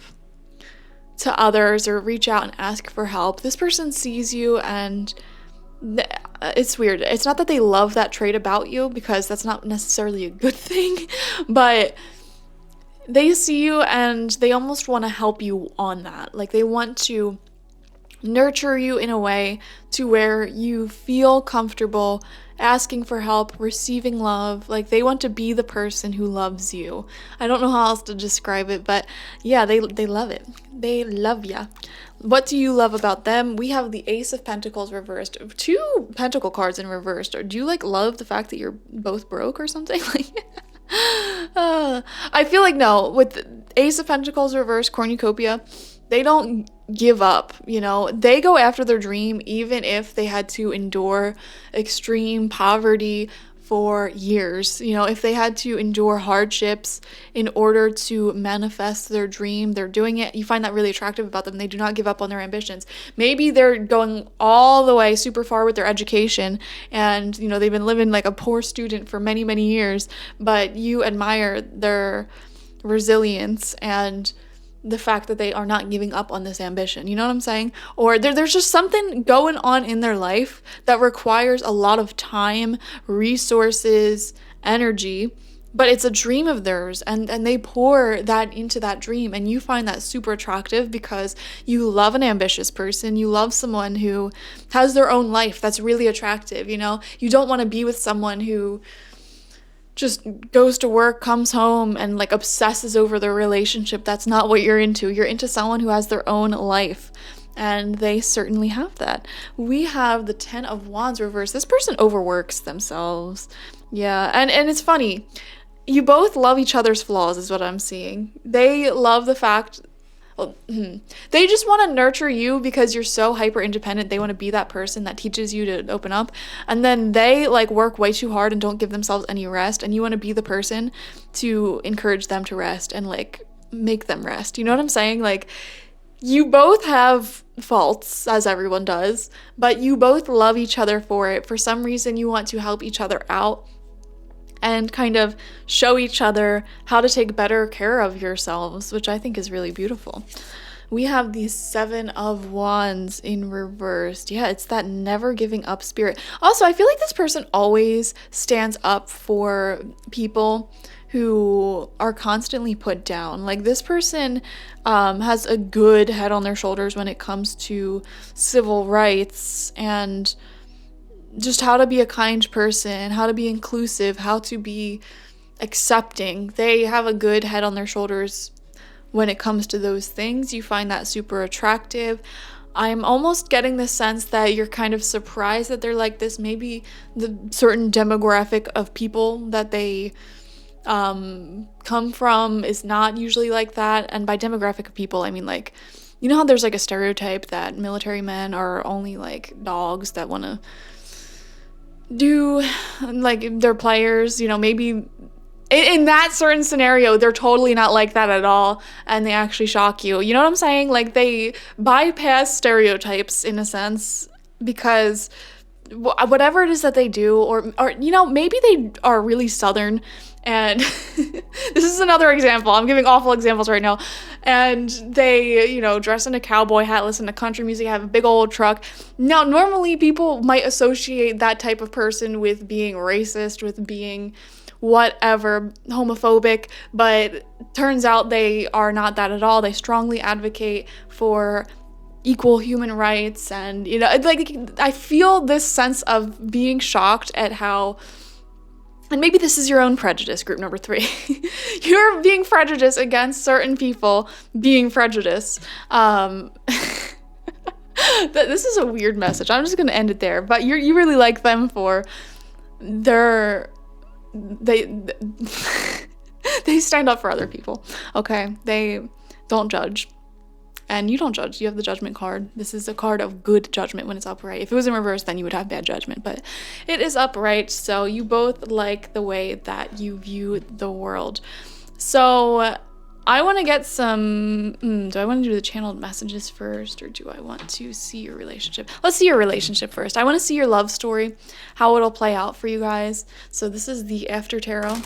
to others or reach out and ask for help. This person sees you, and it's weird. It's not that they love that trait about you, because that's not necessarily a good thing, but they see you and they almost want to help you on that. Like they want to nurture you in a way to where you feel comfortable asking for help, receiving love. Like they want to be the person who loves you. I don't know how else to describe it, but yeah, they love it. They love ya. What do you love about them? We have the Ace of Pentacles reversed. 2 Pentacle cards in reversed. Do you love the fact that you're both broke or something? I feel like no. With the Ace of Pentacles reversed, cornucopia, they don't give up, They go after their dream even if they had to endure extreme poverty for years. If they had to endure hardships in order to manifest their dream, they're doing it. You find that really attractive about them. They do not give up on their ambitions. Maybe they're going all the way super far with their education, and they've been living like a poor student for many, many years, but you admire their resilience and the fact that they are not giving up on this ambition. You know what I'm saying? Or there's just something going on in their life that requires a lot of time, resources, energy, but it's a dream of theirs, and they pour that into that dream, and you find that super attractive because you love an ambitious person. You love someone who has their own life. That's really attractive. You don't want to be with someone who just goes to work, comes home, and obsesses over their relationship. That's not what you're into. You're into someone who has their own life. And they certainly have that. We have the 10 of Wands reversed. This person overworks themselves. Yeah, and it's funny. You both love each other's flaws is what I'm seeing. They love the fact... They just want to nurture you because you're so hyper independent. They want to be that person that teaches you to open up, and then they like work way too hard and don't give themselves any rest, and you want to be the person to encourage them to rest and like make them rest. You know what I'm saying? Like, you both have faults, as everyone does, but you both love each other for it. For some reason, you want to help each other out and kind of show each other how to take better care of yourselves, which I think is really beautiful. We have the 7 of Wands in reversed. Yeah, it's that never giving up spirit. Also, I feel like this person always stands up for people who are constantly put down. Like, this person has a good head on their shoulders when it comes to civil rights and just how to be a kind person, how to be inclusive, how to be accepting. They have a good head on their shoulders when it comes to those things. You find that super attractive. I'm almost getting the sense that you're kind of surprised that they're like this. Maybe the certain demographic of people that they come from is not usually like that. And by demographic of people, I mean, like, you know how there's like a stereotype that military men are only like dogs that want to do, like, they're players, you know, maybe in that certain scenario, they're totally not like that at all, and they actually shock you. You know what I'm saying? Like, they bypass stereotypes in a sense, because whatever it is that they do, or you know, maybe they are really Southern, and this is another example. I'm giving awful examples right now. And they, you know, dress in a cowboy hat, listen to country music, have a big old truck. Now, normally people might associate that type of person with being racist, with being whatever, homophobic, but turns out they are not that at all. They strongly advocate for equal human rights, and, you know, like, I feel this sense of being shocked at how... And maybe this is your own prejudice, group number 3. You're being prejudiced against certain people being prejudiced. This is a weird message. I'm just going to end it there. But you really like them for they stand up for other people. Okay? They don't judge. And you don't judge. You have the judgment card. This is a card of good judgment when it's upright. If it was in reverse, then you would have bad judgment. But it is upright, so you both like the way that you view the world. So I want to get some... do I want to do the channeled messages first, or do I want to see your relationship? Let's see your relationship first. I want to see your love story, how it'll play out for you guys. So this is the After Tarot.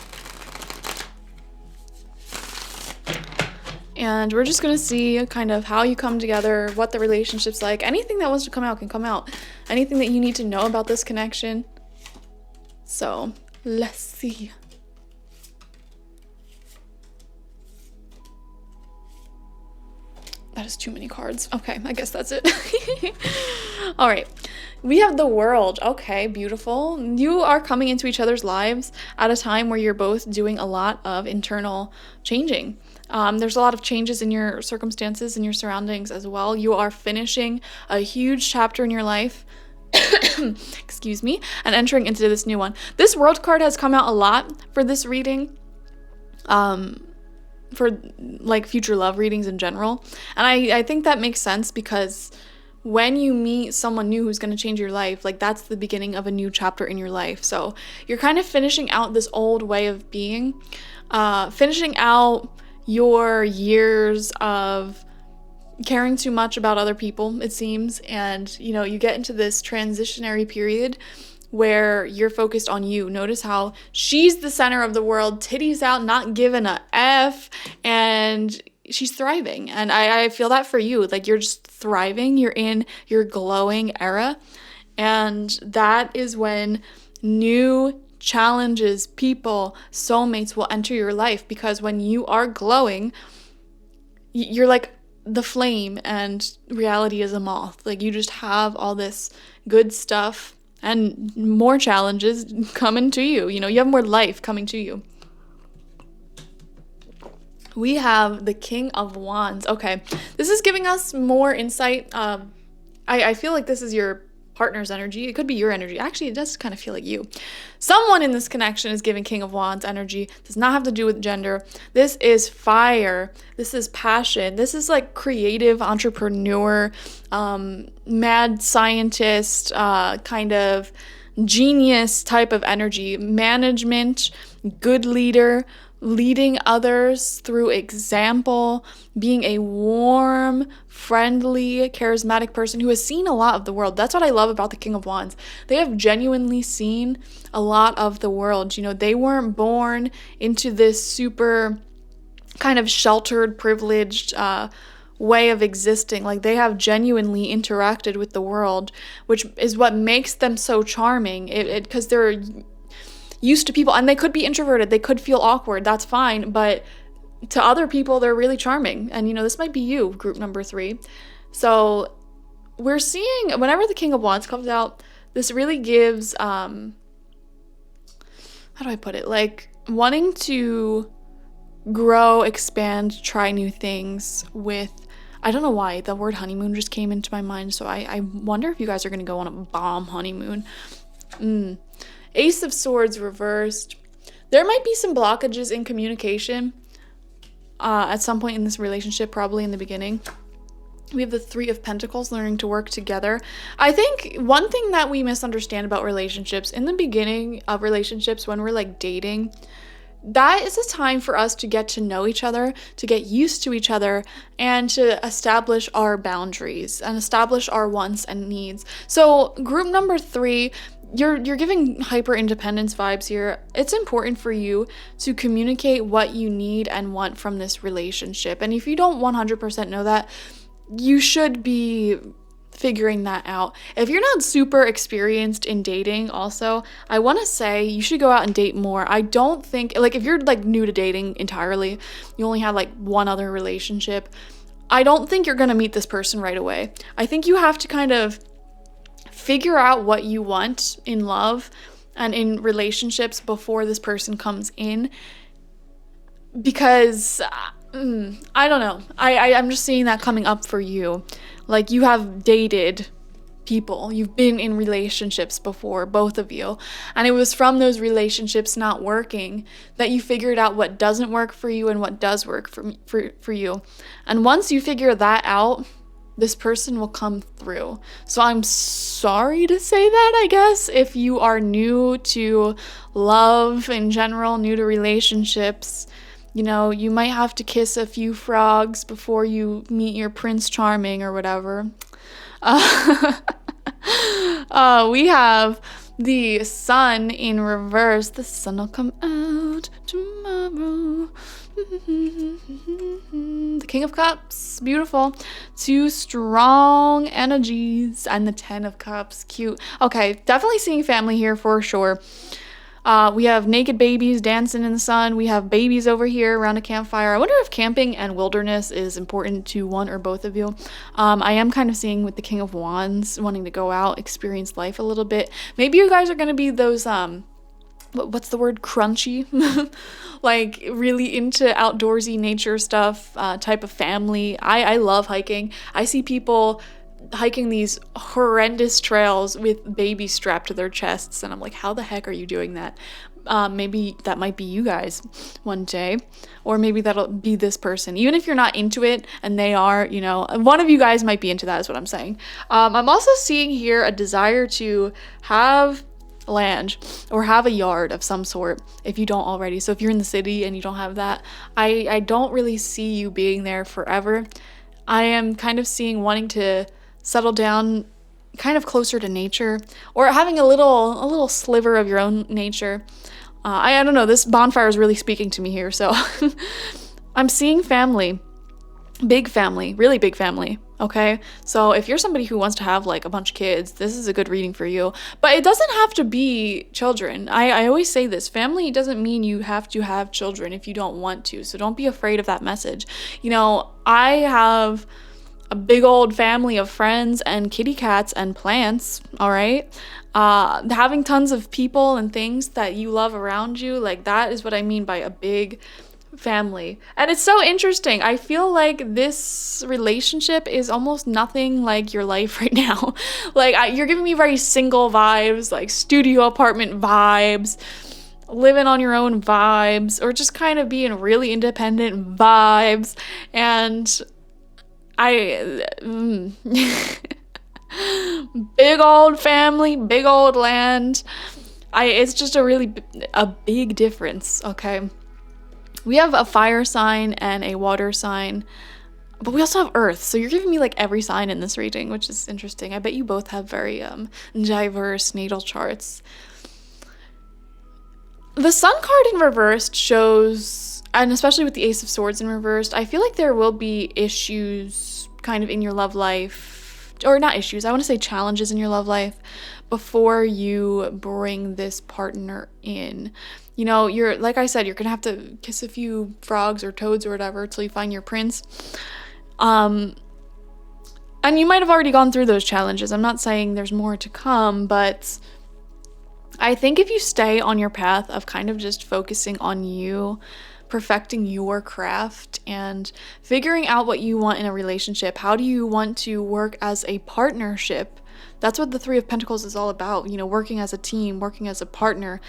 And we're just going to see kind of how you come together, what the relationship's like. Anything that wants to come out can come out. Anything that you need to know about this connection. So, let's see. That is too many cards. Okay, I guess that's it. All right. We have the World. Okay, beautiful. You are coming into each other's lives at a time where you're both doing a lot of internal changing. There's a lot of changes in your circumstances and your surroundings as well. You are finishing a huge chapter in your life. Excuse me. And entering into this new one. This World card has come out a lot for this reading. For like future love readings in general. And I think that makes sense, because when you meet someone new who's going to change your life, like, that's the beginning of a new chapter in your life. So you're kind of finishing out this old way of being, finishing out your years of caring too much about other people, it seems. And, you know, you get into this transitionary period where you're focused on you. Notice how she's the center of the world, titties out, not giving a F, and she's thriving. And I feel that for you. Like, you're just thriving. You're in your glowing era. And that is when new challenges, people, soulmates will enter your life, because when you are glowing, you're like the flame and reality is a moth. Like, you just have all this good stuff and more challenges coming to you. You know, you have more life coming to you. we have the King of Wands. Okay, this is giving us more insight. I feel like this is your partner's energy. It could be your energy. Actually, it does kind of feel like you. Someone in this connection is giving King of Wands energy. Does not have to do with gender. This is fire. This is passion. This is like creative entrepreneur, mad scientist, kind of genius type of energy. Management, good leader, leading others through example, being a warm, friendly, charismatic person who has seen a lot of the world. That's what I love about the King of Wands. They have genuinely seen a lot of the world. You know, they weren't born into this super kind of sheltered, privileged way of existing. Like, they have genuinely interacted with the world, which is what makes them so charming. Because they're used to people, and they could be introverted, they could feel awkward, that's fine, but to other people they're really charming. And you know, this might be you, group number 3. So we're seeing, whenever the King of Wands comes out, this really gives how do I put it, like wanting to grow, expand, try new things with, I don't know why the word honeymoon just came into my mind, so I wonder if you guys are gonna go on a bomb honeymoon. Ace of Swords reversed. There might be some blockages in communication at some point in this relationship, probably in the beginning. We have the Three of Pentacles, learning to work together. I think one thing that we misunderstand about relationships, in the beginning of relationships, when we're like dating, that is a time for us to get to know each other, to get used to each other, and to establish our boundaries and establish our wants and needs. So group number 3, you're giving hyper independence vibes here. It's important for you to communicate what you need and want from this relationship. And if you don't 100% know that, you should be figuring that out. If you're not super experienced in dating, also, I want to say you should go out and date more. I don't think, like, if you're like new to dating entirely, you only had like one other relationship, I don't think you're going to meet this person right away. I think you have to kind of figure out what you want in love and in relationships before this person comes in, because I don't know, I'm just seeing that coming up for you. Like, you have dated people, you've been in relationships before, both of you, and it was from those relationships not working that you figured out what doesn't work for you and what does work for you. And once you figure that out, this person will come through. So I'm sorry to say that, I guess, if you are new to love in general, new to relationships, you know, you might have to kiss a few frogs before you meet your Prince Charming or whatever. We have the Sun in reverse. The sun will come out tomorrow. The King of Cups, beautiful. 2 strong energies, and the 10 of Cups, cute. Okay, definitely seeing family here for sure. We have naked babies dancing in the sun. We have babies over here around a campfire. I wonder if camping and wilderness is important to one or both of you. I am kind of seeing with the King of Wands wanting to go out, experience life a little bit. Maybe you guys are going to be those what's the word, crunchy, like really into outdoorsy nature stuff, type of family. I love hiking. I see people hiking these horrendous trails with babies strapped to their chests, and I'm like, how the heck are you doing that? Maybe that might be you guys one day, or maybe that'll be this person. Even if you're not into it and they are, you know, one of you guys might be into that, is what I'm saying. I'm also seeing here a desire to have land or have a yard of some sort if you don't already. So if you're in the city and you don't have that, I don't really see you being there forever. I am kind of seeing wanting to settle down kind of closer to nature, or having a little sliver of your own nature. I don't know, this bonfire is really speaking to me here. So I'm seeing family, big family, really big family. Okay, so if you're somebody who wants to have like a bunch of kids, this is a good reading for you. But it doesn't have to be children. I always say this, family doesn't mean you have to have children if you don't want to. So don't be afraid of that message. You know, I have a big old family of friends and kitty cats and plants, all right? Having tons of people and things that you love around you, like that is what I mean by a big family. And it's so interesting. I feel like this relationship is almost nothing like your life right now. Like, you're giving me very single vibes, like studio apartment vibes, living on your own vibes, or just kind of being really independent vibes. And big old family, big old land. It's just a big difference, okay? We have a fire sign and a water sign, but we also have earth. So you're giving me like every sign in this reading, which is interesting. I bet you both have very diverse natal charts. The Sun card in reversed shows, and especially with the Ace of Swords in reversed, I feel like there will be issues kind of in your love life, or not issues, I want to say challenges in your love life before you bring this partner in. You know, you're, like I said, you're gonna have to kiss a few frogs or toads or whatever till you find your prince. And you might have already gone through those challenges. I'm not saying there's more to come, but I think if you stay on your path of kind of just focusing on you, perfecting your craft, and figuring out what you want in a relationship, how do you want to work as a partnership? That's what the Three of Pentacles is all about, you know, working as a team, working as a partner.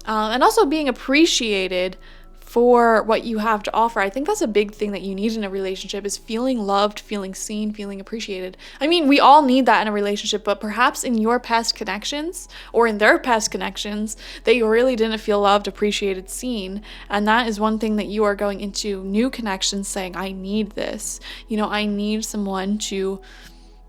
And also being appreciated for what you have to offer. I think that's a big thing that you need in a relationship, is feeling loved, feeling seen, feeling appreciated. I mean, we all need that in a relationship, but perhaps in your past connections or in their past connections, that you really didn't feel loved, appreciated, seen. And that is one thing that you are going into new connections saying, I need this. You know, I need someone to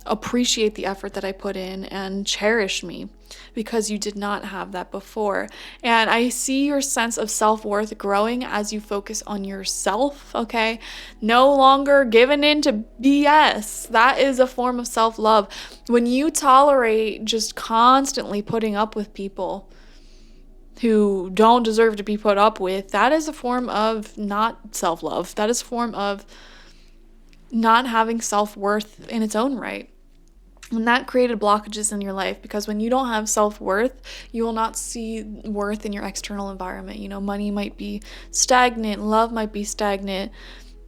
appreciate the effort that I put in and cherish me, because you did not have that before. And I see your sense of self-worth growing as you focus on yourself, okay? No longer giving in to BS. That is a form of self-love. When you tolerate just constantly putting up with people who don't deserve to be put up with, that is a form of not self-love. That is a form of not having self-worth in its own right. And that created blockages in your life, because when you don't have self-worth, you will not see worth in your external environment. You know, money might be stagnant, love might be stagnant,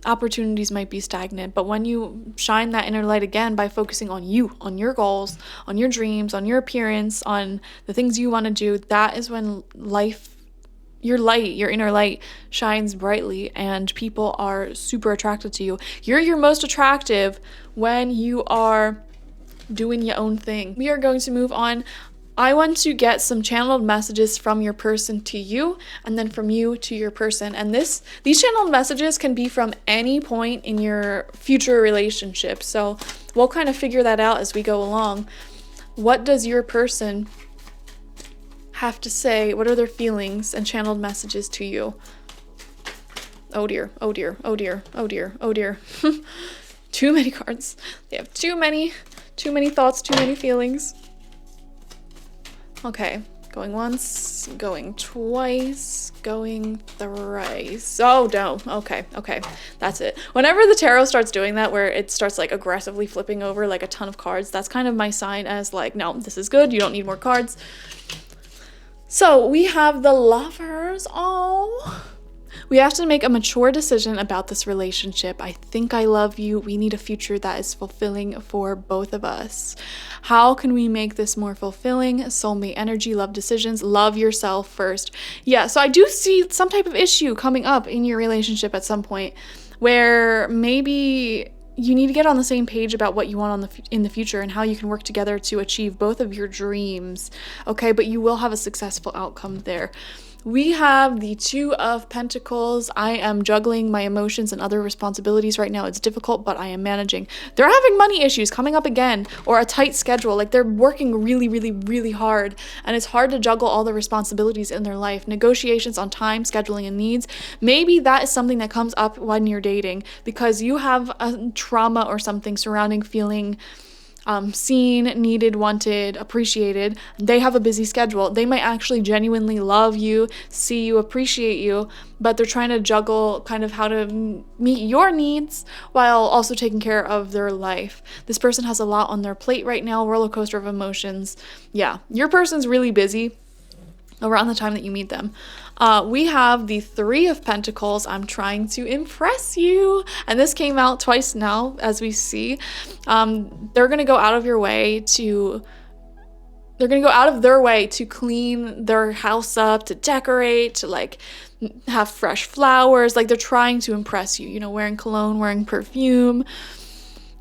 opportunities might be stagnant. But when you shine that inner light again by focusing on you, on your goals, on your dreams, on your appearance, on the things you want to do, that is when your light, your inner light shines brightly, and people are super attracted to you. You're your most attractive when you are doing your own thing. We are going to move on. I want to get some channeled messages from your person to you, and then from you to your person. And these channeled messages can be from any point in your future relationship. So we'll kind of figure that out as we go along. What does your person have to say? What are their feelings and channeled messages to you? Oh dear, oh dear, oh dear, oh dear, oh dear. Too many cards. They have too many thoughts, too many feelings. Okay, going once, going twice, going thrice. Oh no, okay, that's it. Whenever the tarot starts doing that, where it starts like aggressively flipping over like a ton of cards, that's kind of my sign as like, no, this is good, you don't need more cards. So we have the Lovers. Oh, we have to make a mature decision about this relationship. I think I love you. We need a future that is fulfilling for both of us. How can we make this more fulfilling? Soulmate energy, love decisions, love yourself first. Yeah, so I do see some type of issue coming up in your relationship at some point, where maybe you need to get on the same page about what you want in the future and how you can work together to achieve both of your dreams. Okay, but you will have a successful outcome there. We have the Two of Pentacles. I am juggling my emotions and other responsibilities right now. It's difficult, but I am managing. They're having money issues coming up again, or a tight schedule. Like, they're working really, really, really hard, and it's hard to juggle all the responsibilities in their life. Negotiations on time, scheduling, and needs. Maybe that is something that comes up when you're dating, because you have a trauma or something surrounding feeling seen, needed, wanted, appreciated. They have a busy schedule. They might actually genuinely love you, see you, appreciate you, but they're trying to juggle kind of how to meet your needs while also taking care of their life. This person has a lot on their plate right now, roller coaster of emotions. Yeah, your person's really busy. around the time that you meet them. We have the Three of Pentacles. I'm trying to impress you. And this came out twice now, as we see. They're going to go out of their way to clean their house up, to decorate, to like have fresh flowers. Like they're trying to impress you, you know, wearing cologne, wearing perfume,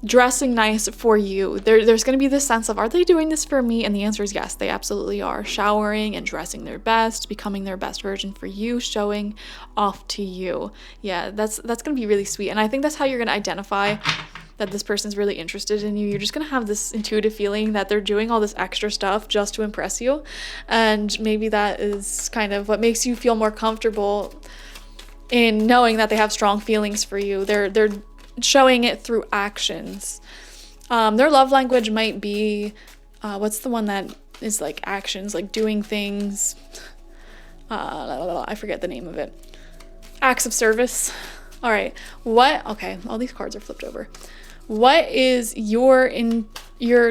dressing nice for you. There's going to be this sense of, are they doing this for me? And the answer is yes, they absolutely are. Showering and dressing their best, becoming their best version for you, showing off to you. Yeah, that's going to be really sweet. And I think that's how you're going to identify that this person's really interested in you. You're just going to have this intuitive feeling that they're doing all this extra stuff just to impress you. And maybe that is kind of what makes you feel more comfortable in knowing that they have strong feelings for you. They're showing it through actions. Their love language might be, what's the one that is like actions, like doing things, I forget the name of it. Acts of service. All right. Okay, all these cards are flipped over. What is your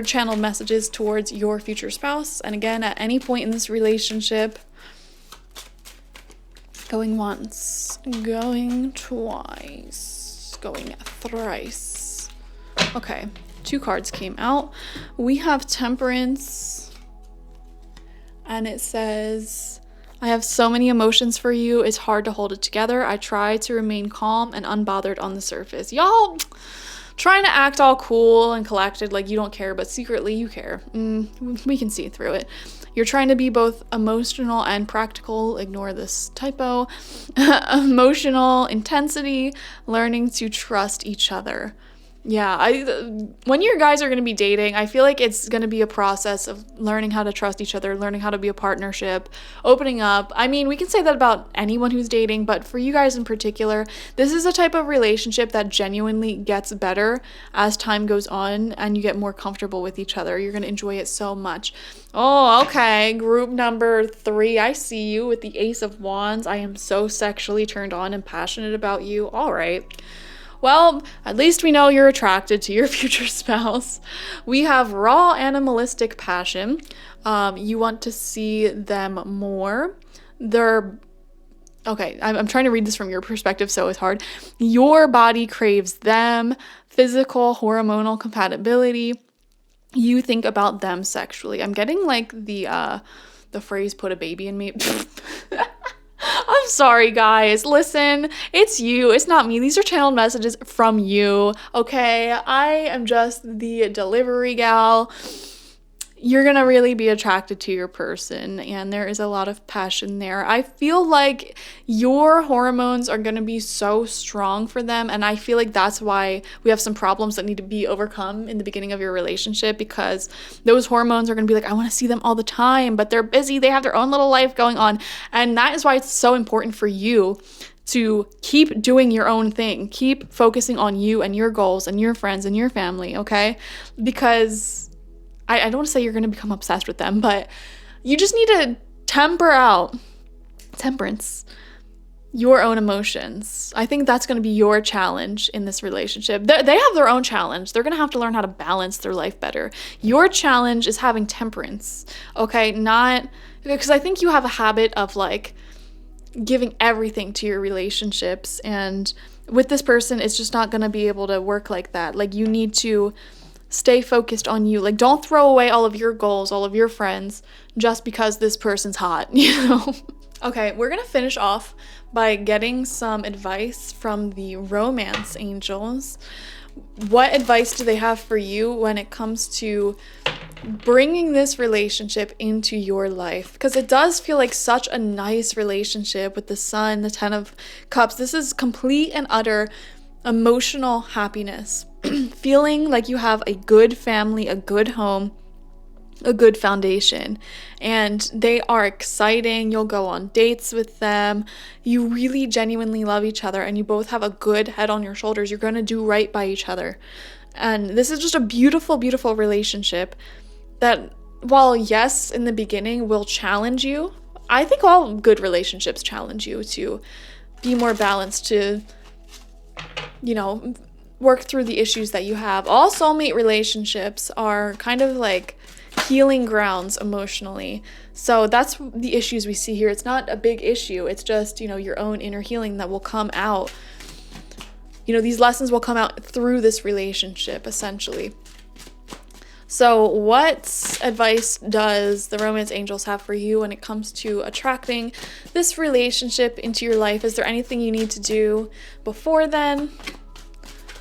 channeled messages towards your future spouse? And again, at any point in this relationship, going once, going twice, going thrice. Okay, 2 cards came out. We have Temperance, and it says, I have so many emotions for you, it's hard to hold it together. I try to remain calm and unbothered on the surface. Y'all trying to act all cool and collected like you don't care, but secretly you care. We can see through it. You're trying to be both emotional and practical. Ignore this typo. Emotional intensity, learning to trust each other. Yeah, when you guys are going to be dating, I feel like it's going to be a process of learning how to trust each other, learning how to be a partnership, opening up. I mean, we can say that about anyone who's dating, but for you guys in particular, this is a type of relationship that genuinely gets better as time goes on and you get more comfortable with each other. You're going to enjoy it so much. Oh, okay. Group number 3. I see you with the Ace of Wands. I am so sexually turned on and passionate about you. All right. Well, at least we know you're attracted to your future spouse. We have raw animalistic passion. You want to see them more. Okay, I'm trying to read this from your perspective, so it's hard. Your body craves them. Physical, hormonal compatibility. You think about them sexually. I'm getting like the phrase "put a baby in me." I'm sorry, guys. Listen, it's you. It's not me. These are channeled messages from you, okay? I am just the delivery gal. You're gonna really be attracted to your person, and there is a lot of passion there. I feel like your hormones are gonna be so strong for them, and I feel like that's why we have some problems that need to be overcome in the beginning of your relationship, because those hormones are gonna be like, I wanna see them all the time, but they're busy, they have their own little life going on, and that is why it's so important for you to keep doing your own thing, keep focusing on you and your goals and your friends and your family, okay? Because I don't want to say you're going to become obsessed with them, but you just need to temperance, your own emotions. I think that's going to be your challenge in this relationship. They have their own challenge. They're going to have to learn how to balance their life better. Your challenge is having temperance, okay? Because I think you have a habit of like giving everything to your relationships, and with this person, it's just not going to be able to work like that. Like you need to stay focused on you. Like, don't throw away all of your goals, all of your friends, just because this person's hot, you know? Okay, we're gonna finish off by getting some advice from the romance angels. What advice do they have for you when it comes to bringing this relationship into your life? Because it does feel like such a nice relationship with the Sun, the 10 of Cups. This is complete and utter emotional happiness. Feeling like you have a good family, a good home, a good foundation, and they are exciting. You'll go on dates with them. You really genuinely love each other, and you both have a good head on your shoulders. You're going to do right by each other. And this is just a beautiful, beautiful relationship that, while yes, in the beginning will challenge you, I think all good relationships challenge you to be more balanced, to, you know, work through the issues that you have. All soulmate relationships are kind of like healing grounds emotionally. So that's the issues we see here. It's not a big issue. It's just, your own inner healing that will come out. These lessons will come out through this relationship, essentially. So what advice does the romance angels have for you when it comes to attracting this relationship into your life? Is there anything you need to do before then?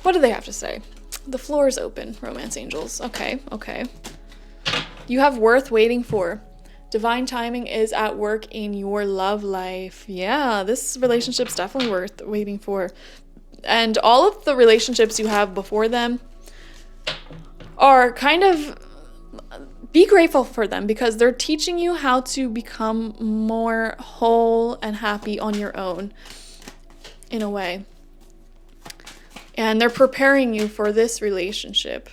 What do they have to say? The floor is open, romance angels. Okay. You have worth waiting for. Divine timing is at work in your love life. Yeah, this relationship's definitely worth waiting for. And all of the relationships you have before them are kind of, be grateful for them because they're teaching you how to become more whole and happy on your own, in a way. And they're preparing you for this relationship.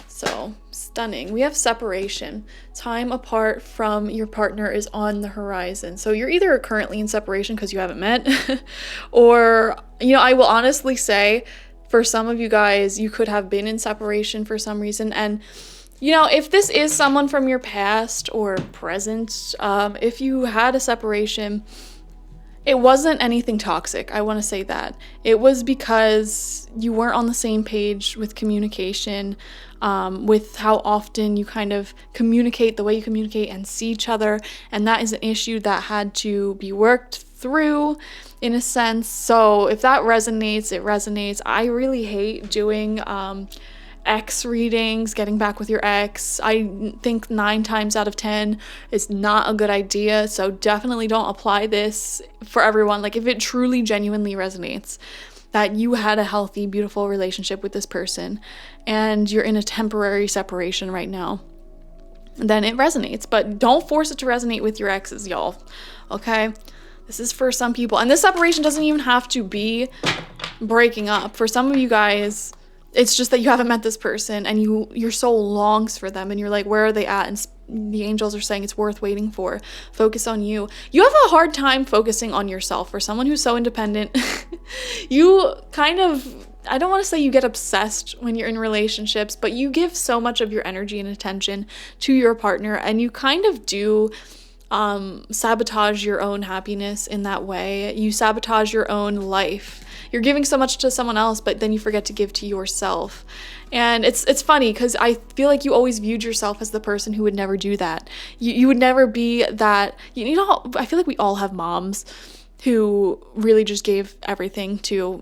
So, stunning. We have separation. Time apart from your partner is on the horizon. So you're either currently in separation because you haven't met, or, I will honestly say, for some of you guys, you could have been in separation for some reason. And, if this is someone from your past or present, if you had a separation, it wasn't anything toxic. I want to say that. It was because you weren't on the same page with communication, with how often you kind of communicate, the way you communicate and see each other. And that is an issue that had to be worked through, in a sense. So if that resonates, it resonates. I really hate doing ex readings, getting back with your ex. I think 9 times out of 10 is not a good idea. So definitely don't apply this for everyone. Like, if it truly genuinely resonates that you had a healthy, beautiful relationship with this person and you're in a temporary separation right now, then it resonates. But don't force it to resonate with your exes, y'all. Okay? This is for some people. And this separation doesn't even have to be breaking up. For some of you guys, it's just that you haven't met this person and your soul longs for them and you're like, where are they at? And the angels are saying it's worth waiting for. Focus on you. You have a hard time focusing on yourself. For someone who's so independent, you kind of, I don't want to say you get obsessed when you're in relationships, but you give so much of your energy and attention to your partner, and you kind of do sabotage your own happiness in that way. You sabotage your own life. You're giving so much to someone else, but then you forget to give to yourself. And it's funny because I feel like you always viewed yourself as the person who would never do that. You would never be that, I feel like we all have moms who really just gave everything to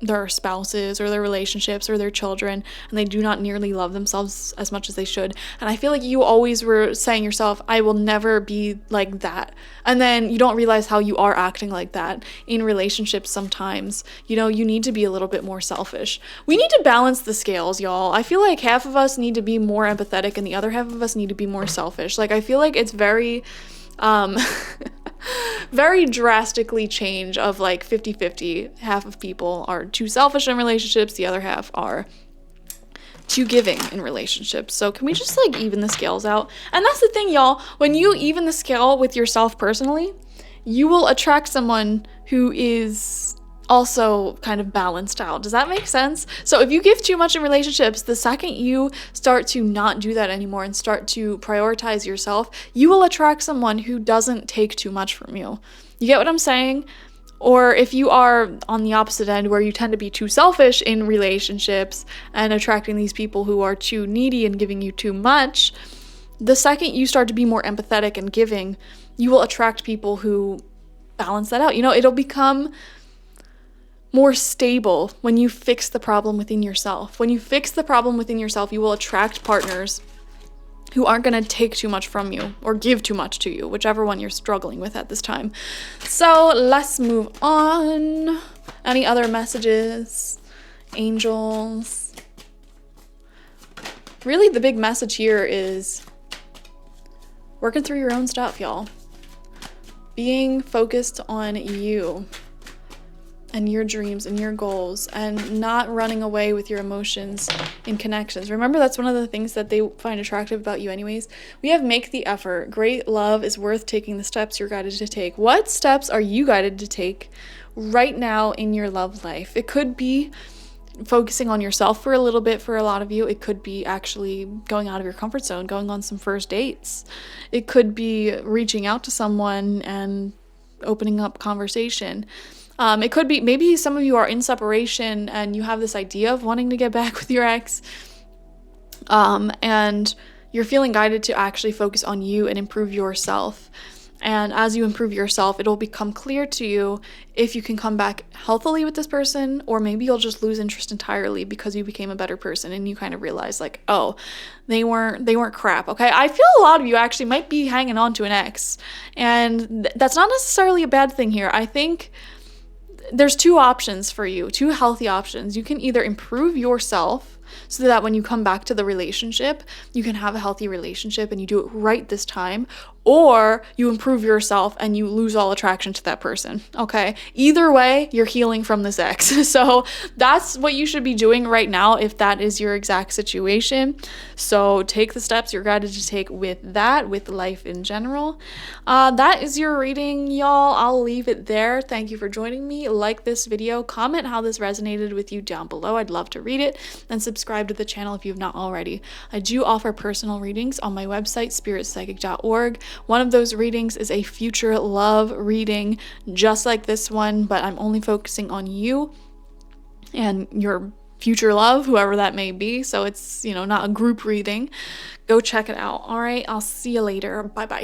their spouses or their relationships or their children, and they do not nearly love themselves as much as they should. And I feel like you always were saying yourself, I will never be like that. And then you don't realize how you are acting like that in relationships sometimes. You need to be a little bit more selfish. We need to balance the scales, y'all. I feel like half of us need to be more empathetic and the other half of us need to be more selfish. Like, I feel like it's very very drastically change of like 50-50. Half of people are too selfish in relationships, the other half are too giving in relationships. So can we just like even the scales out? And that's the thing, y'all. When you even the scale with yourself personally, you will attract someone who is also kind of balanced out. Does that make sense? So if you give too much in relationships, the second you start to not do that anymore and start to prioritize yourself, you will attract someone who doesn't take too much from you. You get what I'm saying? Or if you are on the opposite end where you tend to be too selfish in relationships and attracting these people who are too needy and giving you too much, the second you start to be more empathetic and giving, you will attract people who balance that out. It'll become more stable when you fix the problem within yourself. When you fix the problem within yourself, you will attract partners who aren't going to take too much from you or give too much to you, whichever one you're struggling with at this time. So let's move on. Any other messages? Angels? Really, the big message here is working through your own stuff, y'all. Being focused on you and your dreams and your goals, and not running away with your emotions in connections. Remember, that's one of the things that they find attractive about you anyways. We have make the effort. Great love is worth taking the steps you're guided to take. What steps are you guided to take right now in your love life? It could be focusing on yourself for a little bit for a lot of you. It could be actually going out of your comfort zone, going on some first dates. It could be reaching out to someone and opening up conversation. It could be maybe some of you are in separation and you have this idea of wanting to get back with your ex, and you're feeling guided to actually focus on you and improve yourself. And as you improve yourself, it'll become clear to you if you can come back healthily with this person, or maybe you'll just lose interest entirely because you became a better person and you kind of realize like, oh, they weren't crap. Okay. I feel a lot of you actually might be hanging on to an ex, and that's not necessarily a bad thing here. I think there's two options for you, two healthy options. You can either improve yourself so that when you come back to the relationship, you can have a healthy relationship and you do it right this time, or you improve yourself and you lose all attraction to that person, okay? Either way, you're healing from this ex. So that's what you should be doing right now if that is your exact situation. So take the steps you're guided to take with that, with life in general. That is your reading, y'all. I'll leave it there. Thank you for joining me. Like this video, comment how this resonated with you down below. I'd love to read it, and subscribe to the channel if you've not already. I do offer personal readings on my website, spiritpsychic.org. One of those readings is a future love reading, just like this one, but I'm only focusing on you and your future love, whoever that may be. So it's, not a group reading. Go check it out. All right. I'll see you later. Bye-bye.